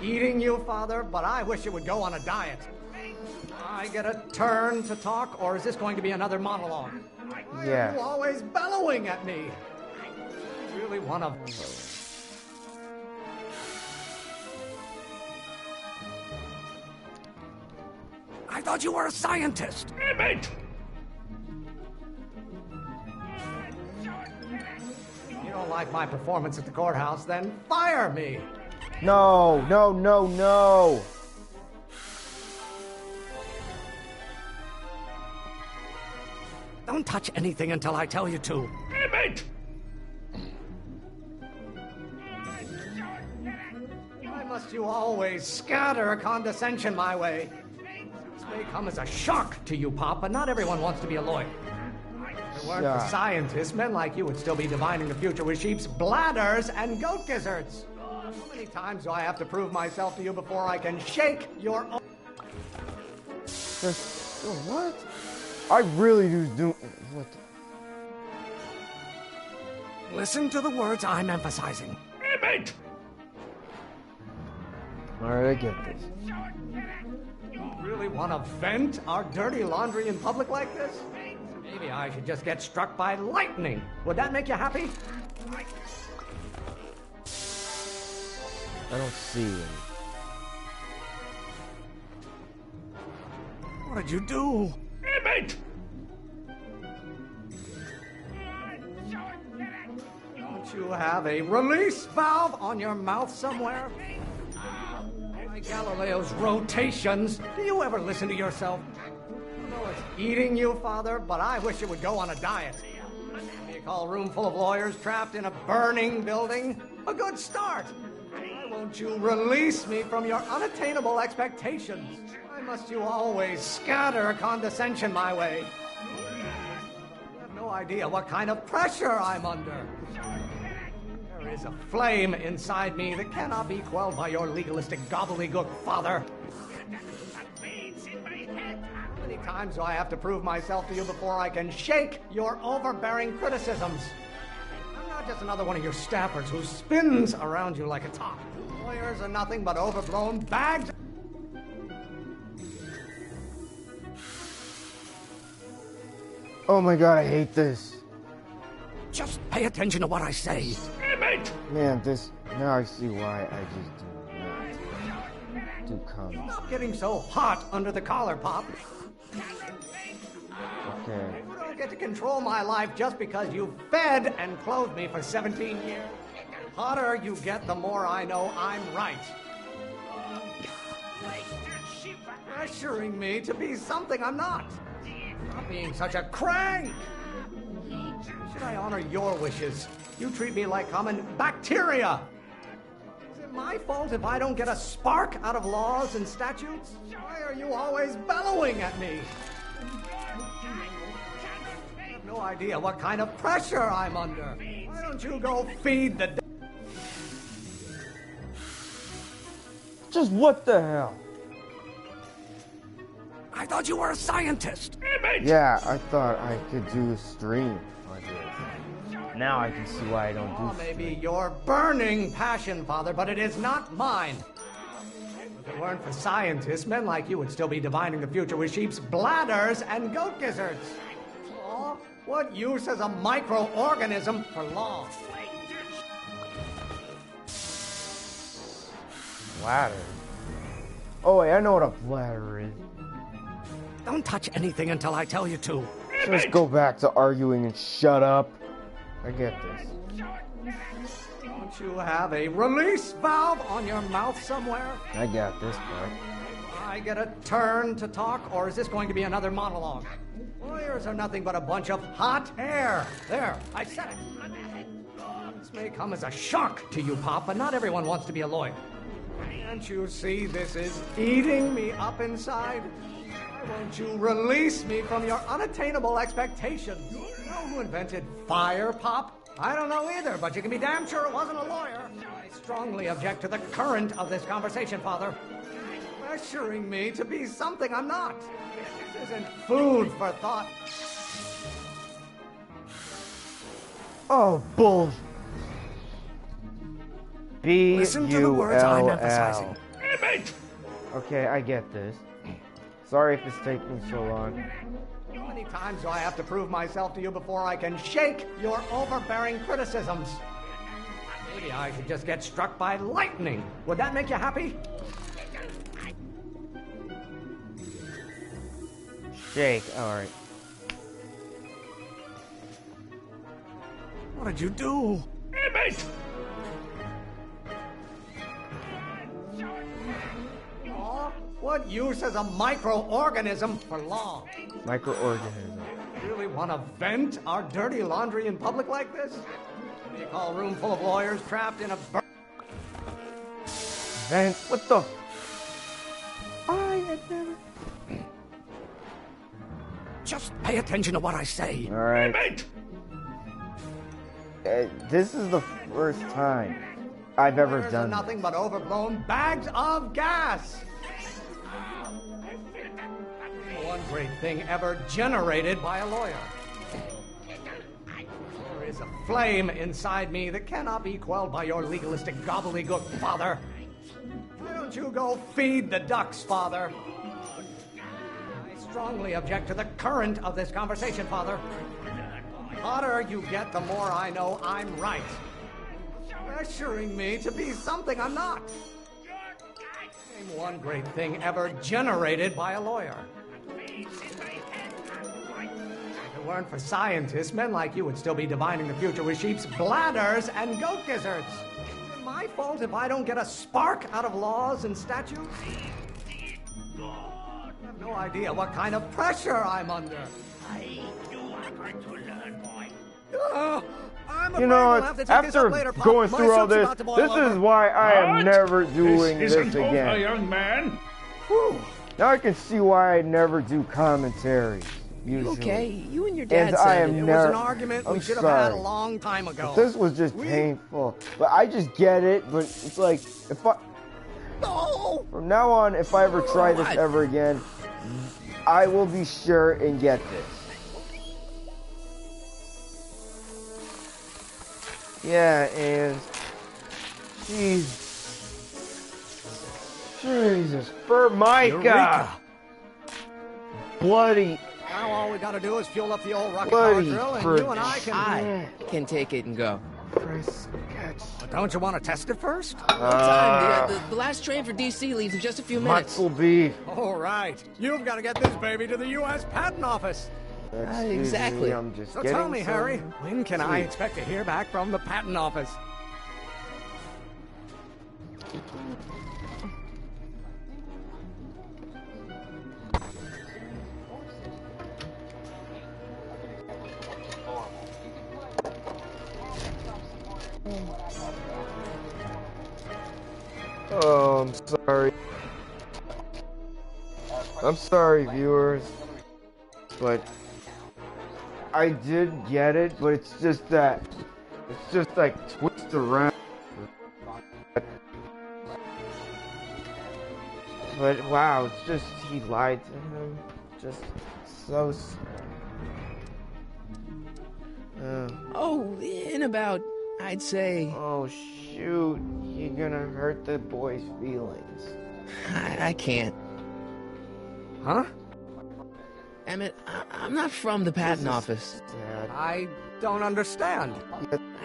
Eating you, Father, but I wish it would go on a diet. I get a turn to talk, or is this going to be another monologue? Why are you always bellowing at me? I really want to... I thought you were a scientist. Damn it! You don't like my performance at the courthouse, then fire me. No, no, no, no. Don't touch anything until I tell you to. Damn it! Why must you always scatter condescension my way? This may come as a shock to you, Pop, but not everyone wants to be a lawyer. If it weren't for scientists, men like you would still be divining the future with sheep's bladders and goat gizzards. How many times do I have to prove myself to you before I can shake your own... What? I really do... What the... Listen to the words I'm emphasizing. Damn it! Alright, I get this. You really want to vent our dirty laundry in public like this? Maybe I should just get struck by lightning. Would that make you happy? I don't see it. What did you do? Damn it! Don't you have a release valve on your mouth somewhere? By Galileo's rotations, do you ever listen to yourself? I know it's eating you, Father, but I wish it would go on a diet. You call a room full of lawyers trapped in a burning building a good start. Why won't you release me from your unattainable expectations? Why must you always scatter condescension my way? You have no idea what kind of pressure I'm under. There is a flame inside me that cannot be quelled by your legalistic gobbledygook, Father. How many times do I have to prove myself to you before I can shake your overbearing criticisms? I'm not just another one of your staffers who spins around you like a top. Lawyers are nothing but overblown bags. Oh my god, I hate this. Just pay attention to what I say. Man, this... Now I see why I just do not do comments. Stop getting so hot under the collar, Pop. Okay. You don't get to control my life just because you fed and clothed me for 17 years. The hotter you get, the more I know I'm right. Pressuring me to be something I'm not. Stop being such a crank. Should I honor your wishes? You treat me like common bacteria. Is it my fault if I don't get a spark out of laws and statutes? Why are you always bellowing at me? I have no idea what kind of pressure I'm under. Why don't you go feed the... Just what the hell? I thought you were a scientist. Yeah, I thought I could do a stream like this. Now I can see why I don't do Maybe your burning passion, Father, but it is not mine. If it weren't for scientists, men like you would still be divining the future with sheep's bladders and goat gizzards. Law? What use is a microorganism for law? Bladder? Oh wait, I know what a bladder is. Don't touch anything until I tell you to. Just go back to arguing and shut up. I get this. Don't you have a release valve on your mouth somewhere? I got this part. I get a turn to talk, or is this going to be another monologue? Lawyers are nothing but a bunch of hot air. There, I said it. This may come as a shock to you, Pop, but not everyone wants to be a lawyer. Can't you see this is eating me up inside? Why won't you release me from your unattainable expectations? You know who invented fire, Pop? I don't know either, but you can be damn sure it wasn't a lawyer. I strongly object to the current of this conversation, Father. Pressuring me to be something I'm not. This isn't food for thought. Oh, bull. Listen to the words I'm emphasizing. Okay, I get this. Sorry if it's taking so long. How many times do I have to prove myself to you before I can shake your overbearing criticisms? Maybe I should just get struck by lightning. Would that make you happy? Shake, alright. What did you do? What use is a microorganism for law? Microorganism. Really want to vent our dirty laundry in public like this? You call a room full of lawyers trapped in a... Vent? What the... I had never... Just pay attention to what I say. Alright. This is the first time I've ever Lawyers done are nothing but overblown bags of gas. One great thing ever generated by a lawyer. There is a flame inside me that cannot be quelled by your legalistic gobbledygook, Father. Why don't you go feed the ducks, Father? I strongly object to the current of this conversation, Father. The hotter you get, the more I know I'm right. Pressuring me to be something I'm not. Name one great thing ever generated by a lawyer. If it weren't for scientists, men like you would still be divining the future with sheep's bladders and goat gizzards. Is it my fault if I don't get a spark out of laws and statutes? I have no idea what kind of pressure I'm under. I'm You know, afraid we'll have to take this after up later, Pop. going My through all soup's this, about to boil this over. is why I am What? never doing This this isn't over, again. young man. Whew. Now I can see why I never do commentary. Usually. Okay, you and your dad And I am It never. was an argument we I'm should have had a sorry. long time ago. But this was just painful. But I just get it. But it's like if I from now on, if I ever try this ever again, I will be sure and get this. Yeah, and Jesus, for Micah, Eureka. bloody. Now all we gotta do is fuel up the old rocket Bloody power drill, and frick. you and I can. I can take it and go. Press sketch. But don't you want to test it first? No time. The last train for DC leaves in just a few minutes. Muscle beef. All right, you've got to get this baby to the U.S. Patent Office. Exactly. Me, I'm just So getting tell me, some Harry, when can I sleep. expect to hear back from the Patent Office? Oh, I'm sorry. I'm sorry, viewers. But I did get it, but it's just that it's just like twist around. But wow, it's just he lied to him. Just so. Oh, in about, I'd say. Oh shoot! You're gonna hurt the boy's feelings. I can't. Huh? Emmett, I'm not from the patent office. I don't understand.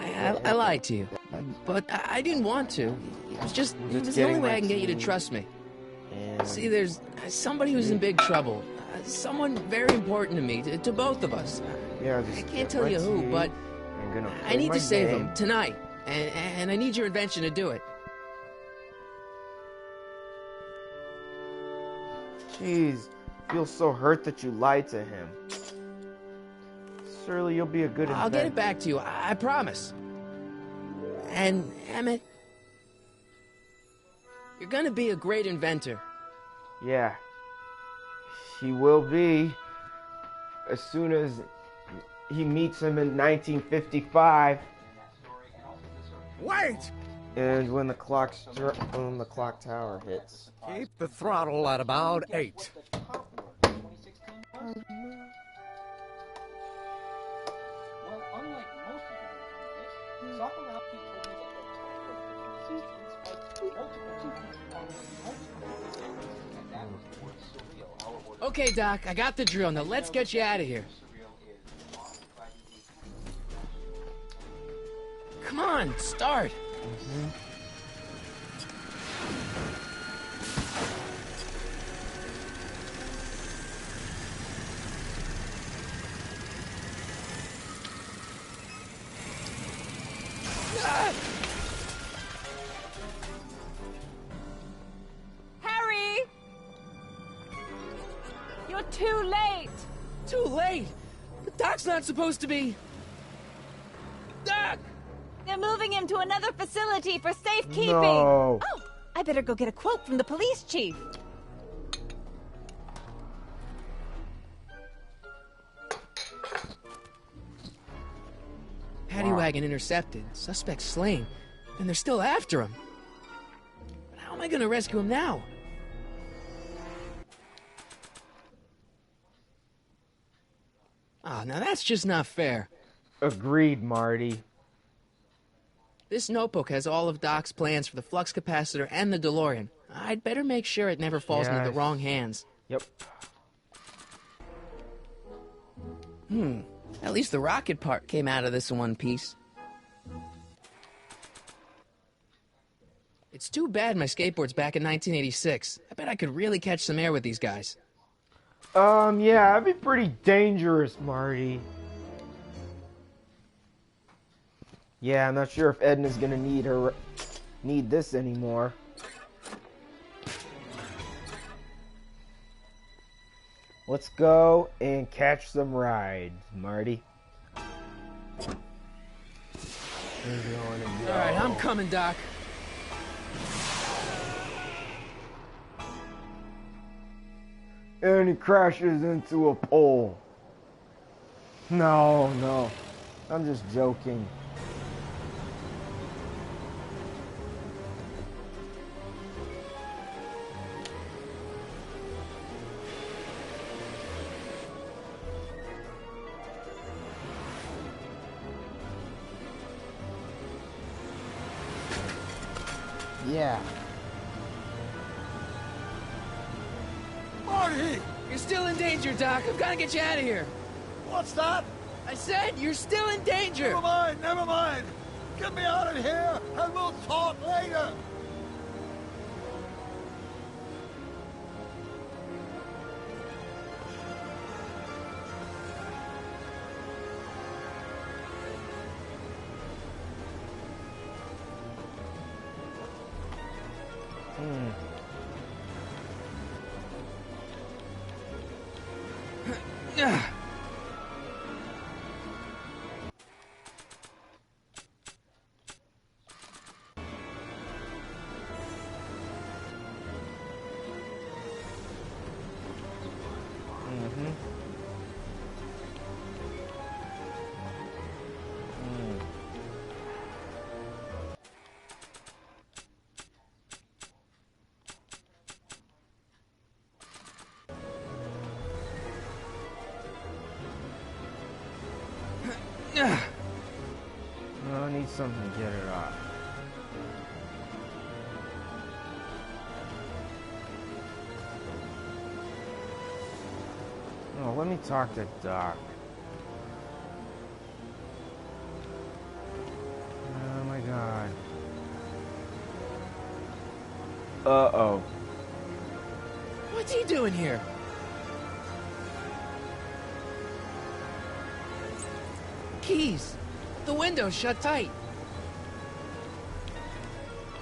I lied to you, but I didn't want to. It was just it was the only way I can get you to trust me. See, there's somebody who's in big trouble. Someone very important to me, to both of us. Yeah, I can't tell you who, but I need to save him tonight, and I need your invention to do it. Jeez, feel so hurt that you lied to him. Surely you'll be a good I'll get it back to you, I promise. And, Emmett, you're gonna be a great inventor. Yeah, he will be. As soon as he meets him in 1955. Wait! And when the clock tower hits. Keep the throttle at about 8. Okay, Doc, I got the drill. Now let's get you out of here. Come on, start. Harry! You're too late! Too late? The Doc's not supposed to be... Doc! They're moving him to another facility for safekeeping! No. Oh, I better go get a quote from the police chief. Paddy wagon intercepted. Suspect slain. And they're still after him. But how am I gonna rescue him now? Ah, now that's just not fair. Agreed, Marty. This notebook has all of Doc's plans for the flux capacitor and the DeLorean. I'd better make sure it never falls into the wrong hands. Yep. At least the rocket part came out of this in one piece. It's too bad my skateboard's back in 1986. I bet I could really catch some air with these guys. Yeah, that'd be pretty dangerous, Marty. Yeah, I'm not sure if Edna's gonna need this anymore. Let's go and catch some rides, Marty. Alright, I'm coming, Doc. And he crashes into a pole. No, no. I'm just joking. Yeah. Marty! You're still in danger, Doc. I've got to get you out of here. What's that? I said you're still in danger. Never mind, never mind. Get me out of here, and we'll talk later. I need something to get it off. Oh, let me talk to Doc. Oh my god. Uh-oh. What's he doing here? Keys. The window's shut tight.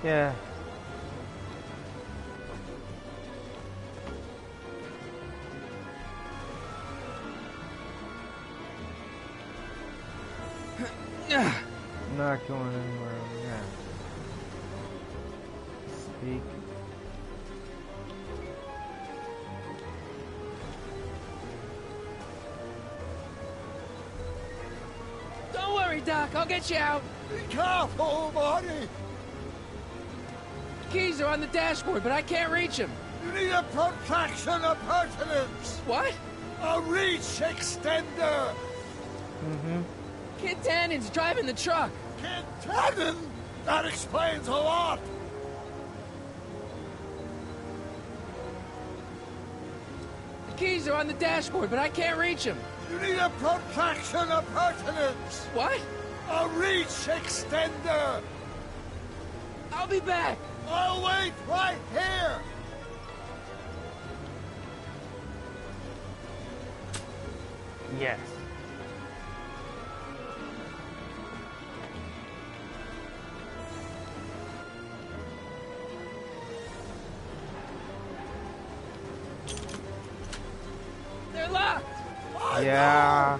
Yeah. I'm not going anywhere. Yeah. Speak. Don't worry, Doc. I'll get you out. Be careful, Marty. The keys are on the dashboard, but I can't reach them. You need a protraction appurtenance. What? A reach extender. Kid Tannen's driving the truck. Kid Tannen? That explains a lot. The keys are on the dashboard, but I can't reach them. You need a protraction appurtenance. What? A reach extender. I'll be back. I'll wait right here. Yes. They're locked. Yeah.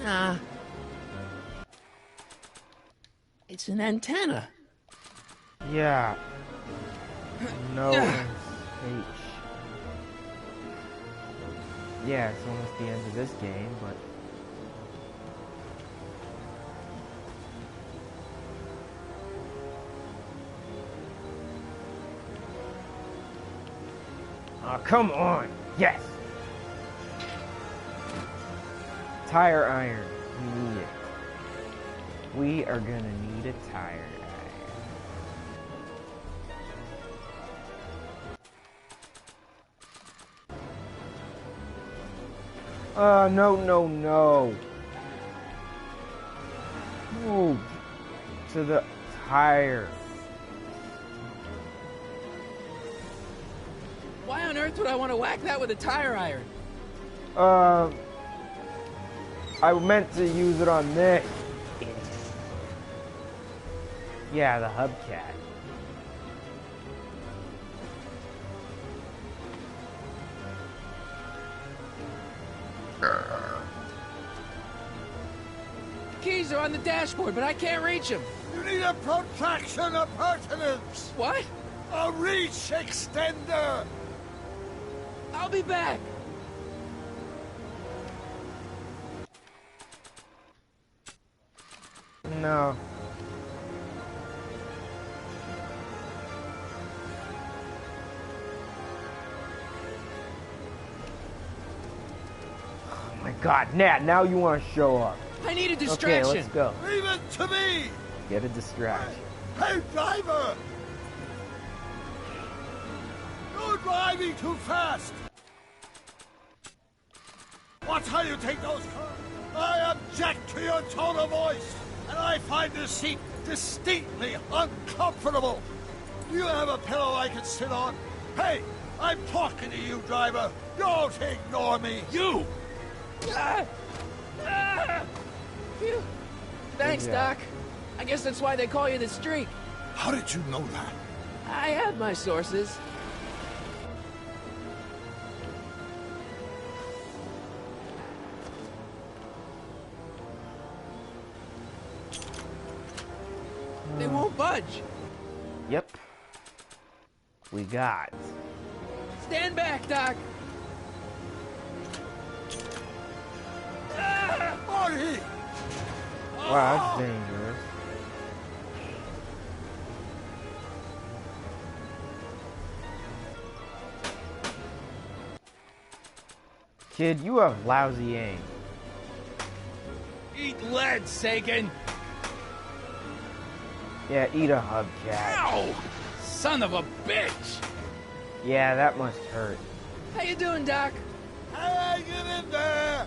Nah. It's an antenna. Yeah. No H. Yeah, it's almost the end of this game, but... Oh, come on! Yes! Tire iron. We need it. We are gonna need a tire iron. No, no, no. Move to the tire. Why on earth would I want to whack that with a tire iron? I meant to use it on this. Yeah, the hubcat. Keys are on the dashboard, but I can't reach them. You need a protraction appurtenance. What? A reach extender. I'll be back. No. Oh my God, Nat! Now you want to show up? I need a distraction. Okay, let's go. Leave it to me. Get a distraction. Hey, driver! You're driving too fast. Watch how you take those cars. I object to your tone of voice, and I find this seat distinctly uncomfortable. Do you have a pillow I can sit on? Hey, I'm talking to you, driver. Don't ignore me. You! Phew. Thanks, Doc. I guess that's why they call you the Streak. How did you know that? I have my sources. They won't budge. Yep. We got. Stand back, Doc. Marty! Wow, that's dangerous. Kid, you have lousy aim. Eat lead, Sagan! Yeah, eat a hubcat. Ow! Son of a bitch! Yeah, that must hurt. How you doing, Doc? Hey, get in there!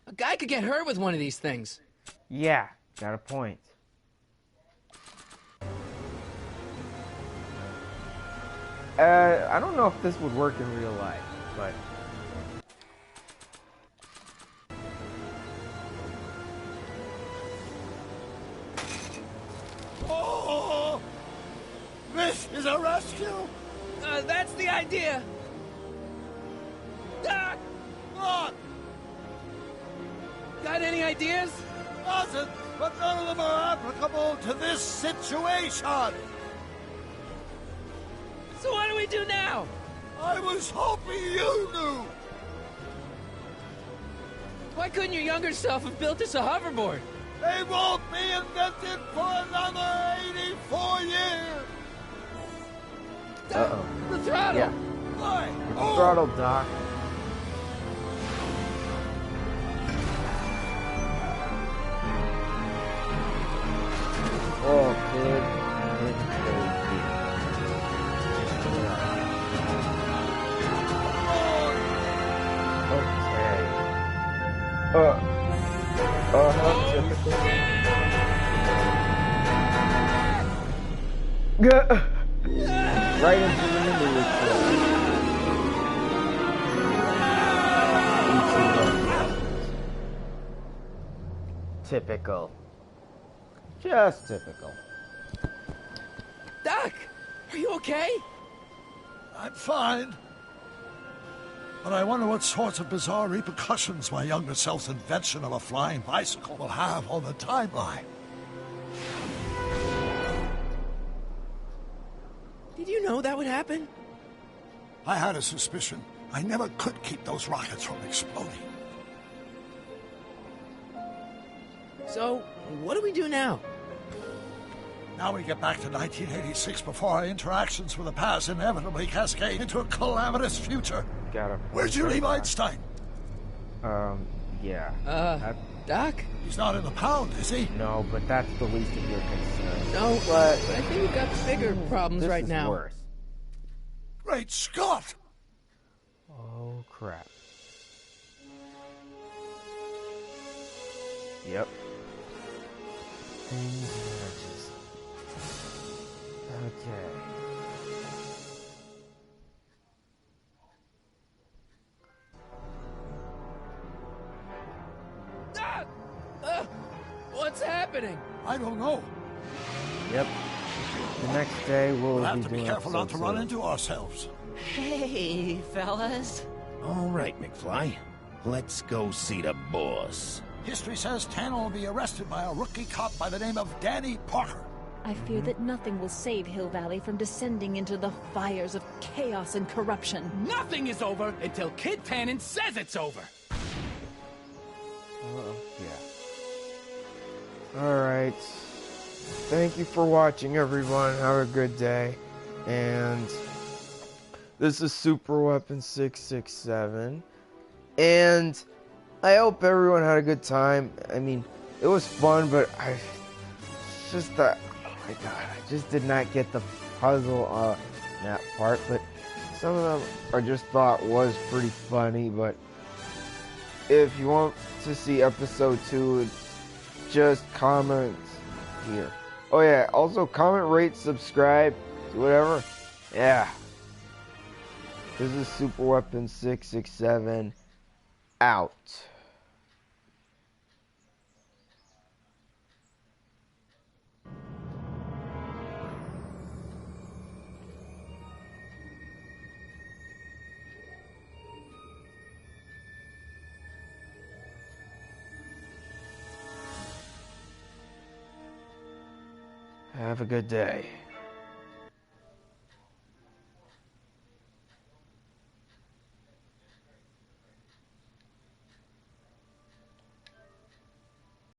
A guy could get hurt with one of these things. Yeah, got a point. I don't know if this would work in real life, but... Oh! This is a rescue? That's the idea. Doc! What? Got any ideas? Doesn't, but none of them are applicable to this situation. So what do we do now? I was hoping you knew. Why couldn't your younger self have built us a hoverboard? They won't be invented for another 84 years. Uh-oh. The throttle. Yeah. Why? The throttle, Doc. Oh, kid. It's crazy. Typical. Right into the middle of typical. Just typical. Doc, are you okay? I'm fine. But I wonder what sorts of bizarre repercussions my younger self's invention of a flying bicycle will have on the timeline. Did you know that would happen? I had a suspicion. I never could keep those rockets from exploding. So, what do we do now? Now we get back to 1986 before our interactions with the past inevitably cascade into a calamitous future. Where'd you leave Einstein? Yeah. Doc? He's not in the pound, is he? No, but that's the least of your concerns. No, but I think we've got bigger problems right now. This is worse. Great Scott! Oh, crap. Yep. Things are just... Okay. What's happening? I don't know. Yep. The next day we'll have be to be doing careful not to episode run 2. into ourselves. Hey, fellas. All right, McFly. Let's go see the boss. History says Tanner will be arrested by a rookie cop by the name of Danny Parker. I fear that nothing will save Hill Valley from descending into the fires of chaos and corruption. Nothing is over until Kid Tannen says it's over. Yeah. Alright. Thank you for watching, everyone. Have a good day. And this is Superweapon667. And I hope everyone had a good time. I mean, it was fun, but I just thought, oh my god, I just did not get the puzzle in that part. But some of them I just thought was pretty funny. But if you want to see episode 2, just comment here. Oh yeah, also comment, rate, subscribe, do whatever. Yeah. This is Superweapon667 out. Have a good day.